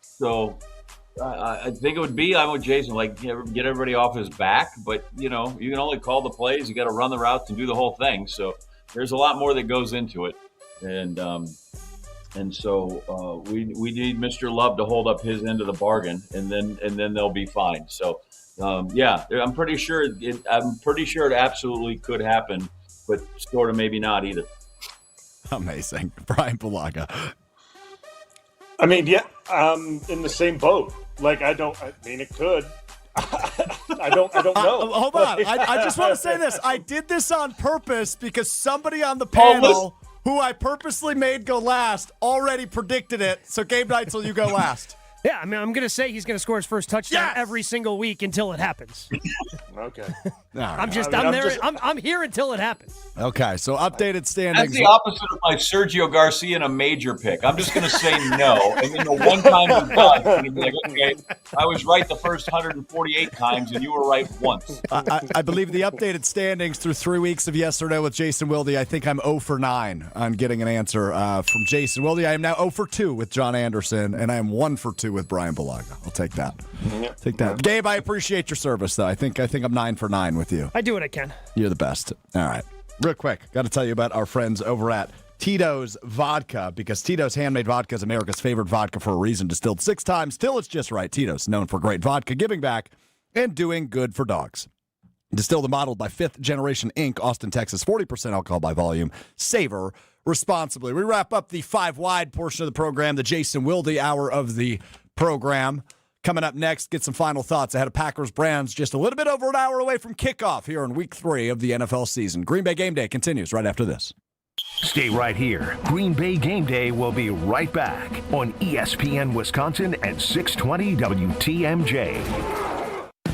So I think it would be, I'm with Jason, like, get everybody off his back. But, you can only call the plays. You got to run the routes and do the whole thing. So there's a lot more that goes into it. And so we need Mr. Love to hold up his end of the bargain, and then they'll be fine. So, I'm pretty sure it absolutely could happen, but sort of maybe not either. Amazing. Brian Bulaga. I mean, yeah, I'm in the same boat. Like, it could. I don't know. Hold on. I just want to say this. I did this on purpose because somebody on the panel who I purposely made go last already predicted it. So, Gabe Neitzel, you go last. Yeah, I mean, I'm going to say he's going to score his first touchdown every single week until it happens. Okay. I'm here until it happens. Okay, so updated standings. That's the opposite of my Sergio Garcia in a major pick. I'm just going to say no, and then the one time he's done, I'm be like, okay, I was right the first 148 times, and you were right once. I believe the updated standings through 3 weeks of Yes or No with Jason Wilde, I think I'm 0 for 9 on getting an answer from Jason Wilde. I am now 0 for 2 with John Anderson, and I am 1 for 2 with Brian Bulaga. I'll take that. Take that. Gabe, I appreciate your service, though. I think I'm 9 for 9 with you. I do what I can. You're the best. All right. Real quick, got to tell you about our friends over at Tito's Vodka, because Tito's Handmade Vodka is America's favorite vodka for a reason. Distilled 6 times, till it's just right. Tito's, known for great vodka, giving back, and doing good for dogs. Distilled and bottled by 5th Generation Inc., Austin, Texas, 40% alcohol by volume. Savor responsibly. We wrap up the 5 Wide portion of the program, the Jason Wilde hour of the program. Coming up next, get some final thoughts ahead of Packers Browns, just a little bit over an hour away from kickoff here in Week 3 of the NFL season. Green Bay Game Day continues right after this. Stay right here. Green Bay Game Day will be right back on ESPN Wisconsin at 620 WTMJ.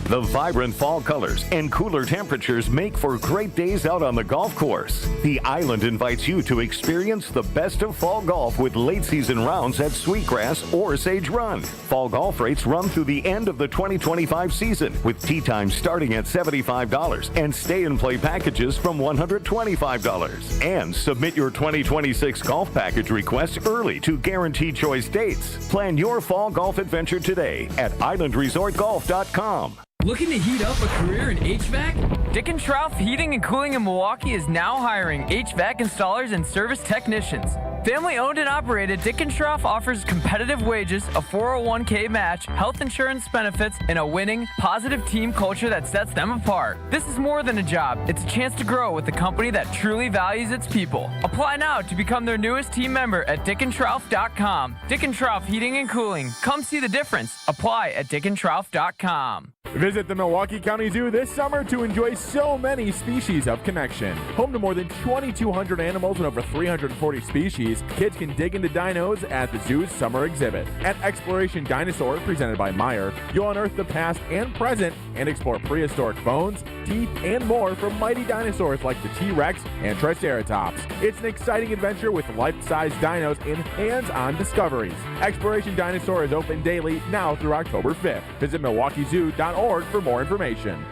The vibrant fall colors and cooler temperatures make for great days out on the golf course. The Island invites you to experience the best of fall golf with late season rounds at Sweetgrass or Sage Run. Fall golf rates run through the end of the 2025 season, with tee times starting at $75 and stay and play packages from $125. And submit your 2026 golf package requests early to guarantee choice dates. Plan your fall golf adventure today at islandresortgolf.com. Looking to heat up a career in HVAC? Dick & Strouf Heating and Cooling in Milwaukee is now hiring HVAC installers and service technicians. Family owned and operated, Dick & Strouf offers competitive wages, a 401k match, health insurance benefits, and a winning, positive team culture that sets them apart. This is more than a job. It's a chance to grow with a company that truly values its people. Apply now to become their newest team member at dickandtrouf.com. Dick & Strouf Heating and Cooling. Come see the difference. Apply at dickandtrouf.com. Visit the Milwaukee County Zoo this summer to enjoy so many species of connection. Home to more than 2,200 animals and over 340 species, kids can dig into dinos at the zoo's summer exhibit. At Exploration Dinosaur, presented by Meyer, you'll unearth the past and present and explore prehistoric bones, teeth, and more from mighty dinosaurs like the T-Rex and Triceratops. It's an exciting adventure with life-size dinos and hands-on discoveries. Exploration Dinosaur is open daily now through October 5th. Visit MilwaukeeZoo.org for more information.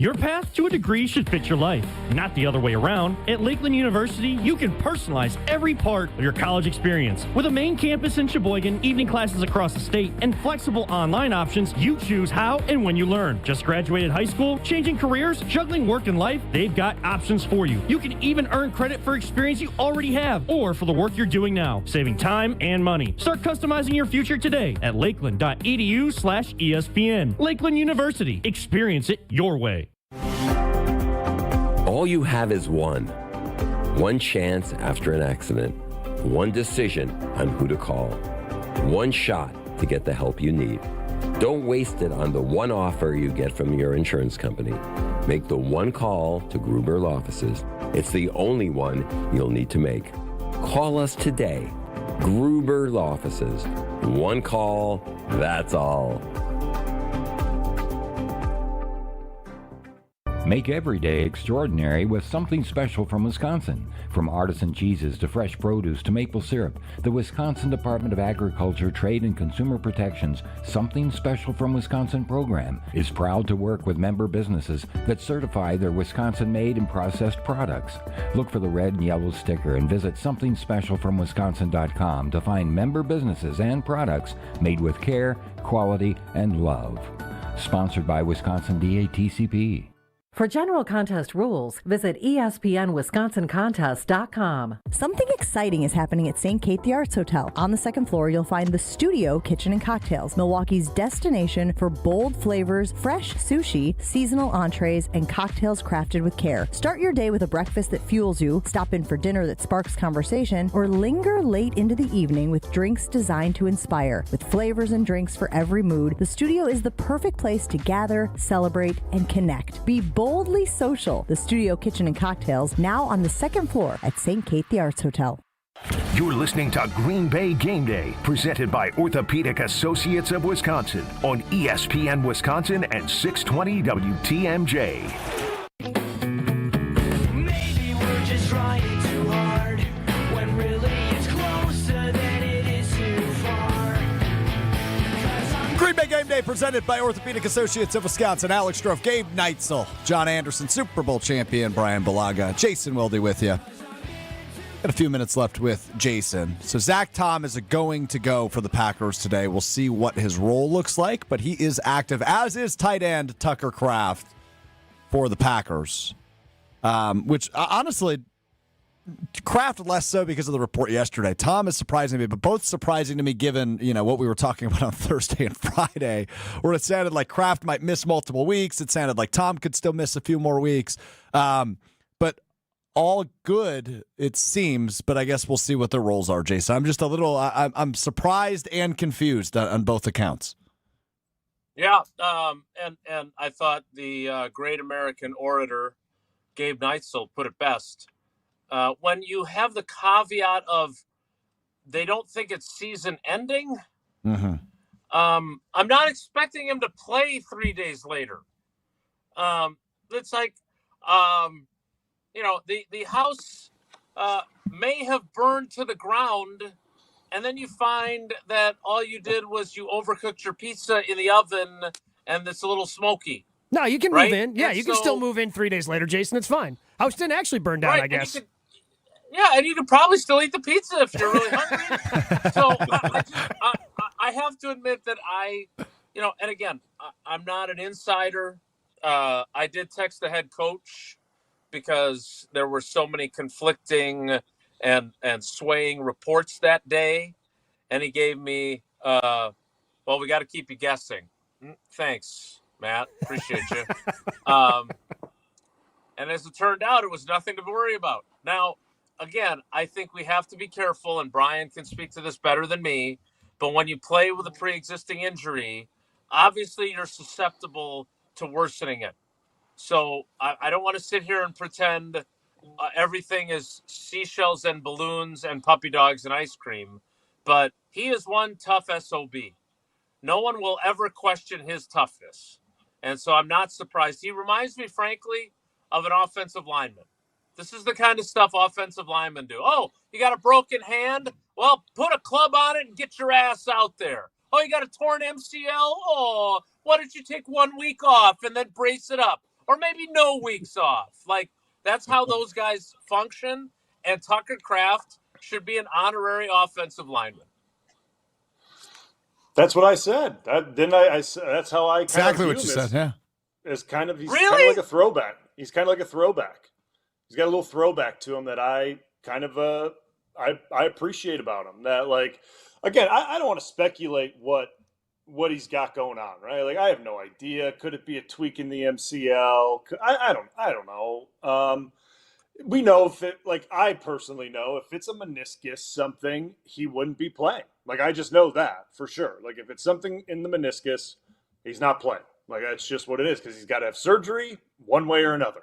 Your path to a degree should fit your life, not the other way around. At Lakeland University, you can personalize every part of your college experience. With a main campus in Sheboygan, evening classes across the state, and flexible online options, you choose how and when you learn. Just graduated high school, changing careers, juggling work and life, they've got options for you. You can even earn credit for experience you already have, or for the work you're doing now, saving time and money. Start customizing your future today at lakeland.edu/ESPN. Lakeland University. Experience it your way. All you have is one chance after an accident, one decision on who to call, one shot to get the help you need. Don't waste it on the one offer you get from your insurance company. Make the one call to Gruber Law Offices. It's the only one you'll need to make. Call us today. Gruber Law Offices. One call, that's all. Make every day extraordinary with something special from Wisconsin. From artisan cheeses to fresh produce to maple syrup, the Wisconsin Department of Agriculture, Trade and Consumer Protection's Something Special from Wisconsin program is proud to work with member businesses that certify their Wisconsin-made and processed products. Look for the red and yellow sticker and visit somethingspecialfromwisconsin.com to find member businesses and products made with care, quality, and love. Sponsored by Wisconsin DATCP. For general contest rules, visit espnwisconsincontest.com. Something exciting is happening at St. Kate the Arts Hotel. On the second floor, you'll find the Studio Kitchen and Cocktails, Milwaukee's destination for bold flavors, fresh sushi, seasonal entrees, and cocktails crafted with care. Start your day with a breakfast that fuels you, stop in for dinner that sparks conversation, or linger late into the evening with drinks designed to inspire. With flavors and drinks for every mood, the Studio is the perfect place to gather, celebrate, and connect. Be boldly social. The Studio Kitchen and Cocktails, now on the second floor at St. Kate the Arts Hotel. You're listening to Green Bay Game Day, presented by Orthopedic Associates of Wisconsin on ESPN Wisconsin and 620 WTMJ. Maybe we're just trying too hard when really it's closer than it is too far. Green Bay Game Day presented by Orthopedic Associates of Wisconsin. Alex Strouf, Gabe Neitzel, John Anderson, Super Bowl champion Brian Bulaga, Jason Wilde with you. Got a few minutes left with Jason. So Zach Tom is going to go for the Packers today. We'll see what his role looks like, but he is active, as is tight end Tucker Kraft for the Packers. Which, honestly, Kraft less so because of the report yesterday. Tom is surprising me, but both surprising to me given, what we were talking about on Thursday and Friday, where it sounded like Kraft might miss multiple weeks. It sounded like Tom could still miss a few more weeks. But all good, it seems, but I guess we'll see what their roles are, Jason. I'm just a little, I'm surprised and confused on both accounts. Yeah, and I thought the great American orator, Gabe Neitzel, put it best. When you have the caveat of they don't think it's season ending, I'm not expecting him to play 3 days later. It's like, the house may have burned to the ground, and then you find that all you did was you overcooked your pizza in the oven, and it's a little smoky. No, you can right? move in. Yeah, and you can still move in 3 days later, Jason. It's fine. House didn't actually burn down, right, I guess. And you could probably still eat the pizza if you're really hungry. So I have to admit that and again, I'm not an insider. I did text the head coach because there were so many conflicting and swaying reports that day. And he gave me, we got to keep you guessing. Thanks, Matt. Appreciate you. And as it turned out, it was nothing to worry about. Now, again, I think we have to be careful, and Brian can speak to this better than me, but when you play with a pre-existing injury, obviously you're susceptible to worsening it. So I don't want to sit here and pretend everything is seashells and balloons and puppy dogs and ice cream, but he is one tough SOB. No one will ever question his toughness. And so I'm not surprised. He reminds me, frankly, of an offensive lineman. This is the kind of stuff offensive linemen do. Oh, you got a broken hand? Well, put a club on it and get your ass out there. Oh, you got a torn MCL? Oh, why don't you take 1 week off and then brace it up? Or maybe no weeks off. Like, that's how those guys function. And Tucker Kraft should be an honorary offensive lineman. That's what I said. That's how I exactly what you said. Yeah, he's kind of really? Like a throwback. He's kind of like a throwback. He's got a little throwback to him that I kind of I appreciate about him. That, like, again, I don't want to speculate what he's got going on, right? Like, I have no idea. Could it be a tweak in the MCL? I don't know. We know if it, like, I personally know if it's a meniscus something, he wouldn't be playing. Like, I just know that for sure. Like, if it's something in the meniscus, he's not playing. Like, that's just what it is, because he's got to have surgery one way or another.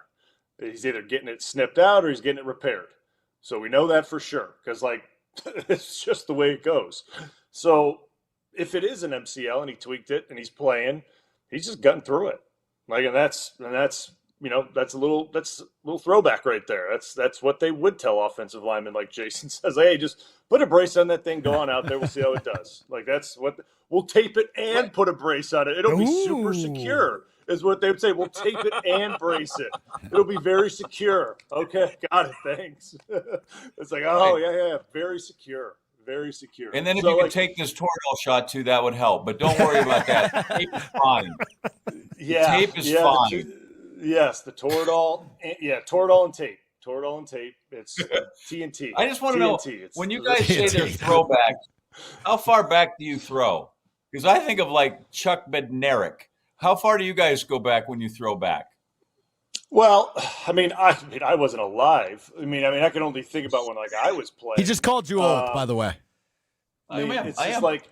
He's either getting it snipped out or he's getting it repaired. So we know that for sure, because, like, it's just the way it goes. So if it is an MCL and he tweaked it and he's playing, he's just gutting through it. Like, and that's that's a little throwback right there. That's what they would tell offensive linemen, like Jason says. Hey, just put a brace on that thing, go on out there, we'll see how it does. Like that's what we'll tape it and put a brace on it. It'll be super secure, is what they would say. We'll tape it and brace it. It'll be very secure. Okay, got it. Thanks. It's like, oh yeah, very secure. Very secure. And then if you could take this Toradol shot too, that would help. But don't worry about that. Tape is fine. Yeah, the tape is fine. Yes, the Toradol. Toradol and tape. Toradol and tape. It's TNT. I just want to know, when you guys say there's throwbacks, how far back do you throw? Because I think of like Chuck Bednarik. How far do you guys go back when you throw back? Well, I mean, I wasn't alive. I mean, I can only think about when I was playing. He just called you old, by the way. It's just like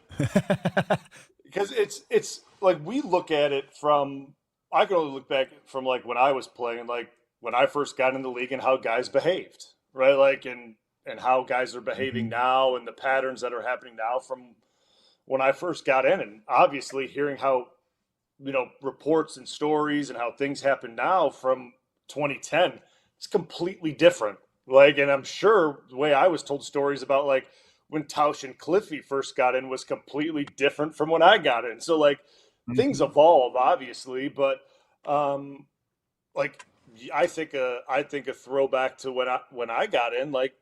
because it's like we look at it from. I can only look back from like when I was playing and like when I first got in the league and how guys behaved, right? Like and how guys are behaving now and the patterns that are happening now from when I first got in, and obviously hearing how reports and stories and how things happen now from 2010, it's completely different. Like, and I'm sure the way I was told stories about like when Tausch and Cliffy first got in was completely different from when I got in. So like things evolve obviously, but like I think a throwback to when I got in, like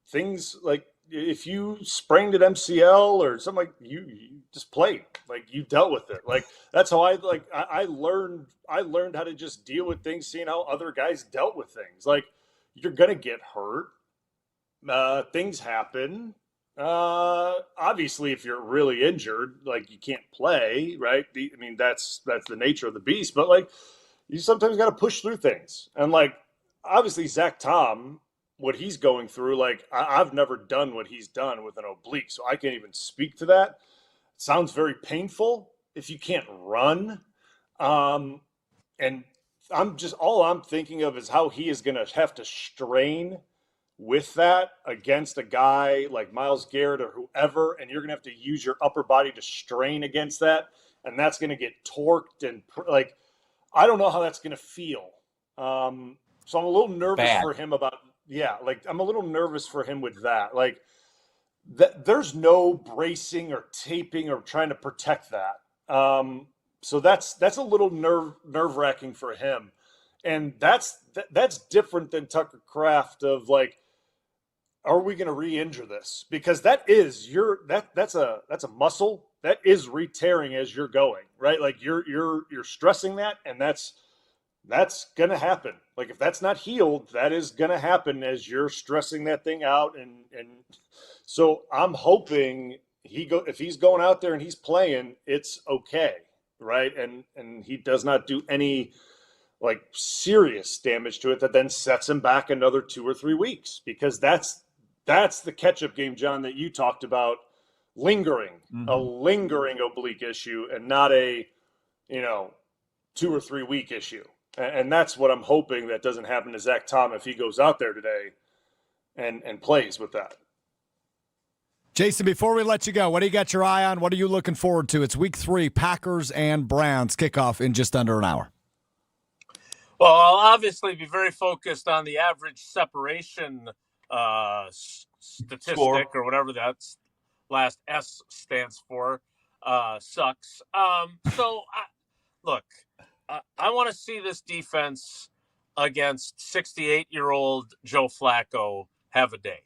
things like if you sprained an MCL or something, like you just played, like you dealt with it. Like that's how I learned how to just deal with things, seeing how other guys dealt with things. Like you're going to get hurt. Things happen. Obviously if you're really injured, like you can't play, right? I mean, that's the nature of the beast, but like you sometimes got to push through things. And like, obviously Zach Tom, what he's going through, like I've never done what he's done with an oblique, so I can't even speak to that. It sounds very painful if you can't run. And all I'm thinking of is how he is going to have to strain with that against a guy like Myles Garrett or whoever, and you're going to have to use your upper body to strain against that, and that's going to get torqued and like I don't know how that's going to feel. So I'm a little nervous for him about. Yeah, like I'm a little nervous for him with that. Like there's no bracing or taping or trying to protect that. So that's a little nerve-wracking for him. And that's different than Tucker Kraft of like, are we going to re-injure this? Because that is that's a muscle that is re-tearing as you're going, right? Like you're stressing that, and that's going to happen. Like if that's not healed, that is going to happen as you're stressing that thing out. And so I'm hoping if he's going out there and he's playing, it's okay. Right. And he does not do any like serious damage to it that then sets him back another 2 or 3 weeks, because that's the catch-up game, John, that you talked about, lingering, a lingering oblique issue and not a, 2 or 3 week issue. And that's what I'm hoping that doesn't happen to Zach Tom if he goes out there today and plays with that. Jason, before we let you go, what do you got your eye on? What are you looking forward to? It's week 3, Packers and Browns kickoff in just under an hour. Well, I'll obviously be very focused on the average separation statistic or whatever that last S stands for. Sucks. Look, I want to see this defense against 68-year-old Joe Flacco have a day.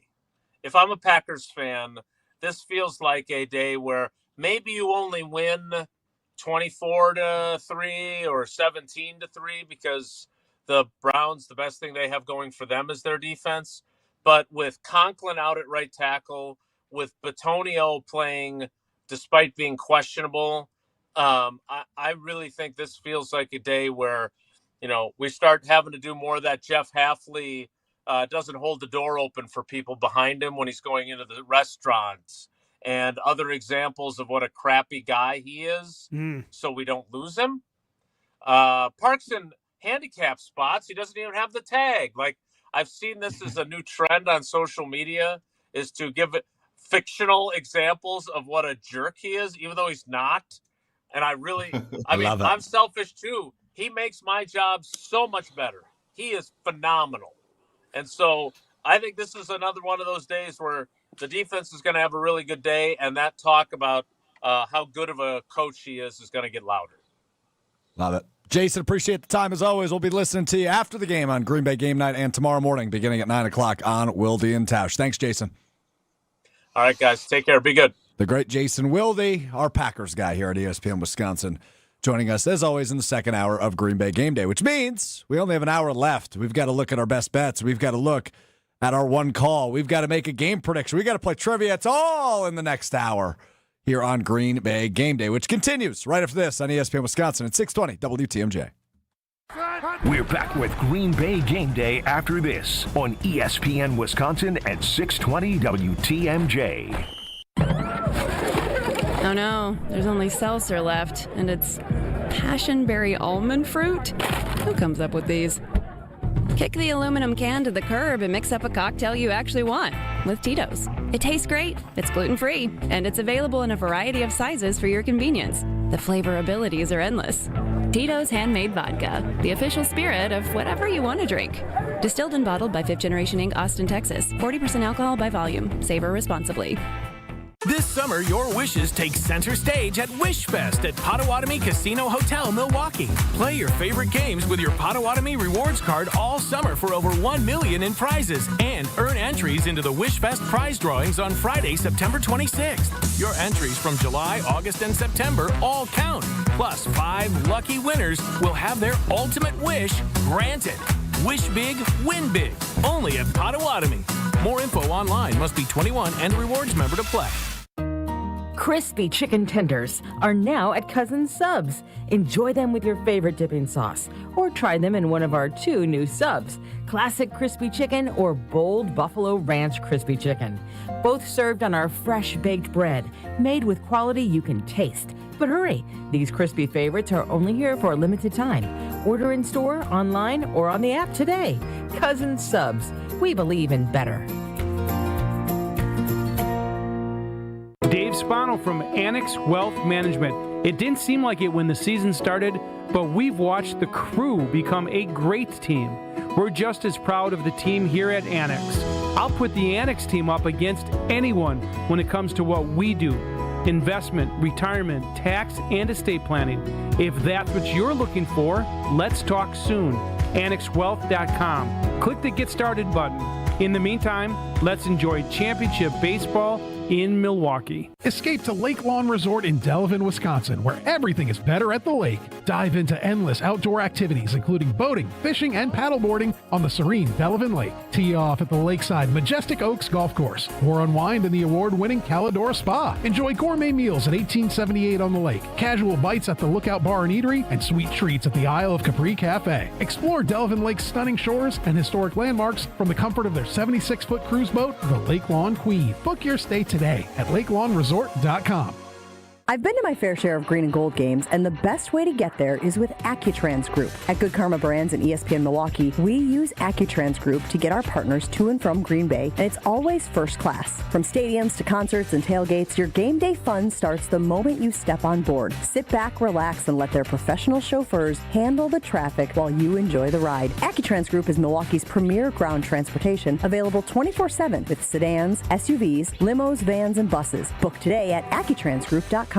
If I'm a Packers fan, this feels like a day where maybe you only win 24-3 or 17-3 because the Browns, the best thing they have going for them is their defense. But with Conklin out at right tackle, with Bitonio playing despite being questionable, I really think this feels like a day where, we start having to do more of that Jeff Hafley doesn't hold the door open for people behind him when he's going into the restaurants, and other examples of what a crappy guy he is, so we don't lose him. Parks in handicap spots, he doesn't even have the tag. Like, I've seen this as a new trend on social media, is to give it fictional examples of what a jerk he is, even though he's not. And I'm selfish too. he makes my job so much better. He is phenomenal. And so I think this is another one of those days where the defense is going to have a really good day, and that talk about how good of a coach he is going to get louder. Love it. Jason, appreciate the time as always. We'll be listening to you after the game on Green Bay Game Night and tomorrow morning beginning at 9 o'clock on Wilde and Tausch. Thanks, Jason. All right, guys. Take care. Be good. The great Jason Wilde, our Packers guy here at ESPN Wisconsin, joining us as always in the second hour of Green Bay Game Day, which means we only have an hour left. We've got to look at our best bets. We've got to look at our one call. We've got to make a game prediction. We've got to play trivia. It's all in the next hour here on Green Bay Game Day, which continues right after this on ESPN Wisconsin at 620 WTMJ. We're back with Green Bay Game Day after this on ESPN Wisconsin at 620 WTMJ. Oh no, there's only seltzer left, and it's passionberry almond fruit? Who comes up with these? Kick the aluminum can to the curb and mix up a cocktail you actually want with Tito's. It tastes great, it's gluten-free, and it's available in a variety of sizes for your convenience. The flavor abilities are endless. Tito's Handmade Vodka, the official spirit of whatever you want to drink. Distilled and bottled by 5th Generation Inc., Austin, Texas. 40% alcohol by volume. Savor responsibly. This summer, your wishes take center stage at Wish Fest at Potawatomi Casino Hotel, Milwaukee. Play your favorite games with your Potawatomi Rewards card all summer for over $1 million in prizes and earn entries into the Wish Fest prize drawings on Friday, September 26th. Your entries from July, August, and September all count. Plus, 5 lucky winners will have their ultimate wish granted. Wish big, win big. Only at Potawatomi. More info online. Must be 21 and a rewards member to play. Crispy chicken tenders are now at Cousin Subs. Enjoy them with your favorite dipping sauce, or try them in one of our 2 new subs, Classic Crispy Chicken or Bold Buffalo Ranch Crispy Chicken. Both served on our fresh baked bread, made with quality you can taste. But hurry, these crispy favorites are only here for a limited time. Order in store, online, or on the app today. Cousin Subs. We believe in better. Dave Spano from Annex Wealth Management. It didn't seem like it when the season started, but we've watched the crew become a great team. We're just as proud of the team here at Annex. I'll put the Annex team up against anyone when it comes to what we do. Investment, retirement, tax, and estate planning. If that's what you're looking for, let's talk soon. AnnexWealth.com. Click the Get Started button. In the meantime, let's enjoy championship baseball in Milwaukee. Escape to Lake Lawn Resort in Delavan, Wisconsin, where everything is better at the lake. Dive into endless outdoor activities, including boating, fishing, and paddleboarding on the serene Delavan Lake. Tee off at the lakeside Majestic Oaks Golf Course, or unwind in the award-winning Calidora Spa. Enjoy gourmet meals at 1878 on the lake, casual bites at the Lookout Bar and Eatery, and sweet treats at the Isle of Capri Cafe. Explore Delavan Lake's stunning shores and historic landmarks from the comfort of their 76-foot cruise boat, the Lake Lawn Queen. Book your stay today at LakeLawnResort.com. I've been to my fair share of green and gold games, and the best way to get there is with Accutrans Group. At Good Karma Brands and ESPN Milwaukee, we use Accutrans Group to get our partners to and from Green Bay, and it's always first class. From stadiums to concerts and tailgates, your game day fun starts the moment you step on board. Sit back, relax, and let their professional chauffeurs handle the traffic while you enjoy the ride. Accutrans Group is Milwaukee's premier ground transportation, available 24/7 with sedans, SUVs, limos, vans, and buses. Book today at AccuTransGroup.com.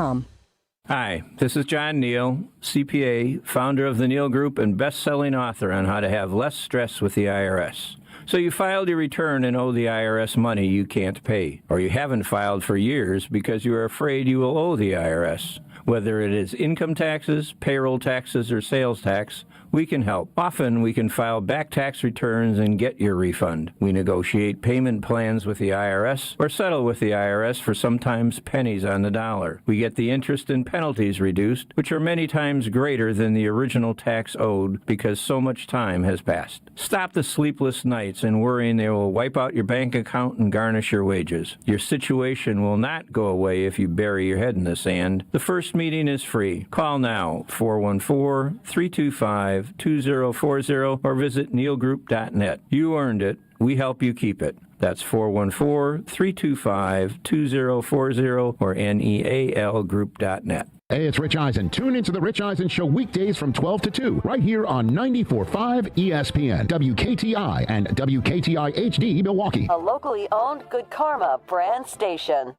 Hi, this is John Neal, CPA, founder of the Neal Group and best-selling author on how to have less stress with the IRS. So you filed your return and owe the IRS money you can't pay, or you haven't filed for years because you are afraid you will owe the IRS. Whether it is income taxes, payroll taxes, or sales tax, we can help. Often we can file back tax returns and get your refund. We negotiate payment plans with the IRS or settle with the IRS for sometimes pennies on the dollar. We get the interest and penalties reduced, which are many times greater than the original tax owed because so much time has passed. Stop the sleepless nights and worrying they will wipe out your bank account and garnish your wages. Your situation will not go away if you bury your head in the sand. The first meeting is free. Call now, 414-325-2040, or visit neilgroup.net. You earned it. We help you keep it. That's 414-325-2040 or nealgroup.net. Hey, it's Rich Eisen. Tune into The Rich Eisen Show weekdays from 12 to 2, right here on 94.5 ESPN, WKTI, and WKTI HD Milwaukee. A locally owned Good Karma brand station.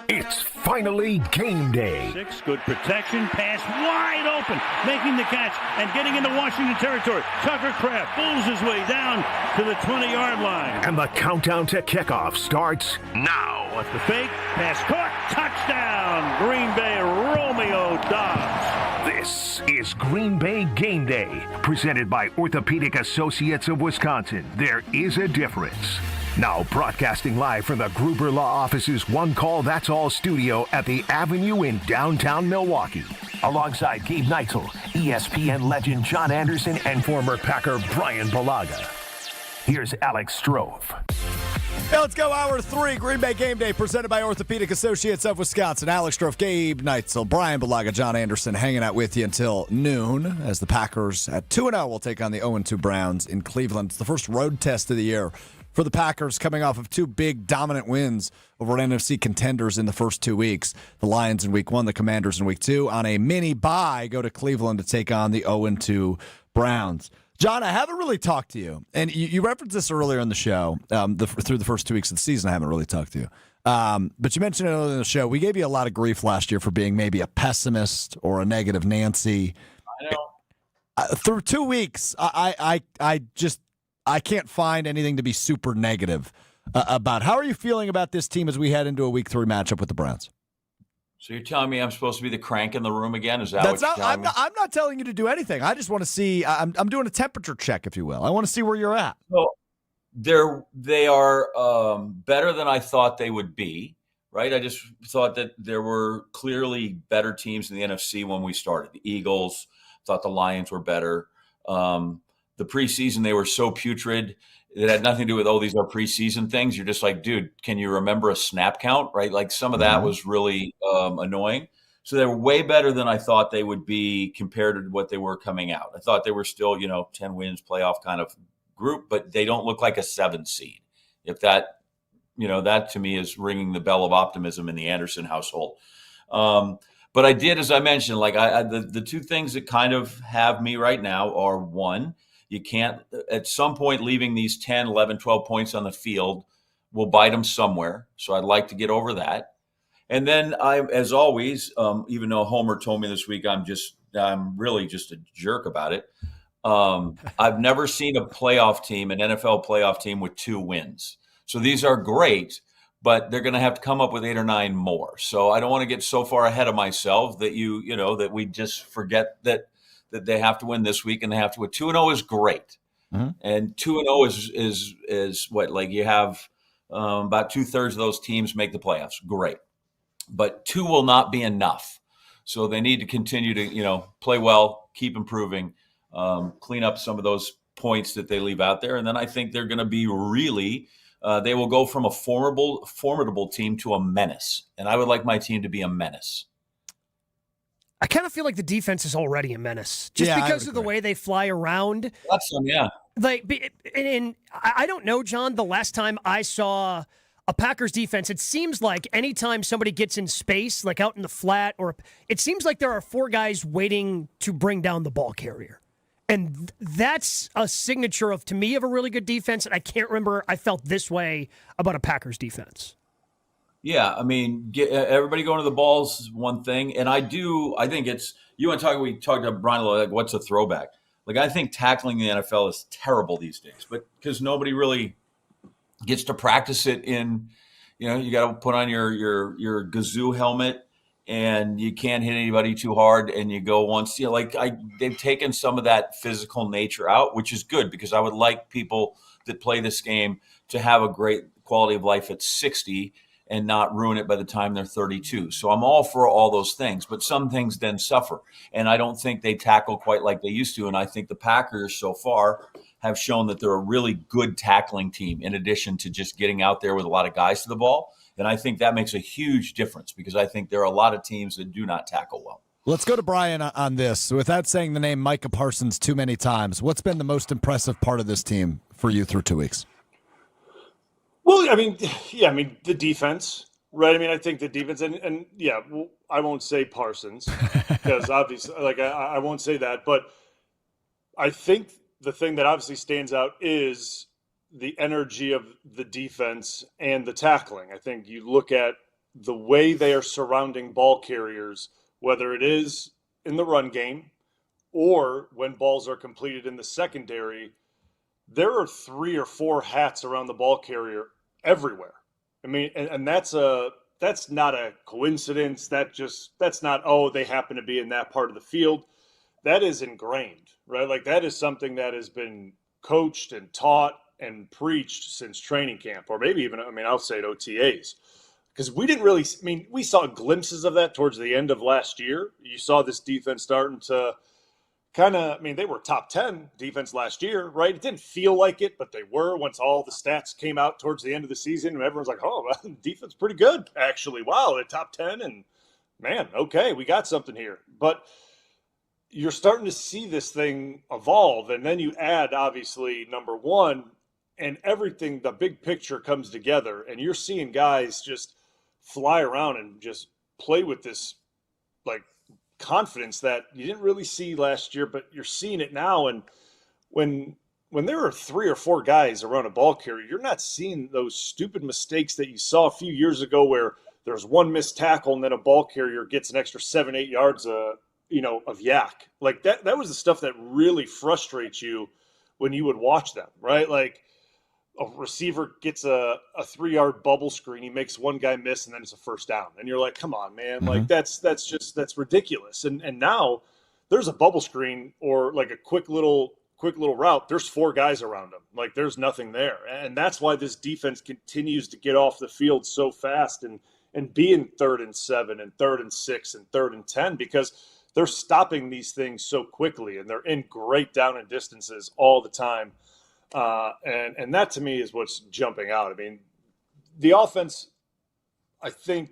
It's finally game day. 6, good protection, pass wide open, making the catch and getting into Washington territory. Tucker Kraft pulls his way down to the 20-yard line. And the countdown to kickoff starts now. What's the fake? Pass caught, touchdown, Green Bay, Romeo Dobbs. This is Green Bay Game Day, presented by Orthopedic Associates of Wisconsin. There is a difference. Now broadcasting live from the Gruber Law Office's One Call That's All studio at the Avenue in downtown Milwaukee. Alongside Gabe Neitzel, ESPN legend John Anderson, and former Packer Brian Bulaga. Here's Alex Strouf. Hey, let's go hour 3, Green Bay Game Day, presented by Orthopedic Associates of Wisconsin. Alex Strouf, Gabe Neitzel, Brian Bulaga, John Anderson hanging out with you until noon as the Packers at 2-0 will take on the 0-2 Browns in Cleveland. It's the first road test of the year for the Packers, coming off of 2 big dominant wins over NFC contenders in the first 2 weeks. The Lions in week 1, the Commanders in week 2. On a mini bye, go to Cleveland to take on the 0-2 Browns. John, I haven't really talked to you, and you referenced this earlier in the show. Through the first 2 weeks of the season, I haven't really talked to you. But you mentioned it earlier in the show. We gave you a lot of grief last year for being maybe a pessimist or a negative Nancy. I know. Through 2 weeks, I can't find anything to be super negative about. How are you feeling about this team as we head into a week 3 matchup with the Browns? So you're telling me I'm supposed to be the crank in the room again? Is that what you're telling me? I'm not telling you to do anything. I just want to see. I'm doing a temperature check, if you will. I want to see where you're at. Well, they are better than I thought they would be, right? I just thought that there were clearly better teams in the NFC when we started. The Eagles, thought the Lions were better. The preseason, they were so putrid. It had nothing to do with, these are preseason things. You're just like, dude, can you remember a snap count, right? Like some of that was really annoying. So they were way better than I thought they would be compared to what they were coming out. I thought they were still, 10 wins playoff kind of group, but they don't look like a 7 seed. If that, that to me is ringing the bell of optimism in the Anderson household. But I did, as I mentioned, like the 2 things that kind of have me right now are, one, you can't, at some point, leaving these 10, 11, 12 points on the field will bite them somewhere. So I'd like to get over that. And then as always, even though Homer told me this week, I'm really just a jerk about it. I've never seen a playoff team, an NFL playoff team, with 2 wins. So these are great, but they're going to have to come up with 8 or 9 more. So I don't want to get so far ahead of myself that that we just forget that they have to win this week and they have to win. 2-0 is great. Mm-hmm. And 2-0 is what, like, you have about 2/3 of those teams make the playoffs. Great. But 2 will not be enough. So they need to continue to, play well, keep improving, clean up some of those points that they leave out there. And then I think they're going to be really, they will go from a formidable team to a menace. And I would like my team to be a menace. I kind of feel like the defense is already a menace, just because of the way they fly around. That's some, yeah. And I don't know, John, the last time I saw a Packers defense, it seems like anytime somebody gets in space, like out in the flat, or it seems like there are 4 guys waiting to bring down the ball carrier. And that's a signature to me, of a really good defense. And I can't remember I felt this way about a Packers defense. Yeah, I mean, everybody going to the balls is one thing. And I think it's, we talked to Brian, like, what's a throwback? Like, I think tackling in the NFL is terrible these days, but because nobody really gets to practice it in, you got to put on your Gazoo helmet and you can't hit anybody too hard. And you go once, they've taken some of that physical nature out, which is good, because I would like people that play this game to have a great quality of life at 60 and not ruin it by the time they're 32. So I'm all for all those things, but some things then suffer. And I don't think they tackle quite like they used to. And I think the Packers so far have shown that they're a really good tackling team, in addition to just getting out there with a lot of guys to the ball. And I think that makes a huge difference, because I think there are a lot of teams that do not tackle well. Let's go to Brian on this. Without saying the name Micah Parsons too many times, what's been the most impressive part of this team for you through 2 weeks? Well, I mean, the defense, right? I mean, I think the defense, and yeah, well, I won't say Parsons because obviously, like, I won't say that, but I think the thing that obviously stands out is the energy of the defense and the tackling. I think you look at the way they are surrounding ball carriers, whether it is in the run game or when balls are completed in the secondary, there are 3 or 4 hats around the ball carrier everywhere. I mean, and that's not a coincidence. That's not, oh, they happen to be in that part of the field. That is ingrained, right? Like, that is something that has been coached and taught and preached since training camp, or maybe even, I mean, I'll say at OTAs. Because we didn't really, I mean, we saw glimpses of that towards the end of last year. You saw this defense starting to kind of, I mean, they were top 10 defense last year, right? It didn't feel like it, but they were once all the stats came out towards the end of the season, and everyone's like, oh, well, defense pretty good, actually. Wow, they're top 10, and man, okay, we got something here. But you're starting to see this thing evolve, and then you add, obviously, number one, and everything, the big picture comes together, and you're seeing guys just fly around and just play with this, like, confidence that you didn't really see last year, but you're seeing it now. And when there are 3 or 4 guys around a ball carrier, you're not seeing those stupid mistakes that you saw a few years ago where there's one missed tackle and then a ball carrier gets an extra 7-8 yards of yak. Like that was the stuff that really frustrates you when you would watch them, right? Like, a receiver gets a 3-yard bubble screen, he makes one guy miss, and then it's a first down. And you're like, come on, man. Like, that's ridiculous. And now there's a bubble screen or like a quick little route. There's 4 guys around him. Like, there's nothing there. And that's why this defense continues to get off the field so fast and be in 3rd and 7 and 3rd and 6 and 3rd and 10, because they're stopping these things so quickly and they're in great down and distances all the time. And that to me is what's jumping out. I mean, the offense, I think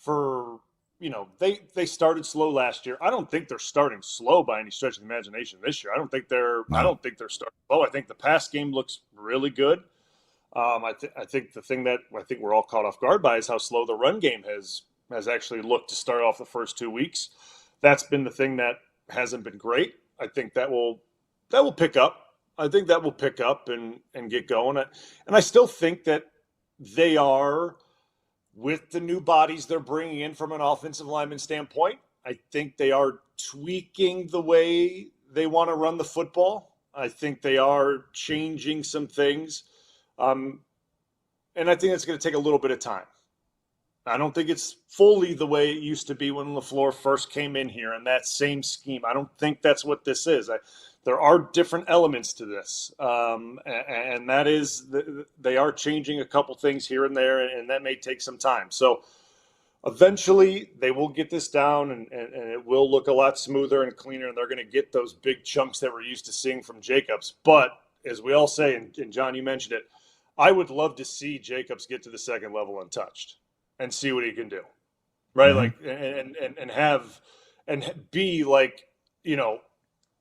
they started slow last year. I don't think they're starting slow by any stretch of the imagination this year. I don't think they're starting slow. I think the pass game looks really good. I think the thing that I think we're all caught off guard by is how slow the run game has actually looked to start off the first 2 weeks. That's been the thing that hasn't been great. I think that will pick up. I think that will pick up and get going. And I still think that they are, with the new bodies they're bringing in from an offensive lineman standpoint, I think they are tweaking the way they want to run the football. I think they are changing some things. And I think it's going to take a little bit of time. I don't think it's fully the way it used to be when LaFleur first came in here and that same scheme. I don't think that's what this is. There are different elements to this, and that is they are changing a couple things here and there, and that may take some time. So eventually they will get this down, and it will look a lot smoother and cleaner, and they're going to get those big chunks that we're used to seeing from Jacobs. But as we all say, and John, you mentioned it, I would love to see Jacobs get to the second level untouched and see what he can do, right? Like and have and be like,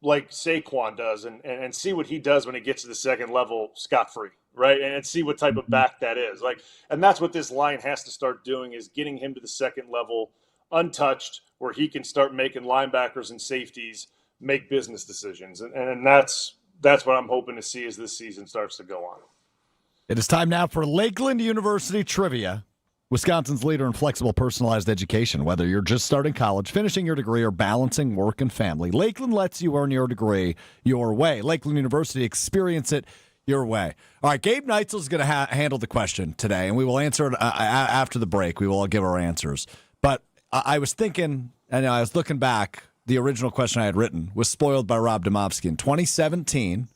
like Saquon does, and see what he does when he gets to the second level scot-free, right? And see what type of back that is. Like, and that's what this line has to start doing, is getting him to the second level untouched, where he can start making linebackers and safeties make business decisions. And that's what I'm hoping to see as this season starts to go on. It is time now for Lakeland University Trivia. Wisconsin's leader in flexible personalized education. Whether you're just starting college, finishing your degree, or balancing work and family, Lakeland lets you earn your degree your way. Lakeland University, experience it your way. All right, Gabe Neitzel is going to handle the question today, and we will answer it after the break. We will all give our answers. But I was thinking, and I was looking back, the original question I had written was spoiled by Rob Domofsky. In 2017,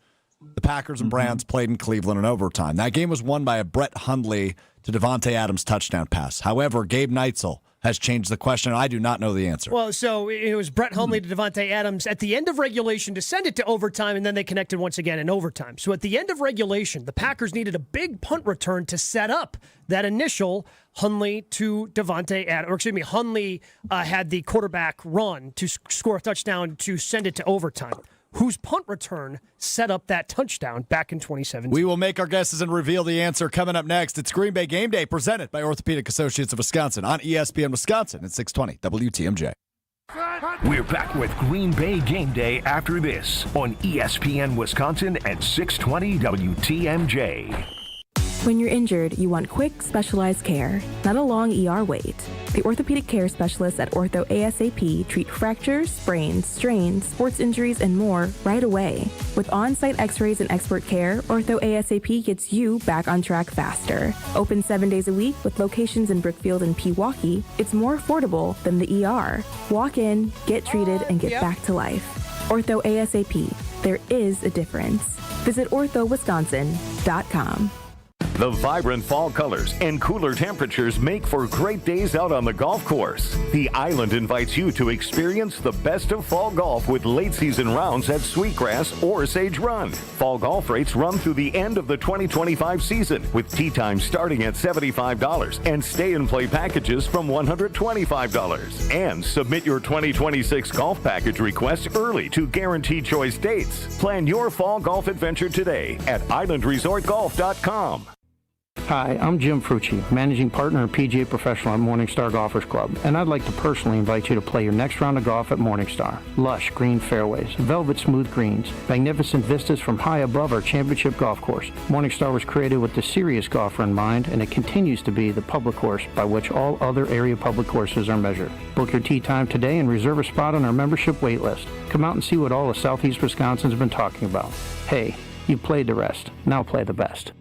the Packers and Browns played in Cleveland in overtime. That game was won by a Brett Hundley to Devontae Adams touchdown pass. However, Gabe Neitzel has changed the question. I do not know the answer. Well, so it was Brett Hundley to Devontae Adams at the end of regulation to send it to overtime, and then they connected once again in overtime. So at the end of regulation, the Packers needed a big punt return to set up that initial Hundley to Devontae Adams. Or excuse me, Hundley had the quarterback run to score a touchdown to send it to overtime. whose punt return set up that touchdown back in 2017. We will make our guesses and reveal the answer coming up next. It's Green Bay Game Day presented by Orthopedic Associates of Wisconsin on ESPN Wisconsin at 620 WTMJ. We're back with Green Bay Game Day after this on ESPN Wisconsin at 620 WTMJ. When you're injured, you want quick, specialized care, not a long ER wait. The orthopedic care specialists at Ortho ASAP treat fractures, sprains, strains, sports injuries, and more right away. With on-site x-rays and expert care, Ortho ASAP gets you back on track faster. Open 7 days a week with locations in Brookfield and Pewaukee, it's more affordable than the ER. Walk in, get treated, and get back to life. Ortho ASAP. There is a difference. Visit orthowisconsin.com. The vibrant fall colors and cooler temperatures make for great days out on the golf course. The Island invites you to experience the best of fall golf with late season rounds at Sweetgrass or Sage Run. Fall golf rates run through the end of the 2025 season, with tee time starting at $75 and stay and play packages from $125. And submit your 2026 golf package request early to guarantee choice dates. Plan your fall golf adventure today at islandresortgolf.com. Hi, I'm Jim Frucci, Managing Partner and PGA Professional at Morningstar Golfers Club, and I'd like to personally invite you to play your next round of golf at Morningstar. Lush green fairways, velvet smooth greens, magnificent vistas from high above our championship golf course. Morningstar was created with the serious golfer in mind, and it continues to be the public course by which all other area public courses are measured. Book your tee time today and reserve a spot on our membership wait list. Come out and see what all of Southeast Wisconsin's been talking about. Hey, you played the rest. Now play the best.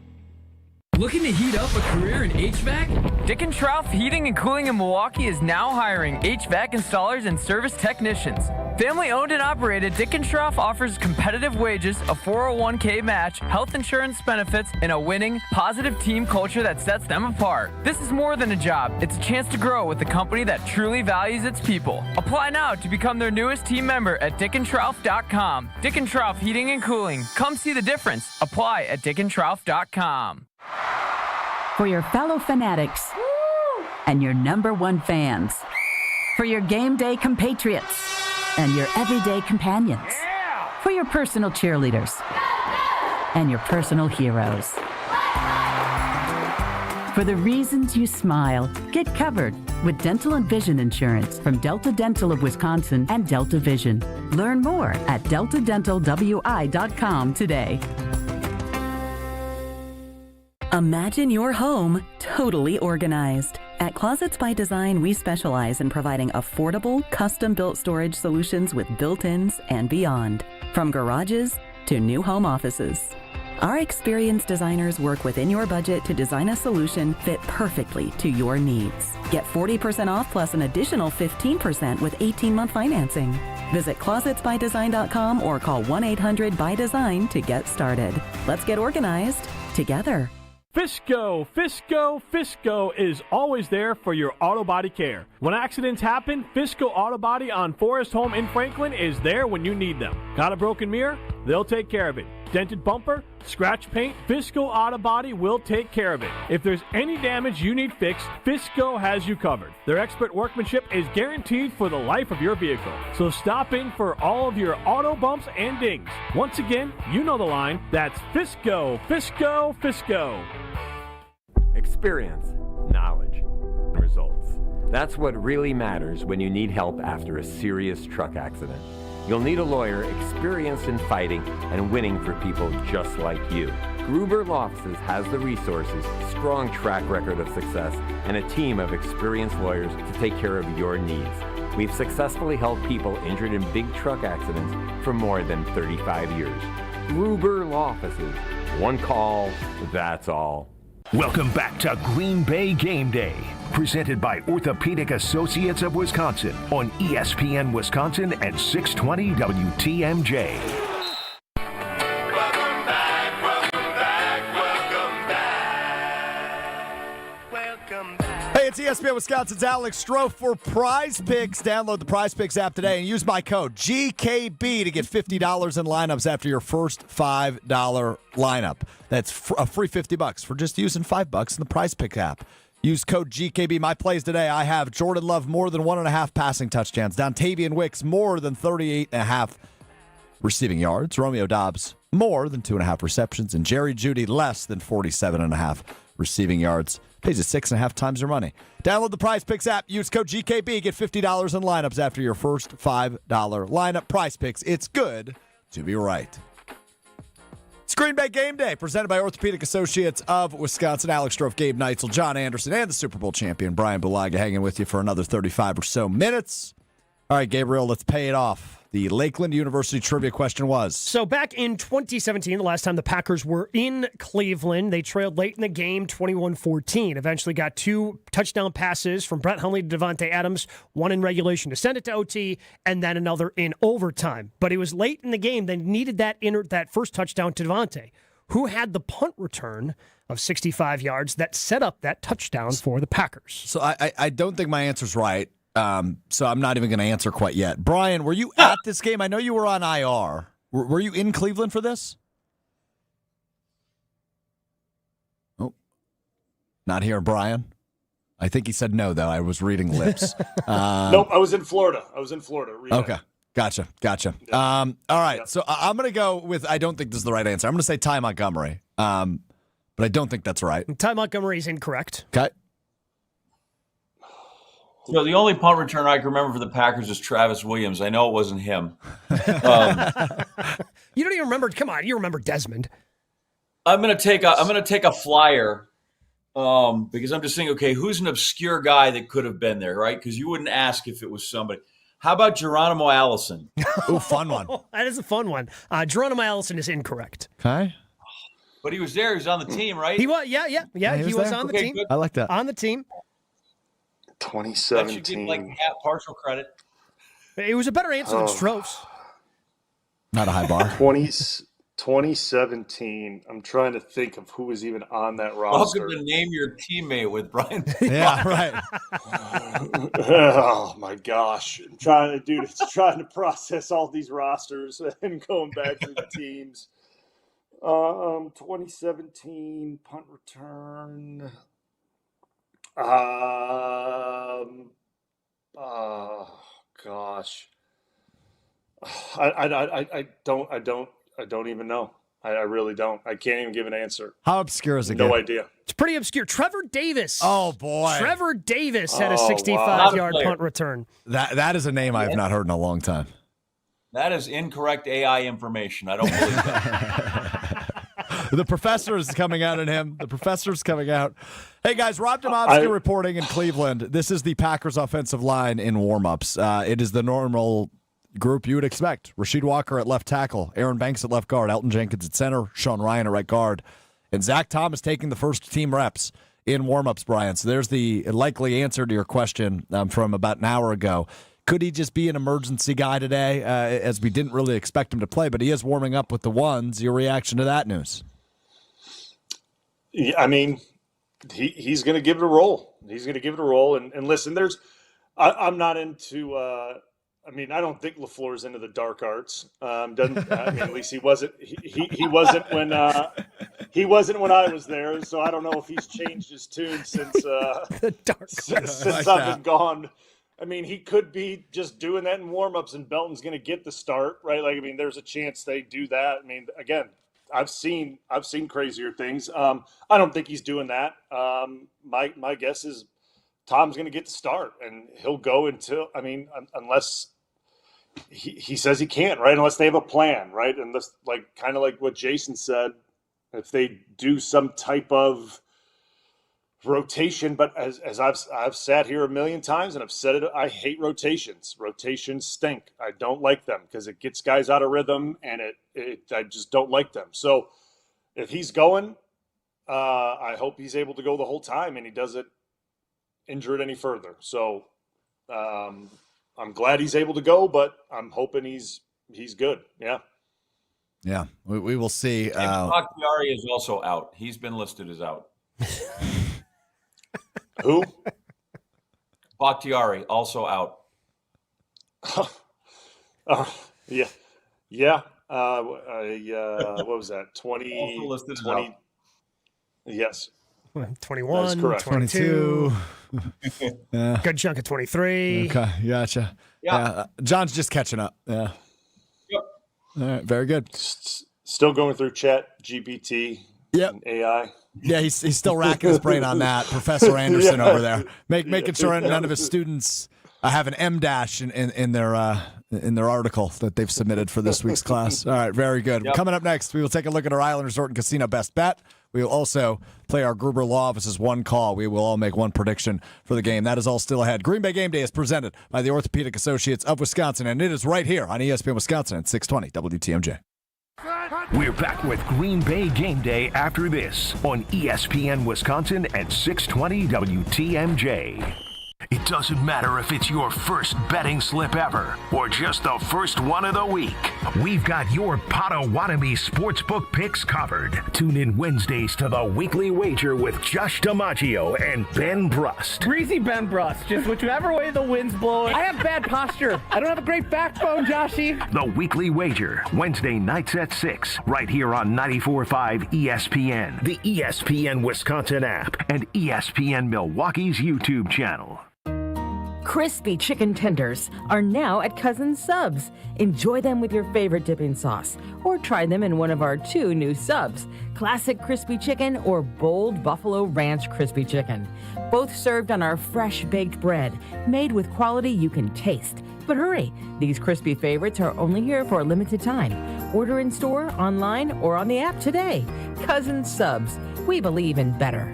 Looking to heat up a career in HVAC? Dick & Strouf Heating and Cooling in Milwaukee is now hiring HVAC installers and service technicians. Family owned and operated, Dick & Strouf offers competitive wages, a 401k match, health insurance benefits, and a winning, positive team culture that sets them apart. This is more than a job. It's a chance to grow with a company that truly values its people. Apply now to become their newest team member at dickandtrouf.com. Dick & Strouf Heating and Cooling. Come see the difference. Apply at dickandtrouf.com. For your fellow fanatics and your number one fans. For your game day compatriots and your everyday companions. For your personal cheerleaders and your personal heroes. For the reasons you smile, get covered with dental and vision insurance from Delta Dental of Wisconsin and Delta Vision. Learn more at deltadentalwi.com today. Imagine your home totally organized. At Closets by Design, we specialize in providing affordable, custom-built storage solutions with built-ins and beyond, from garages to new home offices. Our experienced designers work within your budget to design a solution fit perfectly to your needs. Get 40% off plus an additional 15% with 18-month financing. Visit closetsbydesign.com or call 1-800-BY-DESIGN to get started. Let's get organized together. Fisco is always there for your auto body care. When accidents happen, Fisco Auto Body on Forest Home in Franklin is there when you need them. Got a broken mirror? They'll take care of it. Dented bumper? Scratch paint? Fisco Auto Body will take care of it. If there's any damage you need fixed, Fisco has you covered. Their expert workmanship is guaranteed for the life of your vehicle. So stop in for all of your auto bumps and dings. Once again, you know the line. That's Fisco. Experience, knowledge, and results. That's what really matters when you need help after a serious truck accident. You'll need a lawyer experienced in fighting and winning for people just like you. Gruber Law Offices has the resources, strong track record of success, and a team of experienced lawyers to take care of your needs. We've successfully helped people injured in big truck accidents for more than 35 years. Gruber Law Offices. One call, that's all. Welcome back to Green Bay Game Day, presented by Orthopedic Associates of Wisconsin on ESPN Wisconsin at 620 WTMJ. Hey, it's ESPN Wisconsin's Alex Strouf for Prize Picks. Download the Prize Picks app today and use my code GKB to get $50 in lineups after your first $5 lineup. That's a free $50 for just using $5 in the Prize Pick app. Use code GKB. My plays today, I have Jordan Love more than 1.5 passing touchdowns. Dontavian Wicks more than 38.5 receiving yards. Romeo Doubs, more than 2.5 receptions. And Jerry Jeudy, less than 47.5 receiving yards. Pays you 6.5 times your money. Download the Prize Picks app. Use code GKB. Get $50 in lineups after your first $5 lineup. Prize Picks. It's good to be right. It's Green Bay Game Day, presented by Orthopedic Associates of Wisconsin. Alex Strouf, Gabe Neitzel, John Anderson, and the Super Bowl champion, Brian Bulaga, hanging with you for another 35 or so minutes. All right, Gabriel, let's pay it off. The Lakeland University trivia question was. So back in 2017, the last time the Packers were in Cleveland, they trailed late in the game 21-14. Eventually got 2 touchdown passes from Brett Hundley to Devontae Adams, one in regulation to send it to OT, and then another in overtime. But it was late in the game. They needed that first touchdown to Devontae, who had the punt return of 65 yards that set up that touchdown for the Packers. So I don't think my answer's right. So I'm not even going to answer quite yet. Brian, were you at this game? I know you were on IR. Were you in Cleveland for this? Oh, not here, Brian. I think he said no, though. I was reading lips. Nope, I was in Florida. Okay, gotcha. Yeah. All right, yeah. So I'm going to go with, I don't think this is the right answer. I'm going to say Ty Montgomery, but I don't think that's right. Ty Montgomery is incorrect. Okay. So the only punt return I can remember for the Packers is Travis Williams. I know it wasn't him. You don't even remember. Come on, you remember Desmond. I'm gonna take a flyer because I'm just thinking, okay, who's an obscure guy that could have been there, right? Because you wouldn't ask if it was somebody. How about Geronimo Allison? Ooh, fun one. That is a fun one. Geronimo Allison is incorrect. Okay. But he was there. He was on the team, right? He was. Yeah. He was on the team. Good. I like that. On the team. 2017. That should give like partial credit. It was a better answer than Strouf's. Not a high bar. 2017. I'm trying to think of who was even on that roster. Welcome to name your teammate with Brian. Yeah, right. Oh my gosh! I'm trying to process all these rosters and going back through the teams. 2017 punt return. Oh gosh, I don't even know. I really don't. I can't even give an answer. How obscure is it? No idea. It's pretty obscure. Trevor Davis. Oh boy, Trevor Davis had a 65-yard punt return. That is a name I have not heard in a long time. That is incorrect AI information. I don't believe that. The professor is coming out in him. The professor's coming out. Hey, guys, Rob Domofsky reporting in Cleveland. This is the Packers offensive line in warm-ups. It is the normal group you would expect. Rasheed Walker at left tackle, Aaron Banks at left guard, Elton Jenkins at center, Sean Ryan at right guard, and Zach Thomas taking the first team reps in warm-ups, Brian. So there's the likely answer to your question from about an hour ago. Could he just be an emergency guy today, as we didn't really expect him to play, but he is warming up with the ones. Your reaction to that news? Yeah, I mean, he's going to give it a roll. He's going to give it a roll. And listen, I'm not into. I don't think LaFleur's into the dark arts. At least he wasn't. He wasn't when I was there. So I don't know if he's changed his tune since the dark since I've been gone. I mean, he could be just doing that in warmups, and Belton's going to get the start, right? There's a chance they do that. Again. I've seen crazier things. I don't think he's doing that. My guess is Tom's going to get the start, and he'll go until unless he says he can't, right? Unless they have a plan, right? And this, kind of like what Jason said, if they do some type of rotation. But as I've sat here a million times, and I've said it, I hate rotations. Rotations stink. I don't like them because it gets guys out of rhythm, and I just don't like them. So if he's going, I hope he's able to go the whole time, and he doesn't injure it any further. So I'm glad he's able to go, but I'm hoping he's good. Yeah. Yeah, we will see. And Bakhtiari is also out. He's been listed as out. Who? Bakhtiari, also out. Yeah. What was that? 20. Also listed 20. as out. Yes. 21, That's correct. 22. Yeah. Good chunk of 23. Okay, gotcha. Yeah. John's just catching up. Yeah. Yep. All right, very good. Still going through Chat GPT. Yep. And AI. Yeah, he's still racking his brain on that. Professor Anderson over there, making sure none of his students have an M dash in their article that they've submitted for this week's class. All right, very good. Yep. Coming up next, we will take a look at our Island Resort and Casino best bet. We will also play our Gruber Law Office's one call. We will all make one prediction for the game. That is all still ahead. Green Bay Game Day is presented by the Orthopedic Associates of Wisconsin, and it is right here on ESPN Wisconsin at 620 WTMJ. We're back with Green Bay Game Day after this on ESPN Wisconsin at 620 WTMJ. It doesn't matter if it's your first betting slip ever or just the first one of the week. We've got your Potawatomi sportsbook picks covered. Tune in Wednesdays to the Weekly Wager with Josh DiMaggio and Ben Brust. Greasy Ben Brust, just whichever way the wind's blowing. I have bad posture. I don't have a great backbone, Joshy. The Weekly Wager, Wednesday nights at 6, right here on 94.5 ESPN, the ESPN Wisconsin app, and ESPN Milwaukee's YouTube channel. Crispy chicken tenders are now at Cousins Subs. Enjoy them with your favorite dipping sauce, or try them in one of our 2 new subs, Classic Crispy Chicken or Bold Buffalo Ranch Crispy Chicken. Both served on our fresh baked bread, made with quality you can taste. But hurry, these crispy favorites are only here for a limited time. Order in store, online, or on the app today. Cousins Subs. We believe in better.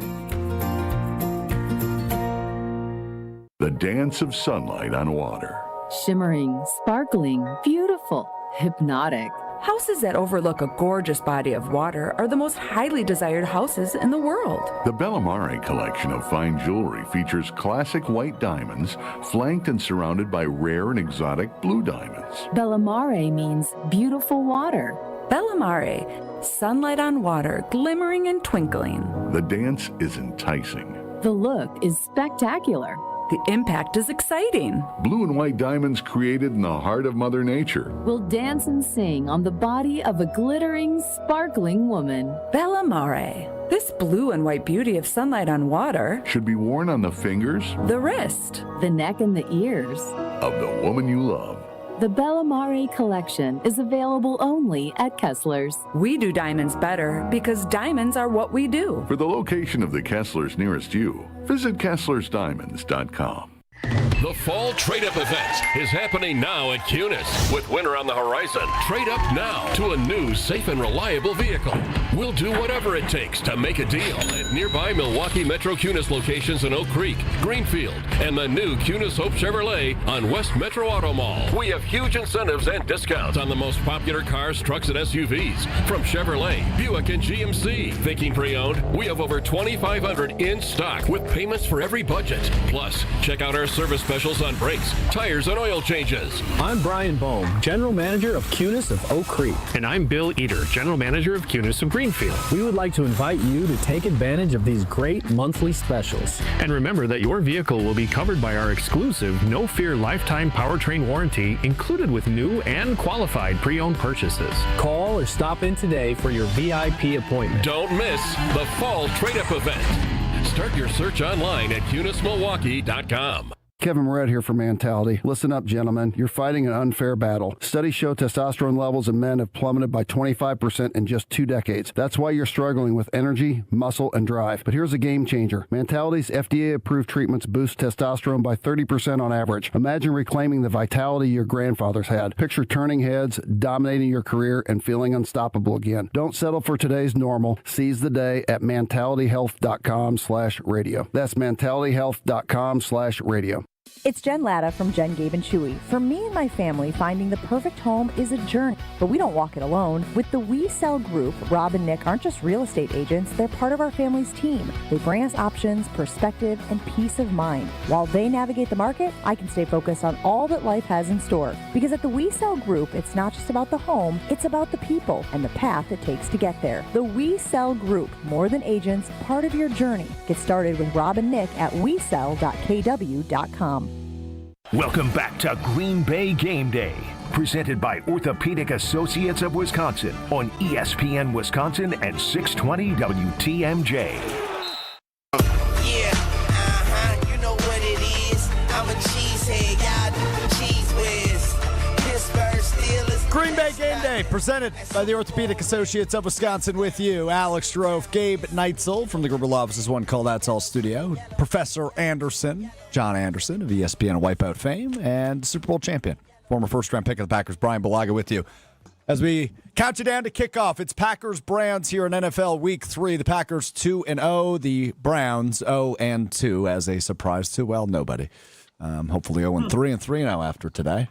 The dance of sunlight on water. Shimmering, sparkling, beautiful, hypnotic. Houses that overlook a gorgeous body of water are the most highly desired houses in the world. The Bellamare collection of fine jewelry features classic white diamonds flanked and surrounded by rare and exotic blue diamonds. Bellamare means beautiful water. Bellamare, sunlight on water, glimmering and twinkling. The dance is enticing. The look is spectacular. The impact is exciting. Blue and white diamonds created in the heart of Mother Nature. Will dance and sing on the body of a glittering, sparkling woman. Bellamare. This blue and white beauty of sunlight on water should be worn on the fingers, the wrist, the neck, and the ears of the woman you love. The Bellamare collection is available only at Kessler's. We do diamonds better because diamonds are what we do. For the location of the Kesslers nearest you, visit KesslersDiamonds.com. The Fall Trade-Up event is happening now at Cunis. With winter on the horizon, trade up now to a new, safe, and reliable vehicle. We'll do whatever it takes to make a deal at nearby Milwaukee Metro Cunis locations in Oak Creek, Greenfield, and the new Cunis Hope Chevrolet on West Metro Auto Mall. We have huge incentives and discounts on the most popular cars, trucks, and SUVs from Chevrolet, Buick, and GMC. Thinking pre-owned? We have over 2,500 in stock with payments for every budget. Plus, check out our service specials on brakes, tires, and oil changes. I'm Brian Bohm, General Manager of Cunis of Oak Creek. And I'm Bill Eater, General Manager of Cunis of Greenfield. We would like to invite you to take advantage of these great monthly specials. And remember that your vehicle will be covered by our exclusive No Fear lifetime powertrain warranty included with new and qualified pre-owned purchases. Call or stop in today for your VIP appointment. Don't miss the Fall Trade-Up event. Start your search online at CunisMilwaukee.com. Kevin Moret here for Mentality. Listen up, gentlemen. You're fighting an unfair battle. Studies show testosterone levels in men have plummeted by 25% in just 2 decades. That's why you're struggling with energy, muscle, and drive. But here's a game changer. Mentality's FDA-approved treatments boost testosterone by 30% on average. Imagine reclaiming the vitality your grandfathers had. Picture turning heads, dominating your career, and feeling unstoppable again. Don't settle for today's normal. Seize the day at mentalityhealth.com/radio. That's mentalityhealth.com/radio. It's Jen Latta from Jen, Gabe, and Chewy. For me and my family, finding the perfect home is a journey, but we don't walk it alone. With the We Sell Group, Rob and Nick aren't just real estate agents, they're part of our family's team. They bring us options, perspective, and peace of mind. While they navigate the market, I can stay focused on all that life has in store. Because at the We Sell Group, it's not just about the home, it's about the people and the path it takes to get there. The We Sell Group, more than agents, part of your journey. Get started with Rob and Nick at wesell.kw.com. Welcome back to Green Bay Game Day, presented by Orthopedic Associates of Wisconsin on ESPN Wisconsin and 620 WTMJ. Yeah, you know what it is. I'm a cheesehead, y'all do cheese whiz. Pittsburgh Steelers. Green Bay Game Day Bay, presented by the Orthopedic Associates of Wisconsin with you. Alex Strouf, Gabe Neitzel from the Gruber Law Office's One Call That's All studio. Professor Anderson, John Anderson of ESPN and Wipeout fame, and Super Bowl champion, former first-round pick of the Packers, Brian Balaga with you. As we count you down to kickoff, it's Packers-Browns here in NFL Week 3. The Packers 2-0, the Browns 0-2 as a surprise to, well, nobody. Hopefully 0-3 and 3-0 after today.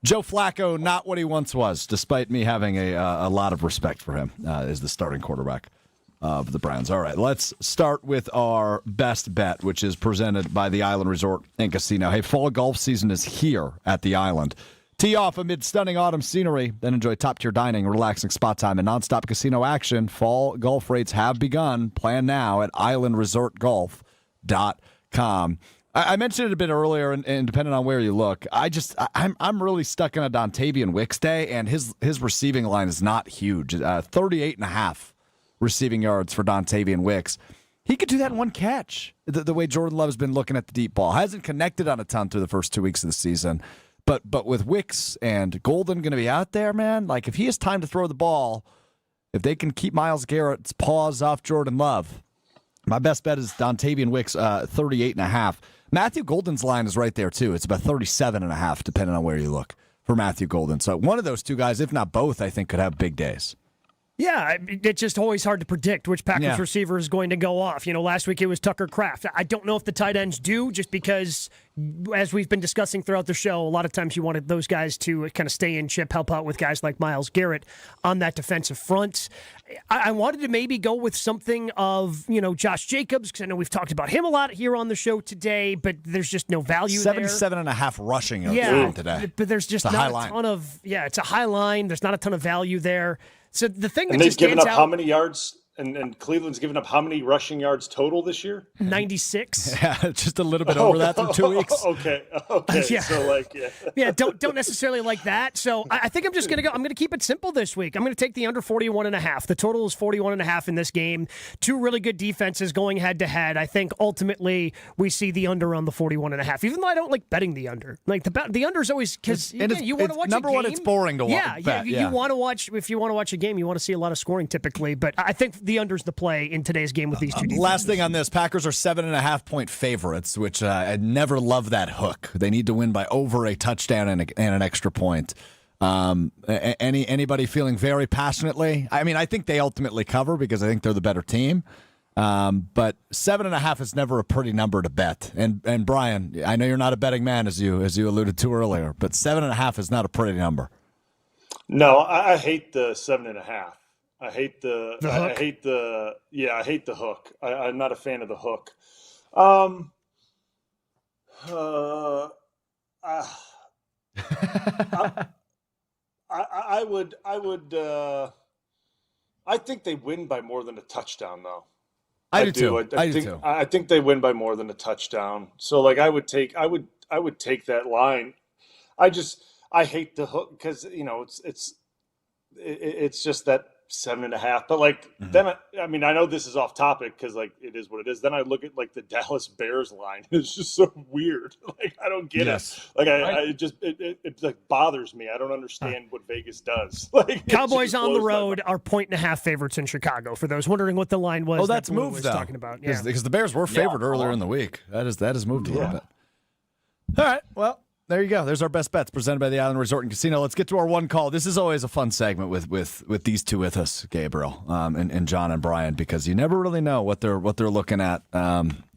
Joe Flacco, not what he once was, despite me having a lot of respect for him as the starting quarterback of the Browns. All right, let's start with our best bet, which is presented by the Island Resort and Casino. Hey, fall golf season is here at the Island. Tee off amid stunning autumn scenery, then enjoy top-tier dining, relaxing spot time, and nonstop casino action. Fall golf rates have begun. Plan now at islandresortgolf.com. I mentioned it a bit earlier, and depending on where you look, I'm really stuck in a Dontavian Wicks day, and his receiving line is not huge. 38.5 receiving yards for Dontavian Wicks. He could do that in one catch, the way Jordan Love's been looking at the deep ball. Hasn't connected on a ton through the first 2 weeks of the season. But with Wicks and Golden going to be out there, man, like if he has time to throw the ball, if they can keep Myles Garrett's paws off Jordan Love, my best bet is Dontavian Wicks, 38.5. Matthew Golden's line is right there, too. It's about 37.5, depending on where you look, for Matthew Golden. So one of those two guys, if not both, I think could have big days. Yeah, it's just always hard to predict which Packers receiver is going to go off. You know, last week it was Tucker Kraft. I don't know if the tight ends do, just because, as we've been discussing throughout the show, a lot of times you wanted those guys to kind of stay in chip, help out with guys like Myles Garrett on that defensive front. I wanted to maybe go with something of, Josh Jacobs, because I know we've talked about him a lot here on the show today, but there's just no value 77.5 rushing yards today. But there's just not a ton of, it's a high line. There's not a ton of value there. So the thing and that they've just given up out, how many yards, and Cleveland's given up how many rushing yards total this year? 96. Yeah, just a little bit over that through 2 weeks. Okay. Yeah. So don't necessarily like that. So I think I'm just going to go. I'm going to keep it simple this week. I'm going to take the under 41.5. The total is 41.5 in this game. Two really good defenses going head to head. I think ultimately we see the under on the 41.5. Even though I don't like betting the under. Like the under is always because you want to watch number a game. One, it's boring to watch. You want to watch. If you want to watch a game, you want to see a lot of scoring typically. But I think the under's the play in today's game with these two defenses. Last thing on this, Packers are 7.5-point favorites, which I never love that hook. They need to win by over a touchdown and an extra point. Anybody feeling very passionately? I mean, I think they ultimately cover because I think they're the better team. But 7.5 is never a pretty number to bet. And Brian, I know you're not a betting man as you alluded to earlier, but 7.5 is not a pretty number. No, I hate the 7.5. I hate the hook. I hate the hook. I'm not a fan of the hook. I think they win by more than a touchdown, though. I do too. I think they win by more than a touchdown. So I would take that line. I hate the hook because it's just that 7.5, but then I know this is off topic because it is what it is. Then I look at the Dallas Bears line. It's just so weird. I don't get it. It bothers me. I don't understand what Vegas does. Cowboys on the road are 1.5 favorites in Chicago. For those wondering what the line was, that's moved though. Talking about because the Bears were favored earlier in the week. That has moved a little bit. All right, well. There you go. There's our best bets presented by the Island Resort and Casino. Let's get to our one call. This is always a fun segment with these two with us, Gabriel, and John and Brian, because you never really know what they're looking at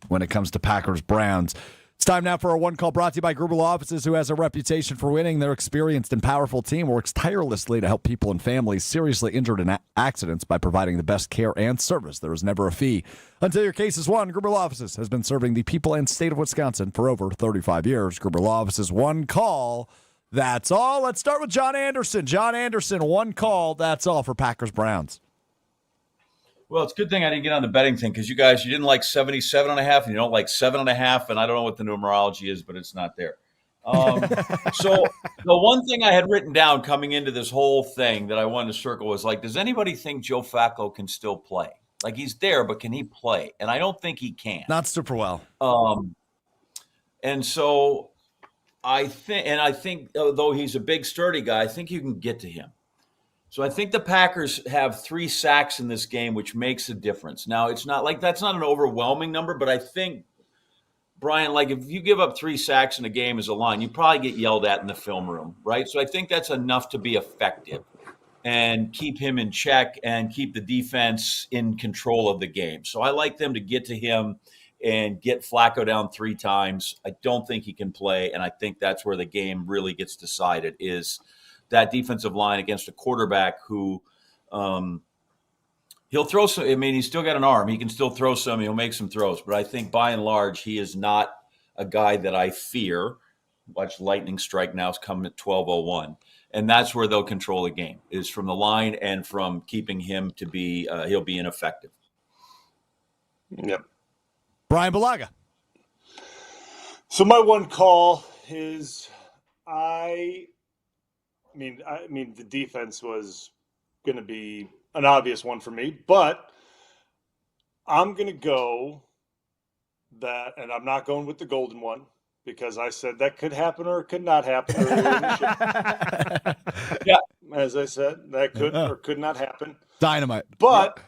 when it comes to Packers Browns. It's time now for our one call brought to you by Gruber Law Offices, who has a reputation for winning. Their experienced and powerful team works tirelessly to help people and families seriously injured in accidents by providing the best care and service. There is never a fee until your case is won. Gruber Law Offices has been serving the people and state of Wisconsin for over 35 years. Gruber Law Offices, one call. That's all. Let's start with John Anderson. John Anderson, one call. That's all for Packers Browns. Well, it's a good thing I didn't get on the betting thing because you didn't like 77.5 and you don't like 7.5, and I don't know what the numerology is, but it's not there. So the one thing I had written down coming into this whole thing that I wanted to circle was does anybody think Joe Flacco can still play? He's there, but can he play? And I don't think he can. Not super well. And so I think though he's a big, sturdy guy, I think you can get to him. So I think the Packers have 3 sacks in this game, which makes a difference. Now, it's not like that's not an overwhelming number, but I think, Brian, like if you give up 3 sacks in a game as a line, you probably get yelled at in the film room, right? So I think that's enough to be effective and keep him in check and keep the defense in control of the game. So I like them to get to him and get Flacco down 3 times. I don't think he can play, and I think that's where the game really gets decided is that defensive line against a quarterback who he'll throw some. I mean, he's still got an arm. He can still throw some. He'll make some throws. But I think by and large, he is not a guy that I fear. Watch lightning strike now. It's coming at 12:01. And that's where they'll control the game, is from the line and from keeping him to be he'll be ineffective. Yep. Brian Balaga. So my one call is I mean the defense was going to be an obvious one for me, but I'm going to go that, and I'm not going with the golden one because I said that could happen or it could not happen. Yeah, as I said, that could or could not happen. Dynamite. But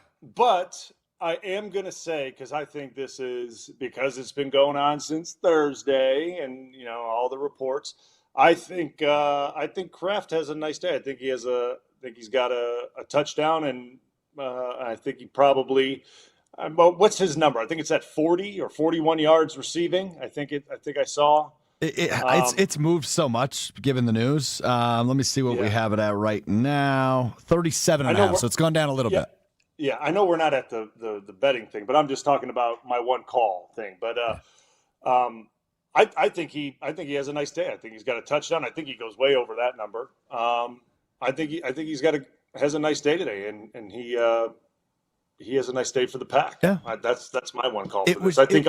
I am going to say, because I think this is because it's been going on since Thursday, and all the reports. I think Kraft has a nice day. I think he's got a touchdown, and I think he probably. What's his number? I think it's at 40 or 41 yards receiving. I think I saw. It's moved so much given the news. Let me see what we have it at right now. 37.5. So it's gone down a little bit. Yeah, I know we're not at the betting thing, but I'm just talking about my one call thing. But I think he has a nice day. I think he's got a touchdown. I think he goes way over that number. I think he's has a nice day today, and he has a nice day for the Pack. Yeah, that's my one call. I think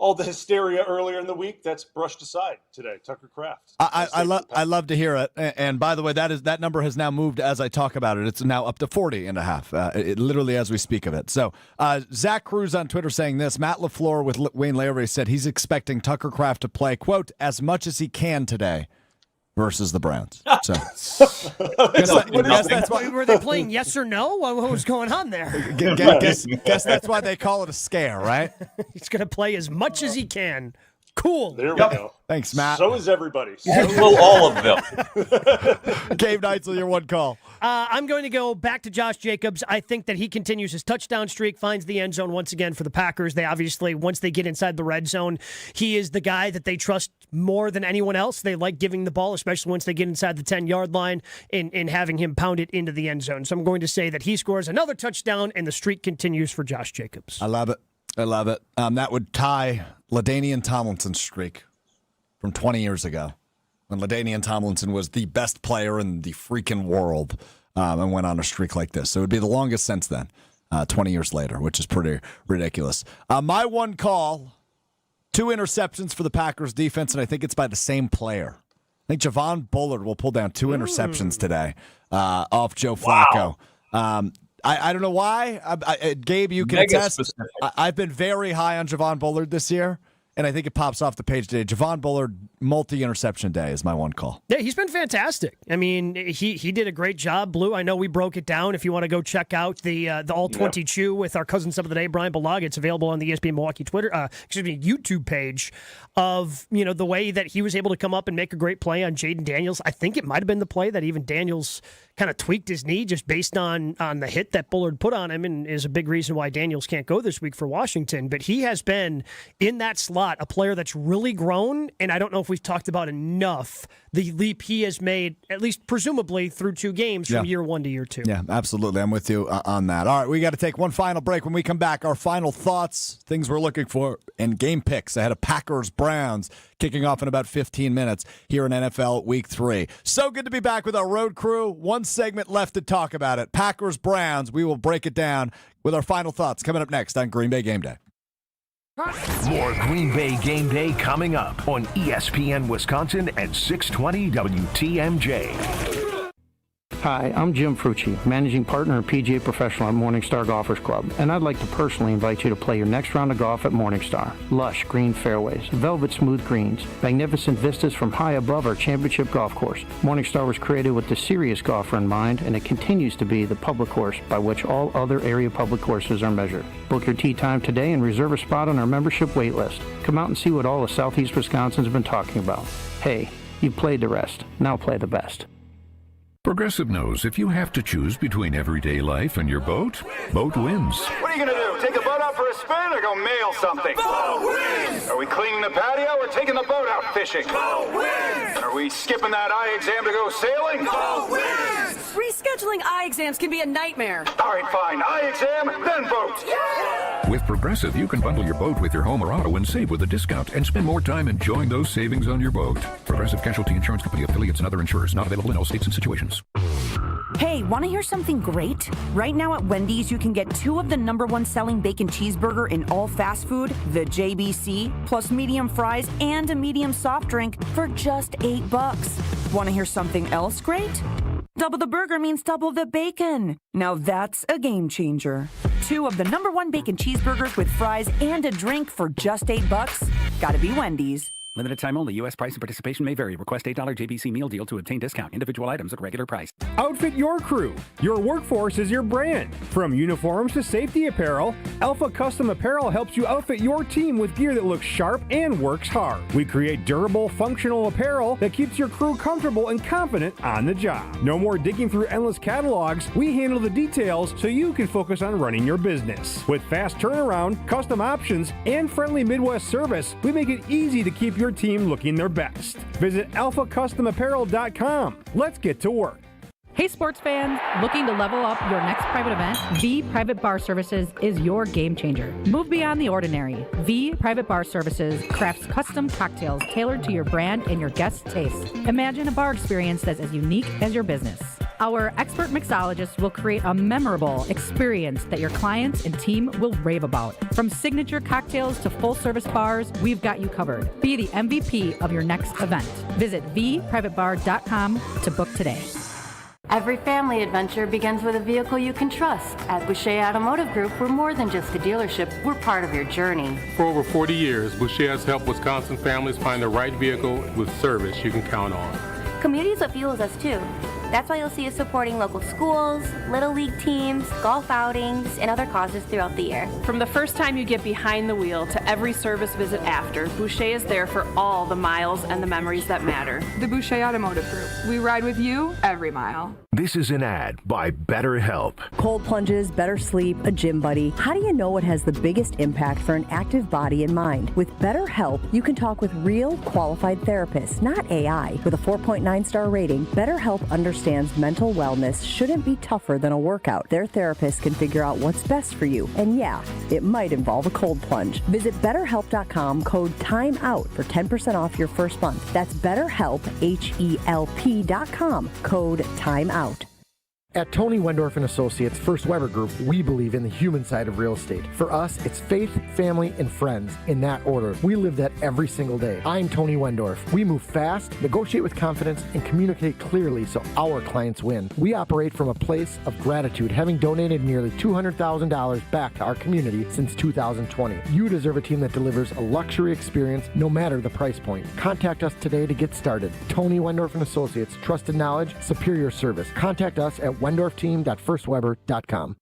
all the hysteria earlier in the week that's brushed aside today. Tucker Kraft. I love to hear it. And by the way, that number has now moved as I talk about it. It's now up to 40.5. Literally as we speak of it. So Zach Cruz on Twitter saying this: Matt LaFleur with Wayne Lavery said he's expecting Tucker Kraft to play, quote, as much as he can today versus the Browns. So that's why were they playing yes or no? What was going on there? Guess that's why they call it a scare, right? He's going to play as much as he can. Cool. There we go. Thanks, Matt. So is everybody. Well, all of them. Gabe Neitzel, your one call. I'm going to go back to Josh Jacobs. I think that he continues his touchdown streak, finds the end zone once again for the Packers. They obviously, once they get inside the red zone, he is the guy that they trust more than anyone else. They like giving the ball, especially once they get inside the 10-yard line and having him pound it into the end zone. So I'm going to say that he scores another touchdown and the streak continues for Josh Jacobs. I love it. That would tie LaDainian Tomlinson's streak from 20 years ago when LaDainian Tomlinson was the best player in the freaking world and went on a streak like this. So it would be the longest since then, 20 years later, which is pretty ridiculous. My one call, 2 interceptions for the Packers defense, and I think it's by the same player. I think Javon Bullard will pull down 2 interceptions today off Joe Flacco. Wow. I don't know why. Gabe, you can attest. I've been very high on Javon Bullard this year, and I think it pops off the page today. Javon Bullard, multi-interception day is my one call. Yeah, he's been fantastic. I mean, he did a great job, Blue. I know we broke it down. If you want to go check out the All-20 Chew with our cousin sub of the day, Brian Balaga, it's available on the ESPN Milwaukee YouTube page of, the way that he was able to come up and make a great play on Jaden Daniels. I think it might have been the play that even Daniels kind of tweaked his knee just based on the hit that Bullard put on him, and is a big reason why Daniels can't go this week for Washington. But he has been, in that slot, a player that's really grown, and I don't know if we've talked about enough the leap he has made, at least presumably through 2 games from year 1 to year 2. Yeah, absolutely. I'm with you on that. All right, we got to take one final break. When we come back, our final thoughts, things we're looking for, and game picks ahead of Packers-Browns kicking off in about 15 minutes here in NFL Week 3. So good to be back with our road crew. One segment left to talk about it. Packers-Browns. We will break it down with our final thoughts coming up next on Green Bay Game Day. More Green Bay Game Day coming up on ESPN Wisconsin at 620 WTMJ. Hi, I'm Jim Frucci, Managing Partner and PGA Professional at Morningstar Golfers Club, and I'd like to personally invite you to play your next round of golf at Morningstar. Lush green fairways, velvet smooth greens, magnificent vistas from high above our championship golf course. Morningstar was created with the serious golfer in mind, and it continues to be the public course by which all other area public courses are measured. Book your tee time today and reserve a spot on our membership wait list. Come out and see what all of Southeast Wisconsin's been talking about. Hey, you've played the rest. Now play the best. Progressive knows if you have to choose between everyday life and your boat, boat wins. What are you going to do? Take the boat out for a spin or go mail something? Boat wins! Are we cleaning the patio or taking the boat out fishing? Boat wins! Are we skipping that eye exam to go sailing? Boat wins! Rescheduling eye exams can be a nightmare. All right, fine. Eye exam, then boat. Yeah! With Progressive, you can bundle your boat with your home or auto and save with a discount and spend more time enjoying those savings on your boat. Progressive Casualty Insurance Company, affiliates, and other insurers not available in all states and situations. Hey, want to hear something great? Right now at Wendy's, you can get 2 of the #1 selling bacon cheeseburger in all fast food, the JBC, plus medium fries and a medium soft drink for just $8. Want to hear something else great? Double the burger means double the bacon. Now that's a game changer. 2 of the #1 bacon cheeseburgers with fries and a drink for just $8. Gotta be Wendy's. Limited time only. U.S. price and participation may vary. Request $8 JBC meal deal to obtain discount. Individual items at regular price. Outfit your crew. Your workforce is your brand. From uniforms to safety apparel, Alpha Custom Apparel helps you outfit your team with gear that looks sharp and works hard. We create durable, functional apparel that keeps your crew comfortable and confident on the job. No more digging through endless catalogs. We handle the details so you can focus on running your business. With fast turnaround, custom options, and friendly Midwest service, we make it easy to keep your team looking their best. Visit alphacustomapparel.com. Let's get to work. Hey sports fans, looking to level up your next private event? V Private Bar Services is your game changer. Move beyond the ordinary. V Private Bar Services crafts custom cocktails tailored to your brand and your guests' tastes. Imagine a bar experience that's as unique as your business. Our expert mixologists will create a memorable experience that your clients and team will rave about. From signature cocktails to full-service bars, we've got you covered. Be the MVP of your next event. Visit vprivatebar.com to book today. Every family adventure begins with a vehicle you can trust. At Boucher Automotive Group, we're more than just a dealership, we're part of your journey. For over 40 years, Boucher has helped Wisconsin families find the right vehicle with service you can count on. Community is what fuels us too. That's why you'll see us supporting local schools, Little League teams, golf outings, and other causes throughout the year. From the first time you get behind the wheel to every service visit after, Boucher is there for all the miles and the memories that matter. The Boucher Automotive Group. We ride with you every mile. This is an ad by BetterHelp. Cold plunges, better sleep, a gym buddy. How do you know what has the biggest impact for an active body and mind? With BetterHelp, you can talk with real, qualified therapists, not AI. With a 4.9-star rating, BetterHelp understands mental wellness shouldn't be tougher than a workout. Their therapists can figure out what's best for you. And yeah, it might involve a cold plunge. Visit BetterHelp.com, code TIMEOUT for 10% off your first month. That's BetterHelp, HELP.com, code TIMEOUT. At Tony Wendorf and Associates First Weber Group, we believe in the human side of real estate. For us, it's faith, family, and friends in that order. We live that every single day. I'm Tony Wendorf. We move fast, negotiate with confidence, and communicate clearly so our clients win. We operate from a place of gratitude, having donated nearly $200,000 back to our community since 2020. You deserve a team that delivers a luxury experience no matter the price point. Contact us today to get started. Tony Wendorf and Associates, trusted knowledge, superior service. Contact us at WendorfTeam.firstweber.com.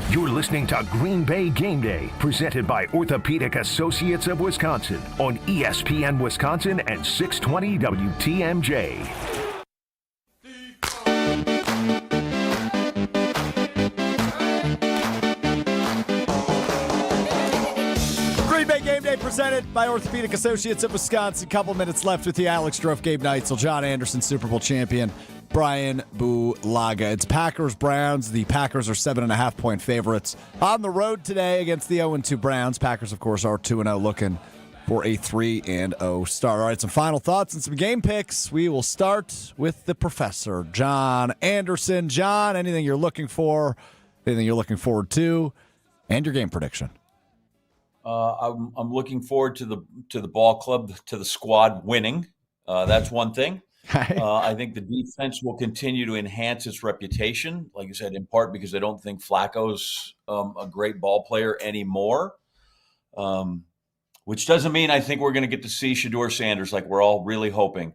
You're listening to Green Bay Game Day, presented by Orthopedic Associates of Wisconsin on ESPN Wisconsin and 620 WTMJ. Green Bay Game Day presented by Orthopedic Associates of Wisconsin. Couple minutes left with you. Alex Strouf, Gabe Neitzel, John Anderson, Super Bowl champion Brian Bulaga. It's Packers-Browns. The Packers are 7.5-point favorites on the road today against the 0-2 Browns. Packers, of course, are 2-0, looking for a 3-0 start. All right, some final thoughts and some game picks. We will start with the professor, John Anderson. John, anything you're looking for, anything you're looking forward to, and your game prediction. I'm looking forward to the ball club, to the squad winning. That's one thing. I think the defense will continue to enhance its reputation, like you said, in part because I don't think Flacco's a great ball player anymore, which doesn't mean I think we're going to get to see Shedeur Sanders like we're all really hoping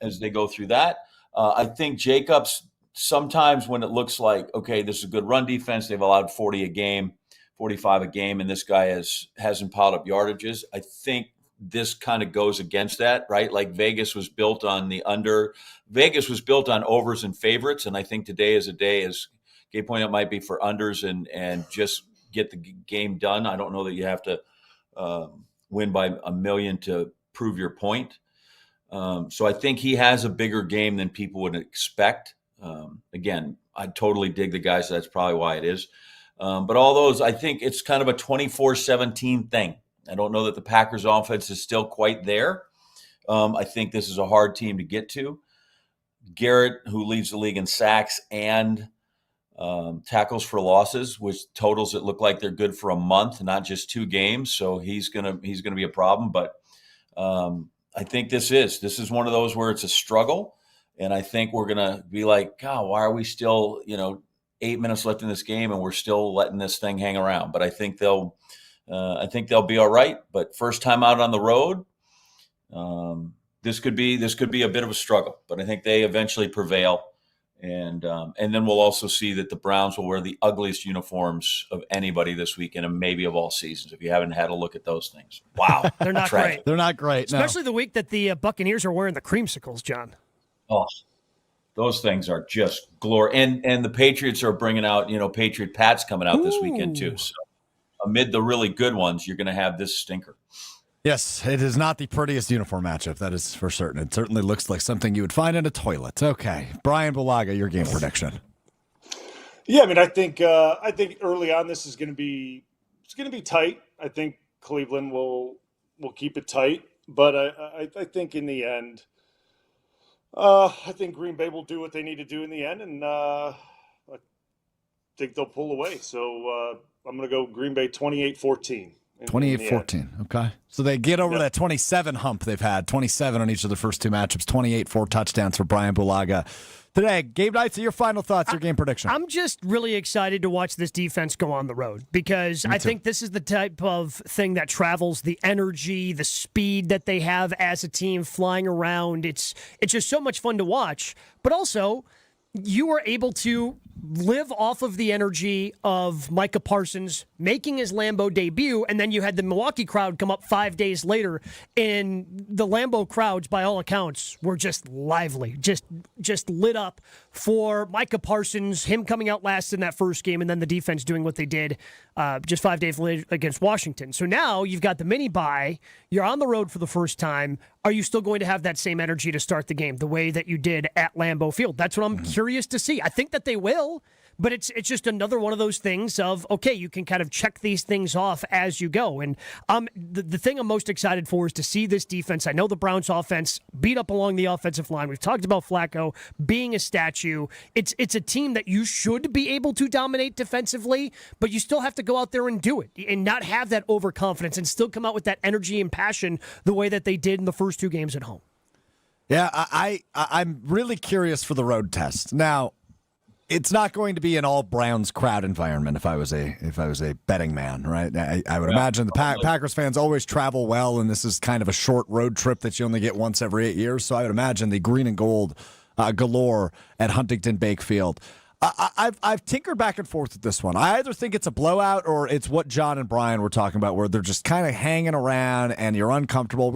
as they go through that. I think Jacobs, sometimes when it looks like, okay, this is a good run defense, they've allowed 40 a game, 45 a game, and this guy hasn't piled up yardages. I think this kind of goes against that, right? Like Vegas was built on the under. Vegas was built on overs and favorites, and I think today is a day, as Gabe pointed out, might be for unders and just get the game done. I don't know that you have to win by a million to prove your point. So I think he has a bigger game than people would expect. Again, I totally dig the guy, so that's probably why it is. But all those, I think it's kind of a 24-17 thing. I don't know that the Packers offense is still quite there. I think this is a hard team to get to. Garrett, who leads the league in sacks and tackles for losses, which totals that look like they're good for a month, not just 2 games. So he's gonna be a problem. But I think this is one of those where it's a struggle, and I think we're gonna be like, God, why are we still 8 minutes left in this game and we're still letting this thing hang around? But I think they'll be all right. But first time out on the road, this could be a bit of a struggle. But I think they eventually prevail, and then we'll also see that the Browns will wear the ugliest uniforms of anybody this weekend, and maybe of all seasons. If you haven't had a look at those things, wow, They're not great. They're not great, especially the week that the Buccaneers are wearing the creamsicles, John. Oh, those things are just glory. And the Patriots are bringing out, Patriot Pats coming out this weekend too. So amid the really good ones, you're going to have this stinker. Yes, it is not the prettiest uniform matchup. That is for certain. It certainly looks like something you would find in a toilet. Okay, Brian Bulaga, your game prediction. Yeah, I mean, I think early on this is going to be tight. I think Cleveland will keep it tight, but I think in the end, I think Green Bay will do what they need to do in the end, and I think they'll pull away. So I'm going to go Green Bay 28-14. 28-14, okay. So they get over that 27 hump they've had, 27 on each of the first 2 matchups, 28 4 touchdowns for Brian Bulaga. Today, Gabe Neitzel, your final thoughts, your game prediction. I'm just really excited to watch this defense go on the road because I think this is the type of thing that travels the energy, the speed that they have as a team flying around. It's just so much fun to watch, but also you were able to live off of the energy of Micah Parsons making his Lambeau debut, and then you had the Milwaukee crowd come up 5 days later, and the Lambeau crowds, by all accounts, were just lively, just lit up for Micah Parsons, him coming out last in that first game, and then the defense doing what they did just 5 days later against Washington. So now you've got the mini-bye, you're on the road for the first time. Are you still going to have that same energy to start the game, the way that you did at Lambeau Field? That's what I'm curious to see. I think that they will, but it's just another one of those things of, okay, you can kind of check these things off as you go. And the thing I'm most excited for is to see this defense. I know the Browns offense beat up along the offensive line. We've talked about Flacco being a statue. It's a team that you should be able to dominate defensively, but you still have to go out there and do it and not have that overconfidence and still come out with that energy and passion the way that they did in the first 2 games at home. Yeah, I'm really curious for the road test. Now, it's not going to be an all Browns crowd environment if I was a betting man, right? I would imagine the Packers fans always travel well, and this is kind of a short road trip that you only get once every 8 years. So I would imagine the green and gold galore at Huntington Bank Field. I've tinkered back and forth with this one. I either think it's a blowout or it's what John and Brian were talking about, where they're just kind of hanging around and you're uncomfortable.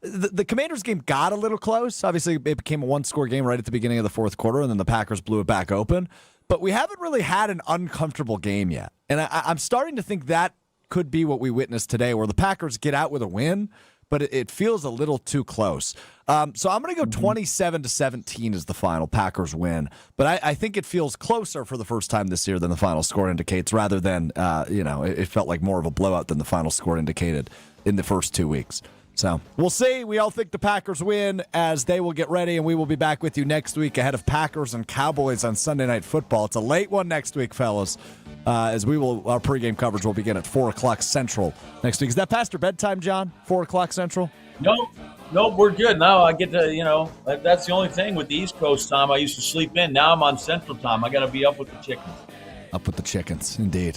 The Commanders game got a little close. Obviously, it became a 1-score game right at the beginning of the fourth quarter, and then the Packers blew it back open. But we haven't really had an uncomfortable game yet. And I'm starting to think that could be what we witnessed today, where the Packers get out with a win, but it feels a little too close. So I'm going to go 27-17 as the final Packers win. But I think it feels closer for the first time this year than the final score indicates, rather than, it felt like more of a blowout than the final score indicated in the first 2 weeks. So we'll see. We all think the Packers win as they will get ready, and we will be back with you next week ahead of Packers and Cowboys on Sunday Night Football. It's a late one next week, fellas, as our pregame coverage will begin at 4 o'clock Central next week. Is that past your bedtime, John? 4 o'clock Central? No, we're good. Now I get to, that's the only thing with the East Coast time. I used to sleep in. Now I'm on Central time. I got to be up with the chickens. Up with the chickens, indeed.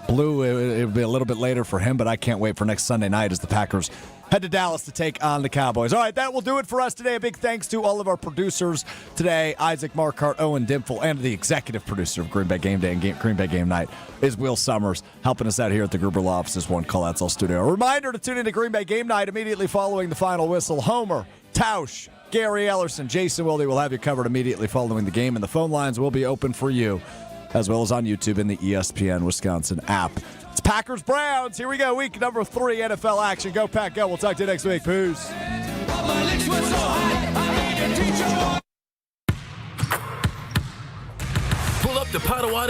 Blue, it'll be a little bit later for him, but I can't wait for next Sunday night as the Packers head to Dallas to take on the Cowboys. All right, that will do it for us today. A big thanks to all of our producers today, Isaac Marquardt, Owen Dimple, and the executive producer of Green Bay Game Day and Green Bay Game Night is Will Summers, helping us out here at the Gruber Law Offices One Call Outsall Studio. A reminder to tune into Green Bay Game Night immediately following the final whistle. Homer, Tausch, Gary Ellerson, Jason Wilde will have you covered immediately following the game, and the phone lines will be open for you, as well as on YouTube and the ESPN Wisconsin app. It's Packers-Browns. Here we go. Week number 3 NFL action. Go, Pack, go. We'll talk to you next week. Peace. Pull up the Potawatomi